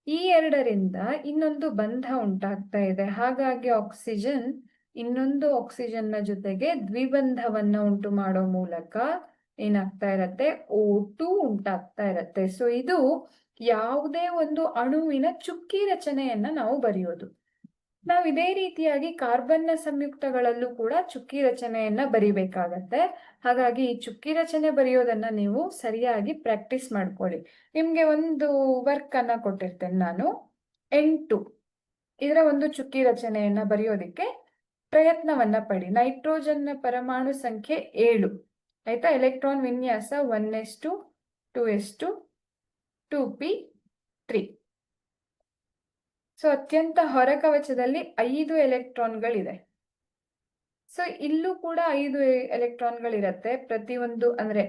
ಈ 2ರಿಂದ ಇನ್ನೊಂದು ಬಂಧ ಉಂಟಾಗ್ತಾ ಇದೆ. ಹಾಗಾಗಿ ಆಕ್ಸಿಜನ್ ಇನ್ನೊಂದು ಆಕ್ಸಿಜನ್ ನ ಜೊತೆಗೆ ದ್ವಿಬಂಧವನ್ನ ಉಂಟು ಮಾಡೋ ಮೂಲಕ ಏನಾಗ್ತಾ ಇರತ್ತೆ? O2 ಉಂಟಾಗ್ತಾ ಇರತ್ತೆ. ಸೊ ಇದು ಯಾವುದೇ ಒಂದು ಅಣುವಿನ ಚುಕ್ಕಿ ರಚನೆಯನ್ನ ನಾವು ಬರೆಯೋದು. ನಾವು ಇದೇ ರೀತಿಯಾಗಿ ಕಾರ್ಬನ್ನ ಸಂಯುಕ್ತಗಳಲ್ಲೂ ಕೂಡ ಚುಕ್ಕಿ ರಚನೆಯನ್ನ ಬರಿಬೇಕಾಗತ್ತೆ. ಹಾಗಾಗಿ ಈ ಚುಕ್ಕಿ ರಚನೆ ಬರೆಯೋದನ್ನ ನೀವು ಸರಿಯಾಗಿ ಪ್ರಾಕ್ಟೀಸ್ ಮಾಡ್ಕೊಳ್ಳಿ. ನಿಮ್ಗೆ ಒಂದು ವರ್ಕ್ ಅನ್ನ ಕೊಟ್ಟಿರ್ತೇನೆ ನಾನು, N2 ಇದರ ಒಂದು ಚುಕ್ಕಿ ರಚನೆಯನ್ನ ಬರೆಯೋದಿಕ್ಕೆ ಪ್ರಯತ್ನವನ್ನ ಪಡಿ. ನೈಟ್ರೋಜನ್ ನ ಪರಮಾಣು ಸಂಖ್ಯೆ 7 ಆಯ್ತಾ? ಎಲೆಕ್ಟ್ರಾನ್ ವಿನ್ಯಾಸ 1s2 2s2 2p 3. ಸೊ ಅತ್ಯಂತ ಹೊರಕವಚದಲ್ಲಿ 5 ಎಲೆಕ್ಟ್ರಾನ್ಗಳಿದೆ. ಸೊ ಇಲ್ಲೂ ಕೂಡ 5 ಎಲೆಕ್ಟ್ರಾನ್ಗಳಿರತ್ತೆ. ಪ್ರತಿಯೊಂದು ಅಂದ್ರೆ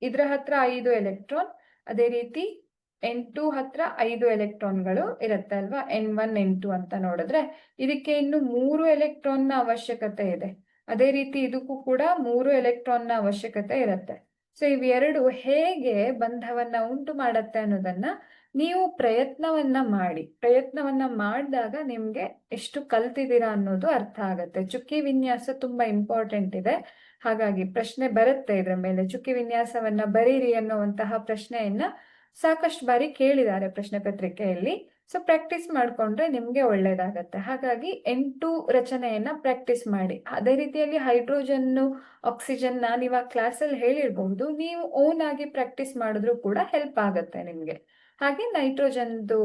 ಇದ್ರ ಹತ್ರ 5 ಎಲೆಕ್ಟ್ರಾನ್, ಅದೇ ರೀತಿ N2 ಹತ್ರ 5 ಎಲೆಕ್ಟ್ರಾನ್ಗಳು ಇರುತ್ತೆ ಅಲ್ವಾ, N1 N2 ಅಂತ ನೋಡಿದ್ರೆ ಇದಕ್ಕೆ ಇನ್ನು 3 ಎಲೆಕ್ಟ್ರಾನ್ನ ಅವಶ್ಯಕತೆ ಇದೆ. ಅದೇ ರೀತಿ ಇದಕ್ಕೂ ಕೂಡ 3 ಎಲೆಕ್ಟ್ರಾನ್ನ ಅವಶ್ಯಕತೆ ಇರುತ್ತೆ. ಸೊ ಇವೆರಡು ಹೇಗೆ ಬಂಧವನ್ನ ಉಂಟು ಮಾಡತ್ತೆ ಅನ್ನೋದನ್ನ ನೀವು ಪ್ರಯತ್ನವನ್ನ ಮಾಡಿದಾಗ ನಿಮ್ಗೆ ಎಷ್ಟು ಕಲ್ತಿದ್ದೀರಾ ಅನ್ನೋದು ಅರ್ಥ ಆಗತ್ತೆ. ಚುಕ್ಕಿ ವಿನ್ಯಾಸ ತುಂಬಾ ಇಂಪಾರ್ಟೆಂಟ್ ಇದೆ. ಹಾಗಾಗಿ ಪ್ರಶ್ನೆ ಬರುತ್ತೆ ಇದ್ರ ಮೇಲೆ, ಚುಕ್ಕಿ ವಿನ್ಯಾಸವನ್ನ ಬರೀರಿ ಅನ್ನುವಂತಹ ಪ್ರಶ್ನೆಯನ್ನ ಸಾಕಷ್ಟು ಬಾರಿ ಕೇಳಿದ್ದಾರೆ ಪ್ರಶ್ನೆ ಪತ್ರಿಕೆಯಲ್ಲಿ. ಸೊ ಪ್ರಾಕ್ಟೀಸ್ ಮಾಡ್ಕೊಂಡ್ರೆ ನಿಮ್ಗೆ ಒಳ್ಳೇದಾಗತ್ತೆ. ಹಾಗಾಗಿ N2 ರಚನೆಯನ್ನ ಪ್ರಾಕ್ಟೀಸ್ ಮಾಡಿ. ಅದೇ ರೀತಿಯಲ್ಲಿ ಹೈಡ್ರೋಜನ್, ಆಕ್ಸಿಜನ್ ನಾನು ಇವಾಗ ಕ್ಲಾಸಲ್ಲಿ ಹೇಳಿರ್ಬಹುದು, ನೀವು ಓನ್ ಆಗಿ ಪ್ರಾಕ್ಟೀಸ್ ಮಾಡಿದ್ರು ಕೂಡ ಹೆಲ್ಪ್ ಆಗತ್ತೆ ನಿಮ್ಗೆ. ಹಾಗೆ ನೈಟ್ರೋಜನ್ದು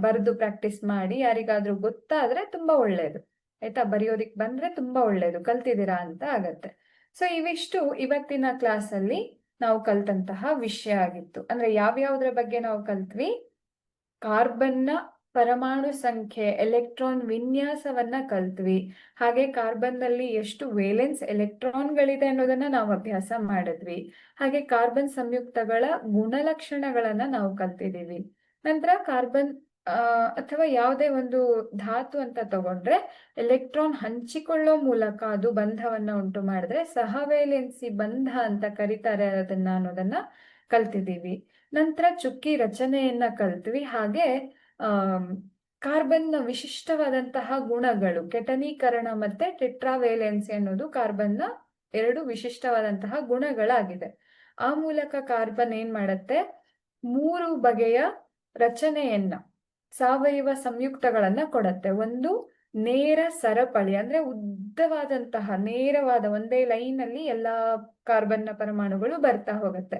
ಬರೆದು ಪ್ರಾಕ್ಟೀಸ್ ಮಾಡಿ. ಯಾರಿಗಾದ್ರೂ ಗೊತ್ತಾದ್ರೆ ತುಂಬಾ ಒಳ್ಳೇದು, ಆಯ್ತಾ. ಬರೆಯೋದಿಕ್ ಬಂದ್ರೆ ತುಂಬಾ ಒಳ್ಳೇದು, ಕಲ್ತಿದ್ದೀರಾ ಅಂತ ಆಗತ್ತೆ. ಸೊ ಇವಿಷ್ಟು ಇವತ್ತಿನ ಕ್ಲಾಸಲ್ಲಿ ನಾವು ಕಲ್ತಂತಹ ವಿಷಯ ಆಗಿತ್ತು. ಅಂದ್ರೆ ಯಾವ್ಯಾವ್ದ್ರ ಬಗ್ಗೆ ನಾವು ಕಲ್ತ್ವಿ? ಕಾರ್ಬನ್ನ ಪರಮಾಣು ಸಂಖ್ಯೆ, ಎಲೆಕ್ಟ್ರಾನ್ ವಿನ್ಯಾಸವನ್ನ ಕಲ್ತ್ವಿ. ಹಾಗೆ ಕಾರ್ಬನ್ ನಲ್ಲಿ ಎಷ್ಟು ವೇಲೆನ್ಸ್ ಎಲೆಕ್ಟ್ರಾನ್ಗಳಿದೆ ಅನ್ನೋದನ್ನ ನಾವು ಅಭ್ಯಾಸ ಮಾಡಿದ್ವಿ. ಹಾಗೆ ಕಾರ್ಬನ್ ಸಂಯುಕ್ತಗಳ ಗುಣಲಕ್ಷಣಗಳನ್ನ ನಾವು ಕಲ್ತಿದೀವಿ. ನಂತರ ಕಾರ್ಬನ್ ಅಥವಾ ಯಾವುದೇ ಒಂದು ಧಾತು ಅಂತ ತಗೊಂಡ್ರೆ ಎಲೆಕ್ಟ್ರಾನ್ ಹಂಚಿಕೊಳ್ಳೋ ಮೂಲಕ ಅದು ಬಂಧವನ್ನ ಉಂಟು ಮಾಡಿದ್ರೆ ಸಹವೇಲೆನ್ಸಿ ಬಂಧ ಅಂತ ಕರೀತಾರೆ ಅನ್ನೋದನ್ನ ಕಲ್ತಿದೀವಿ. ನಂತರ ಚುಕ್ಕಿ ರಚನೆಯನ್ನ ಕಲ್ತ್ವಿ. ಹಾಗೆ ಕಾರ್ಬನ್ನ ವಿಶಿಷ್ಟವಾದಂತಹ ಗುಣಗಳು, ಕೆಟನೀಕರಣ ಮತ್ತೆ ಟೆಟ್ರಾವೇಲೆನ್ಸಿ ಅನ್ನೋದು ಕಾರ್ಬನ್ನ 2 ವಿಶಿಷ್ಟವಾದಂತಹ ಗುಣಗಳಾಗಿದೆ. ಆ ಮೂಲಕ ಕಾರ್ಬನ್ ಏನ್ ಮಾಡತ್ತೆ? 3 ಬಗೆಯ ರಚನೆಯನ್ನ, ಸಾವಯವ ಸಂಯುಕ್ತಗಳನ್ನ ಕೊಡತ್ತೆ. ಒಂದು ನೇರ ಸರಪಳಿ, ಅಂದ್ರೆ ಉದ್ದವಾದಂತಹ ನೇರವಾದ ಒಂದೇ ಲೈನ್ ಅಲ್ಲಿ ಎಲ್ಲಾ ಕಾರ್ಬನ್ನ ಪರಮಾಣುಗಳು ಬರ್ತಾ ಹೋಗುತ್ತೆ.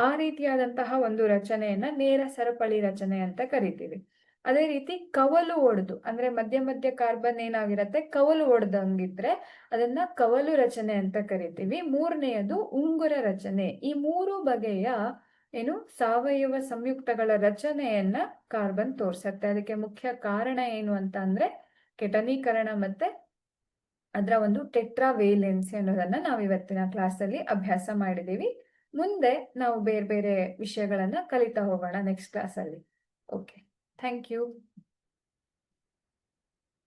ಆ ರೀತಿಯಾದಂತಹ ಒಂದು ರಚನೆಯನ್ನ ನೇರ ಸರಪಳಿ ರಚನೆ ಅಂತ ಕರಿತೀವಿ. ಅದೇ ರೀತಿ ಕವಲು ಒಡೆದು, ಅಂದ್ರೆ ಮಧ್ಯ ಮಧ್ಯ ಕಾರ್ಬನ್ ಏನಾಗಿರತ್ತೆ, ಕವಲು ಒಡೆದಂಗಿದ್ರೆ ಅದನ್ನ ಕವಲು ರಚನೆ ಅಂತ ಕರಿತೀವಿ. 3ನೇಯದು ಉಂಗುರ ರಚನೆ. ಈ 3 ಬಗೆಯ ಸಾವಯವ ಸಂಯುಕ್ತಗಳ ರಚನೆಯನ್ನ ಕಾರ್ಬನ್ ತೋರ್ಸತ್ತೆ. ಅದಕ್ಕೆ ಮುಖ್ಯ ಕಾರಣ ಏನು ಅಂತ ಅಂದ್ರೆ ಕೆಟನೀಕರಣ ಮತ್ತೆ ಅದರ ಒಂದು ಟೆಟ್ರಾವೇಲೆನ್ಸಿ ಅನ್ನೋದನ್ನ ನಾವು ಇವತ್ತಿನ ಕ್ಲಾಸಲ್ಲಿ ಅಭ್ಯಾಸ ಮಾಡಿದೀವಿ. ಮುಂದೆ ನಾವು ಬೇರೆ ಬೇರೆ ವಿಷಯಗಳನ್ನ ಕಲಿತಾ ಹೋಗೋಣ ನೆಕ್ಸ್ಟ್ ಕ್ಲಾಸಲ್ಲಿ. Okay, thank you.